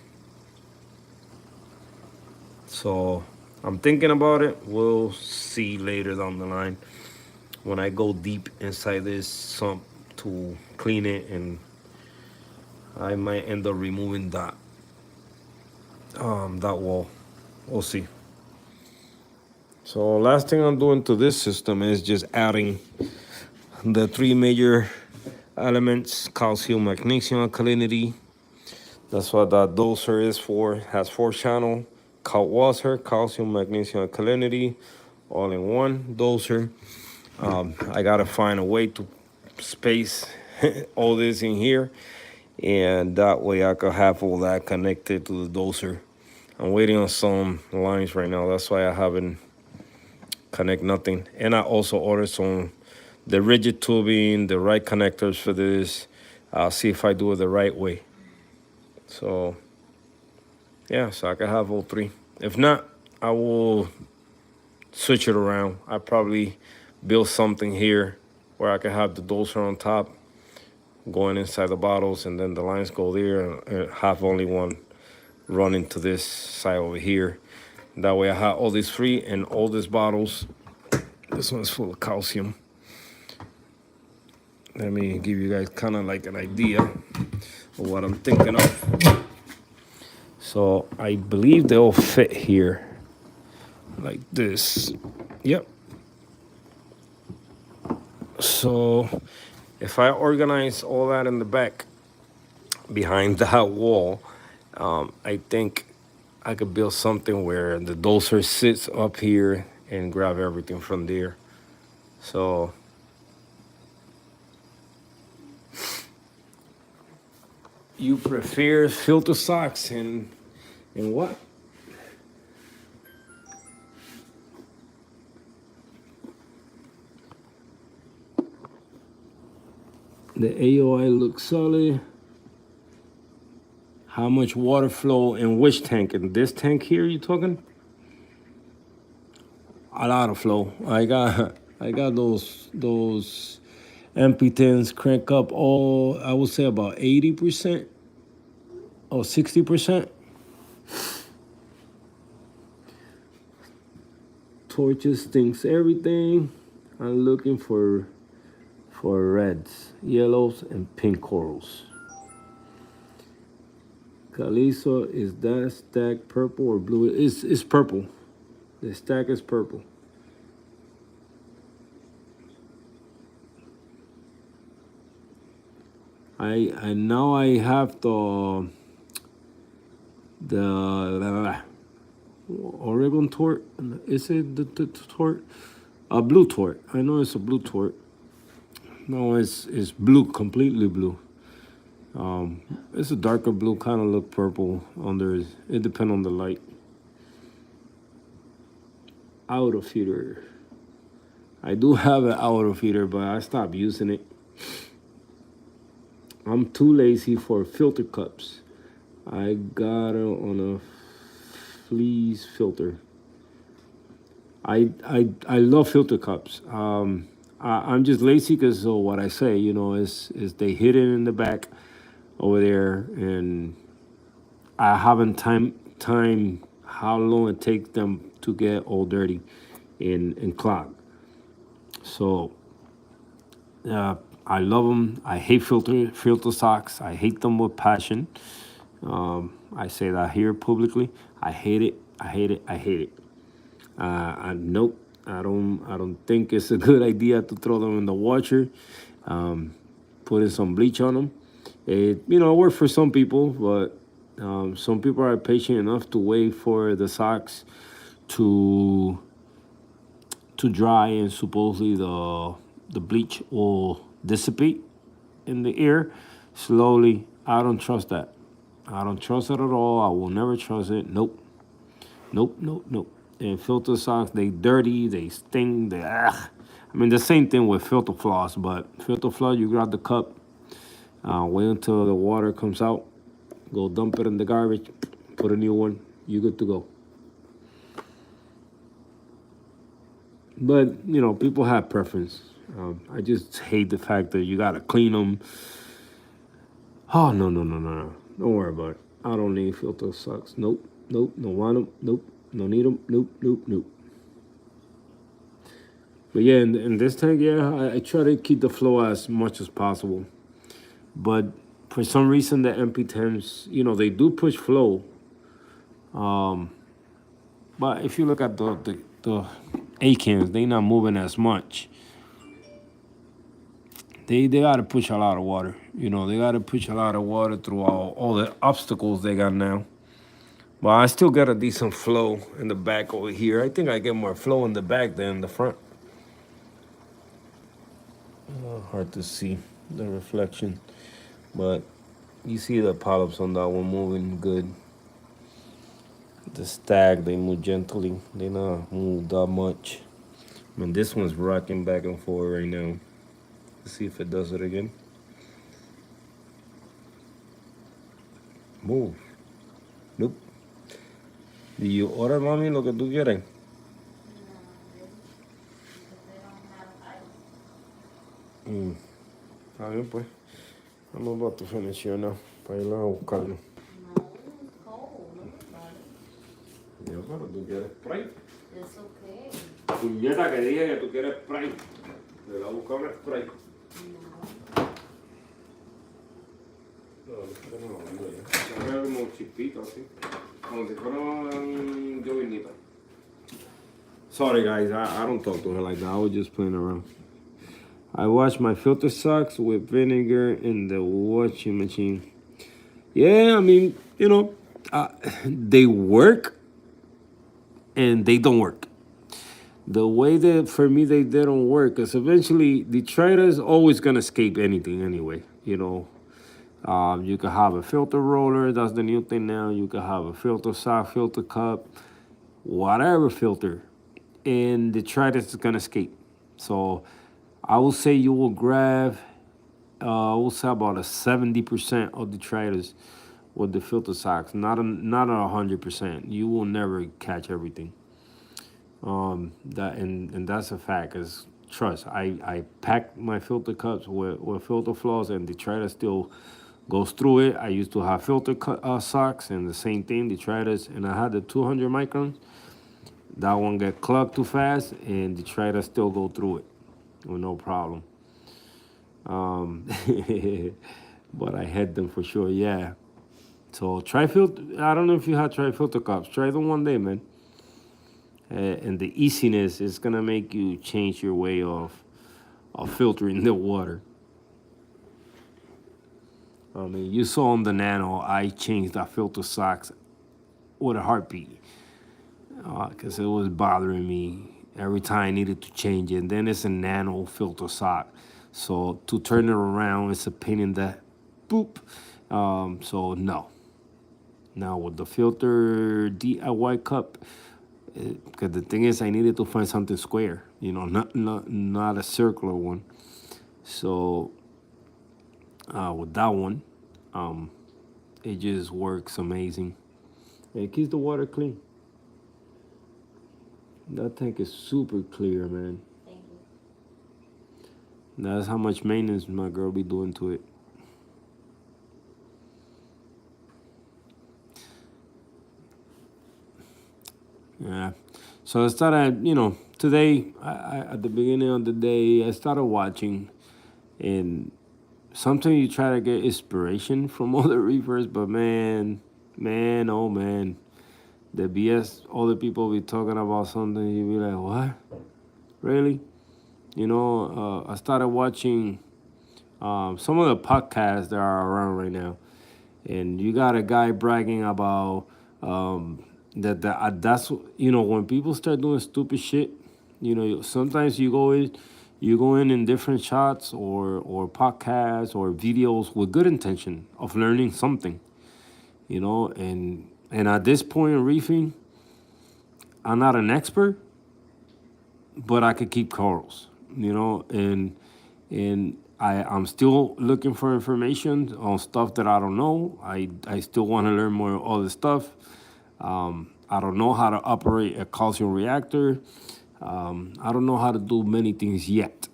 So I'm thinking about it. We'll see later down the line when I go deep inside this sump to clean it, and I might end up removing that wall. We'll see. So last thing I'm doing to this system is just adding the 3 major elements: calcium, magnesium, alkalinity, That's what that doser is for. It has 4 channel, water, calcium, magnesium, alkalinity, all in one doser. I gotta find a way to space all this in here, and that way I could have all that connected to the doser. I'm waiting on some lines right now. That's why I haven't connect nothing. And I also ordered some the rigid tubing, the right connectors for this. I'll see if I do it the right way. So yeah, so I can have all 3. If not, I will switch it around. I probably build something here where I can have the doser on top going inside the bottles, and then the lines go there, and have only one running to this side over here. That way I have all these free, and all these bottles. This one's full of calcium. Let me give you guys kind of like an idea of what I'm thinking of. So I believe they'll fit here like this. Yep. So if I organize all that in the back behind that wall, I think I could build something where the doser sits up here and grab everything from there. So you prefer filter socks and what? The AOI looks solid. How much water flow in which tank? In this tank here, you talking? A lot of flow. I got those MP10s crank up all, I would say about 80% or 60%. Torches stinks everything. I'm looking for reds, yellows, and pink corals. Caliso, is that stack purple or blue? It's purple. The stack is purple. I now I have the Oregon tort. Is it the tort? A blue tort. I know it's a blue tort. No, it's blue, completely blue. It's a darker blue, kind of look purple under. It depends on the light. Auto feeder. I do have an auto feeder, but I stopped using it. I'm too lazy for filter cups. I got it on a fleece filter. I love filter cups. I'm just lazy because of what I say, you know, is they hit it in the back over there, and I haven't time how long it takes them to get all dirty and clogged. So I love them. I hate filter socks. I hate them with passion. I say that here publicly. I hate it. I hate it. I hate it. Nope. I don't think it's a good idea to throw them in the washer. Putting some bleach on them. It works for some people, but some people are patient enough to wait for the socks to dry, and supposedly the bleach will dissipate in the air slowly. I don't trust that. I don't trust it at all. I will never trust it. Nope. And filter socks, they dirty, they sting, I mean, the same thing with filter floss, but filter floss, you grab the cup, wait until the water comes out, go dump it in the garbage, put a new one, you good to go. But, people have preference. I just hate the fact that you got to clean them. Oh, no. Don't worry about it. I don't need filter socks. Nope. Don't want them. Nope. No need them. Nope. But yeah, in this tank, yeah, I try to keep the flow as much as possible. But for some reason, the MP10s, they do push flow. But if you look at the A-cans, they not moving as much. they gotta push a lot of water. You know, they gotta push a lot of water through all the obstacles they got now. But I still got a decent flow in the back over here. I think I get more flow in the back than in the front. Hard to see the reflection, but you see the polyps on that one moving good. The stag, they move gently. They not move that much. I mean, this one's rocking back and forth right now. Let's see if it does it again. Move. Nope. Do you order, mami, lo que tú quieres? Está bien, pues. I'm about to finish here now. Para ir a buscarlo. Yo, pero tú quieres Sprite. It's okay. Puñeta que dije que tú quieres Sprite. Te voy a buscar una Sprite. No, como chispito así. Como si fuera un jovinita. Sorry guys, I don't talk to her like that. I was just playing around. I wash my filter socks with vinegar in the washing machine. Yeah, I mean, you know, they work and they don't work. The way that for me they don't work is eventually the trader is always gonna escape anything anyway. You know, you can have a filter roller. That's the new thing now. You can have a filter sock, filter cup, whatever filter, and the trader is gonna escape. So I will say you will grab, I will say about a 70% of the traders with the filter socks, not a 100%. You will never catch everything. And that's a fact. Cause trust, I pack my filter cups with filter floss, and the trader still goes through it. I used to have filter socks, and the same thing, the traders, and I had the 200 microns. That one get clogged too fast, and the trader still go through it with no problem. But I had them for sure, yeah. So try filter. I don't know if you have tried filter cups. Try them one day, man. And the easiness is gonna make you change your way of filtering the water. I mean, you saw on the Nano, I changed that filter socks with a heartbeat because it was bothering me every time I needed to change it. And then it's a Nano filter sock, so to turn it around, it's a pain in the boop. So no. Now with the filter DIY cup, because the thing is, I needed to find something square, you know, not a circular one. So with that one, it just works amazing. It keeps the water clean. That tank is super clear, man. Thank you. That's how much maintenance my girl be doing to it. Yeah. So I started, you know, today, I at the beginning of the day, I started watching, and sometimes you try to get inspiration from other reefers, but man, oh man, the BS, other people be talking about something, you be like, what? Really? You know, I started watching some of the podcasts that are around right now, and you got a guy bragging about that's, you know, when people start doing stupid shit, you know, sometimes you go in different shots or podcasts or videos with good intention of learning something, you know, and at this point in reefing, I'm not an expert, but I could keep corals, you know, and I'm still looking for information on stuff that I don't know. I still want to learn more other stuff. I don't know how to operate a calcium reactor. I don't know how to do many things yet.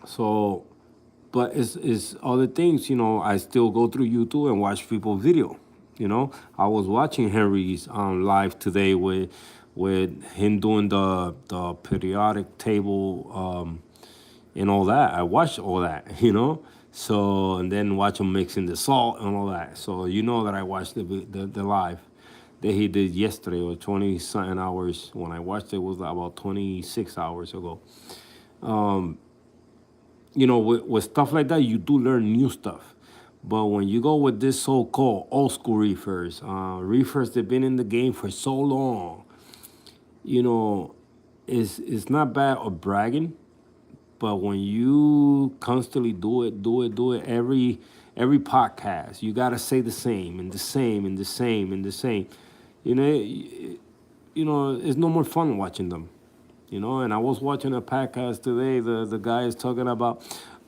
So, but it's other things, you know, I still go through YouTube and watch people video. You know, I was watching Henry's live today with him doing the periodic table and all that. I watched all that, you know. So, and then watch him mixing the salt and all that. So you know that I watched the live that he did yesterday, or 20-something hours. When I watched it, was about 26 hours ago. with stuff like that, you do learn new stuff. But when you go with this so-called old school reefers, reefers that been in the game for so long, you know, it's not bad or bragging, but when you constantly do it every podcast, you gotta say the same and the same and the same and the same. You know, it's no more fun watching them. And I was watching a podcast today. The guy is talking about,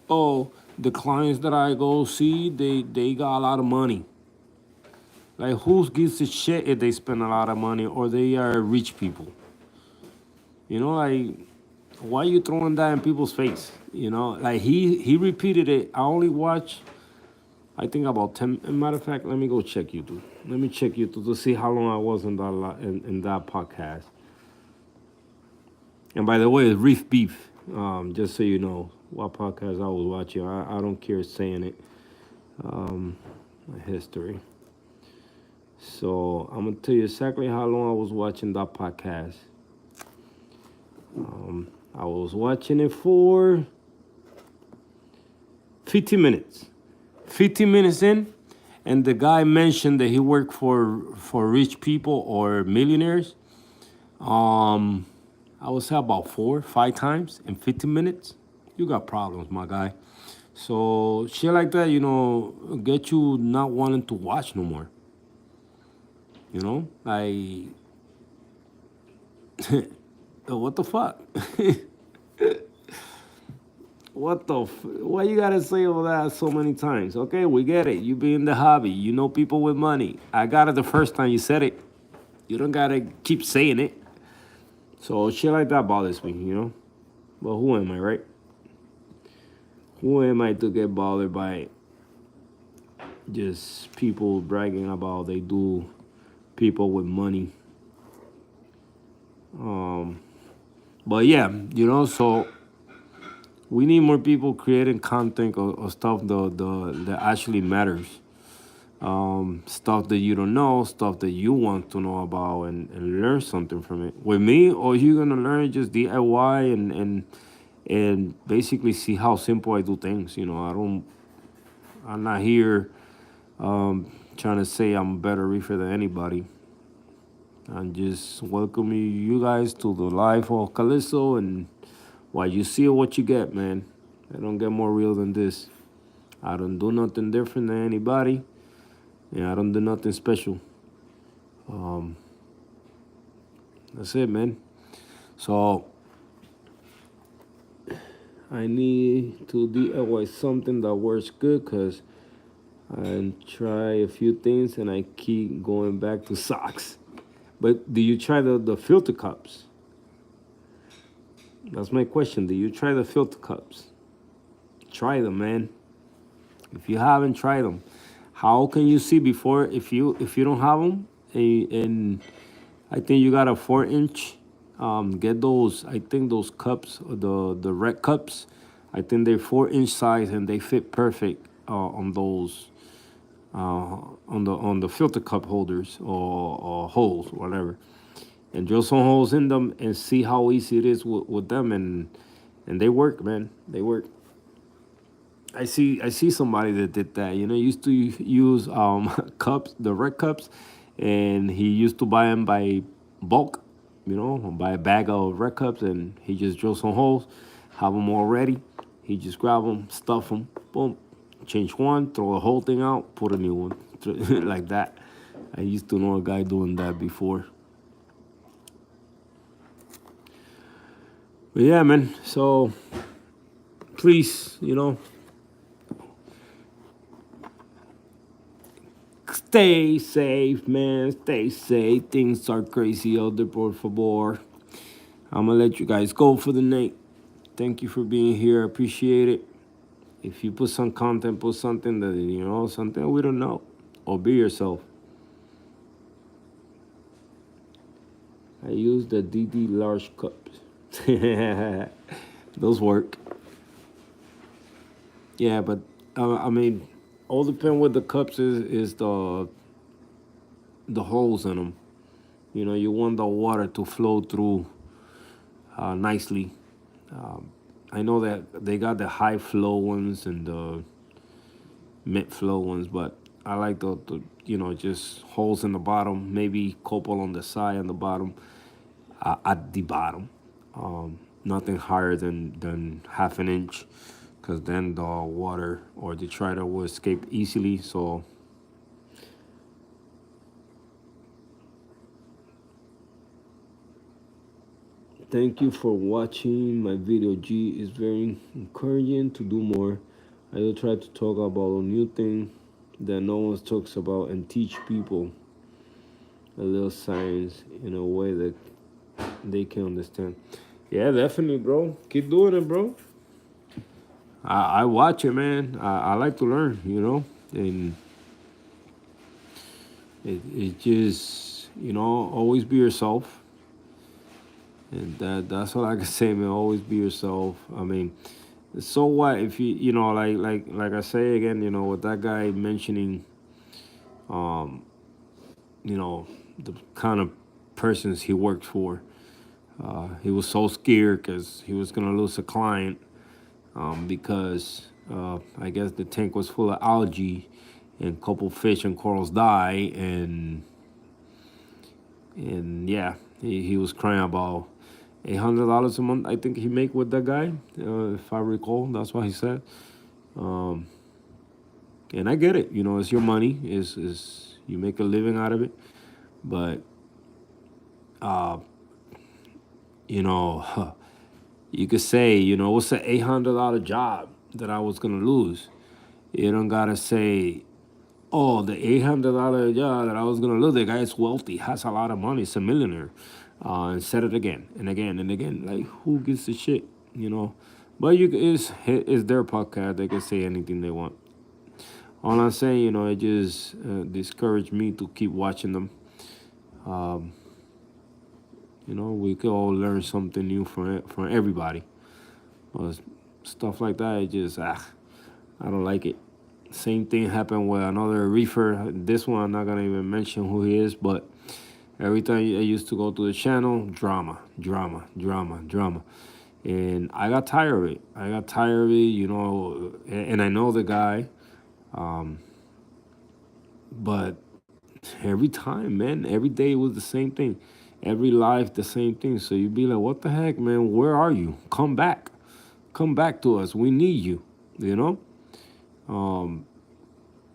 oh, the clients that I go see, they got a lot of money. Like, who gives a shit if they spend a lot of money or they are rich people? Like, why are you throwing that in people's face? Like, he repeated it. I only watched, I think, about 10. Matter of fact, let me go check YouTube. Let me check YouTube to see how long I was in that podcast. And by the way, it's Reef Beef. Just so you know what podcast I was watching. I don't care saying it. My history. So I'm gonna tell you exactly how long I was watching that podcast. I was watching it for 50 minutes. 50 minutes in, and the guy mentioned that he worked for rich people or millionaires. I would say about 4-5 times in 15 minutes. You got problems, my guy. So shit like that, get you not wanting to watch no more. Like, what the fuck? Why you gotta say all that so many times? Okay, we get it. You be in the hobby. You know people with money. I got it the first time you said it. You don't gotta keep saying it. So shit like that bothers me, But who am I, right? Who am I to get bothered by just people bragging about they do people with money? But yeah, so we need more people creating content or stuff that actually matters. Stuff that you don't know, stuff that you want to know about and learn something from it. With me, all you're gonna learn just DIY and basically see how simple I do things. I'm not here trying to say I'm a better reefer than anybody. I'm just welcoming you guys to the life of Calypso, and while you see what you get, man. I don't get more real than this. I don't do nothing different than anybody. Yeah, I don't do nothing special. That's it, man. So I need to DIY something that works good, because I try a few things and I keep going back to socks. But do you try the filter cups? That's my question. Do you try the filter cups? Try them, man. If you haven't tried them, how can you see before if you don't have them? And I think you got a 4-inch. Get those. I think those cups, the red cups. I think they're 4-inch size and they fit perfect on those on the filter cup holders or holes, whatever. And drill some holes in them and see how easy it is with them, and they work, man. They work. I see somebody that did that. Used to use cups, the red cups, and he used to buy them by bulk. Buy a bag of red cups, and he just drill some holes, have them all ready. He just grab them, stuff them, boom, change one, throw the whole thing out, put a new one, like that. I used to know a guy doing that before. But yeah, man. So please, stay safe, man. Stay safe. Things are crazy out there, por favor. I'm gonna let you guys go for the night. Thank you for being here. I appreciate it. If you put some content, put something that something we don't know, or be yourself. I use the DD large cups. Those work. Yeah, but I mean, all depend what the cups is the holes in them. You want the water to flow through nicely. I know that they got the high flow ones and the mid flow ones, but I like the just holes in the bottom, maybe copal on the side and the bottom, at the bottom. Nothing higher than half an inch, because then the water or the detritus will escape easily. So thank you for watching my video. G is very encouraging to do more. I will try to talk about a new thing that no one talks about and teach people a little science in a way that they can understand. Yeah, definitely, bro. Keep doing it, bro. I watch it, man. I like to learn, and it just, always be yourself. And that's all I can say, man. Always be yourself. I mean, so what if like I say again, with that guy mentioning, um, the kind of persons he worked for. He was so scared because he was gonna lose a client, because I guess the tank was full of algae, and a couple fish and corals die, and yeah, he was crying about $800 a month. I think he make with that guy, if I recall. That's what he said. Um, and I get it. It's your money. Is you make a living out of it, but uh, you know, you could say, what's an $800 job that I was gonna lose? You don't gotta say, oh, the $800 job that I was gonna lose. The guy is wealthy, has a lot of money, is a millionaire, and said it again and again and again. Like, who gives a shit? But it's their podcast. They can say anything they want. All I'm saying, it just discouraged me to keep watching them. Um, we could all learn something new from everybody. Stuff like that, it just I don't like it. Same thing happened with another reefer. This one I'm not gonna even mention who he is, but every time I used to go to the channel, drama, drama, drama, drama. And I got tired of it. And I know the guy. But every time, man, every day was the same thing. Every life, the same thing. So you'd be like, what the heck, man? Where are you? Come back. Come back to us. We need you, you know?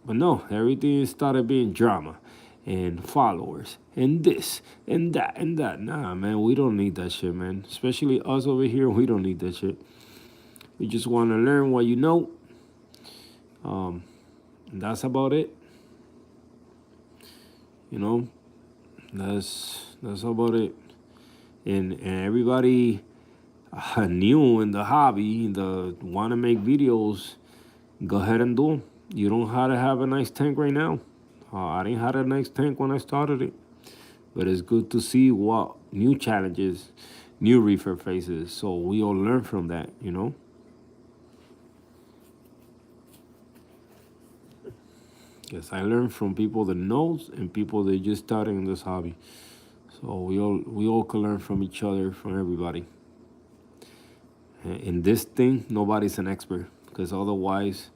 But no, everything started being drama and followers and this and that and that. Nah, man, we don't need that shit, man. Especially us over here, we don't need that shit. We just want to learn what you know. And that's about it. That's about it. And everybody new in the hobby, the want to make videos, go ahead and do them. You don't have to have a nice tank right now. I didn't have a nice tank when I started it, but it's good to see what new challenges, new reefer faces. So we all learn from that. Yes, I learned from people that knows and people that just starting in this hobby. So we all can learn from each other, from everybody. In this thing, nobody's an expert, because otherwise,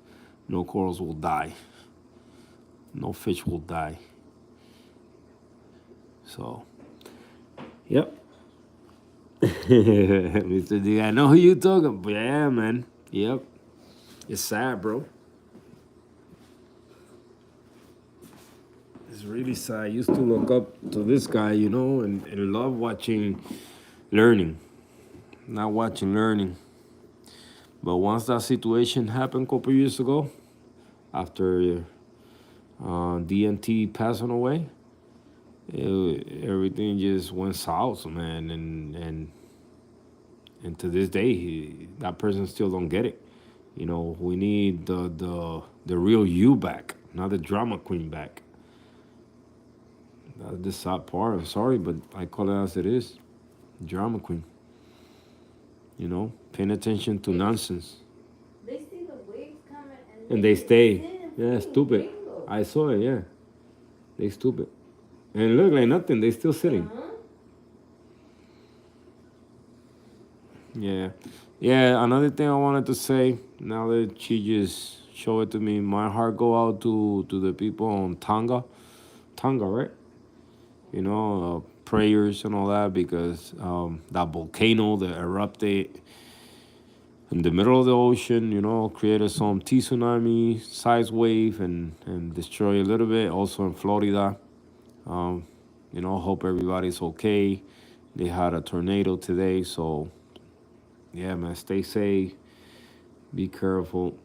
no corals will die. No fish will die. So, yep. Mr. D, I know who you talking about. Yeah, man. Yep. It's sad, bro. It's really sad. I used to look up to this guy, and love watching learning. Not watching learning. But once that situation happened a couple years ago, after DNT passing away, everything just went south, man. And to this day, that person still don't get it. We need the real you back, not the drama queen back. That's the sad part. I'm sorry, but I call it as it is. Drama queen. Paying attention to nonsense. They see the waves coming And they stay. sit Yeah, in stupid. bingo. I saw it, yeah. They stupid. And it look like nothing. They still sitting. Uh-huh. Yeah. Yeah, another thing I wanted to say, now that she just showed it to me, my heart go out to the people on Tonga, right? You know, prayers and all that, because that volcano that erupted in the middle of the ocean, you know, created some tsunami size wave and destroy a little bit. Also in Florida, um, you know, hope everybody's okay. They had a tornado today, so yeah, man, stay safe, be careful.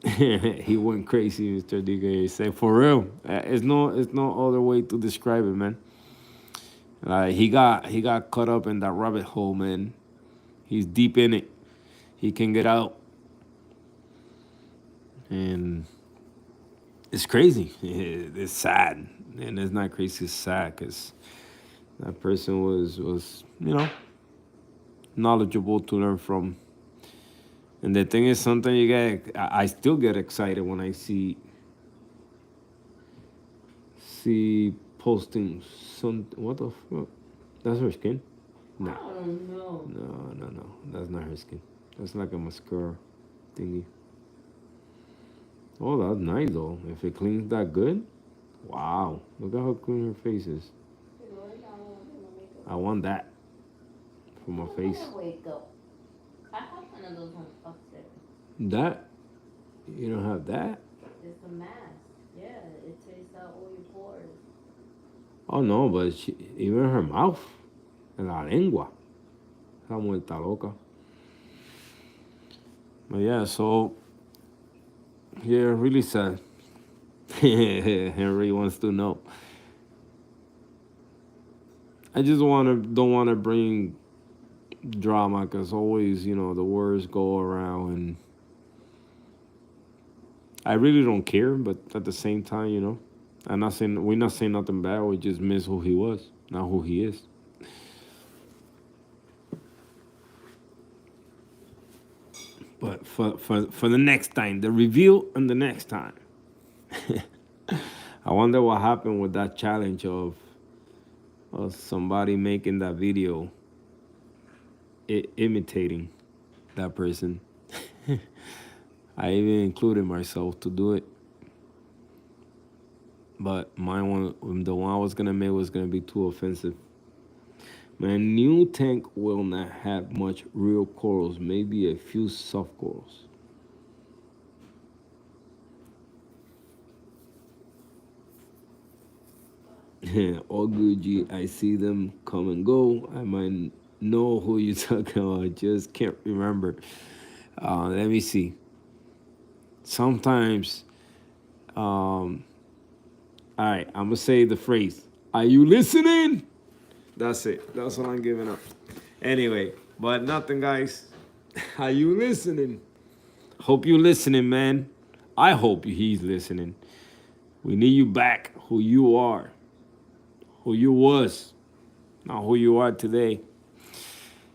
He went crazy, Mr. DK. Say for real, it's no other way to describe it, man. He got caught up in that rabbit hole, man. He's deep in it. He can get out, and it's crazy. It's sad, and it's not crazy. It's sad because that person was knowledgeable to learn from. And the thing is, sometimes I still get excited when I see posting some. What the fuck? That's her skin. I No, don't know. no. That's not her skin. That's like a mascara thingy. Oh, that's nice though. If it cleans that good, wow. Look at how clean her face is. I want that for my face. Wake up. I have one of those upstairs. That you don't have that? It's a mask. Yeah, it takes out all your pores. Oh no, but even her mouth, en la lengua, esa muerta loca. But yeah, so yeah, really sad. Henry wants to know. I just don't wanna bring drama, because always, the words go around, and I really don't care. But at the same time, we're not saying nothing bad. We just miss who he was, not who he is. But for the next time, the reveal and the next time. I wonder what happened with that challenge of somebody making that video, imitating that person. I even included myself to do it. But the one I was gonna make was gonna be too offensive. My new tank will not have much real corals, maybe a few soft corals. All good, G. I see them come and go. I might know who you're talking about. I just can't remember. Let me see. Sometimes, all right, I'm gonna say the phrase. Are you listening? That's it. That's what I'm giving up. Anyway, but nothing, guys. Are you listening? Hope you listening, man. I hope he's listening. We need you back, who you are, who you was, not who you are today.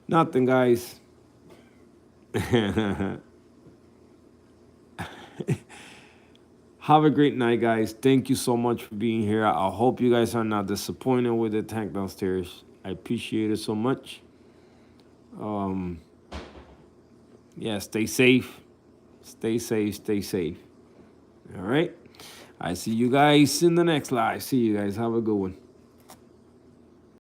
Nothing, guys. Have a great night, guys. Thank you so much for being here. I hope you guys are not disappointed with the tank downstairs. I appreciate it so much. Yeah, stay safe. Stay safe. Stay safe. All right. I see you guys in the next live. See you guys. Have a good one.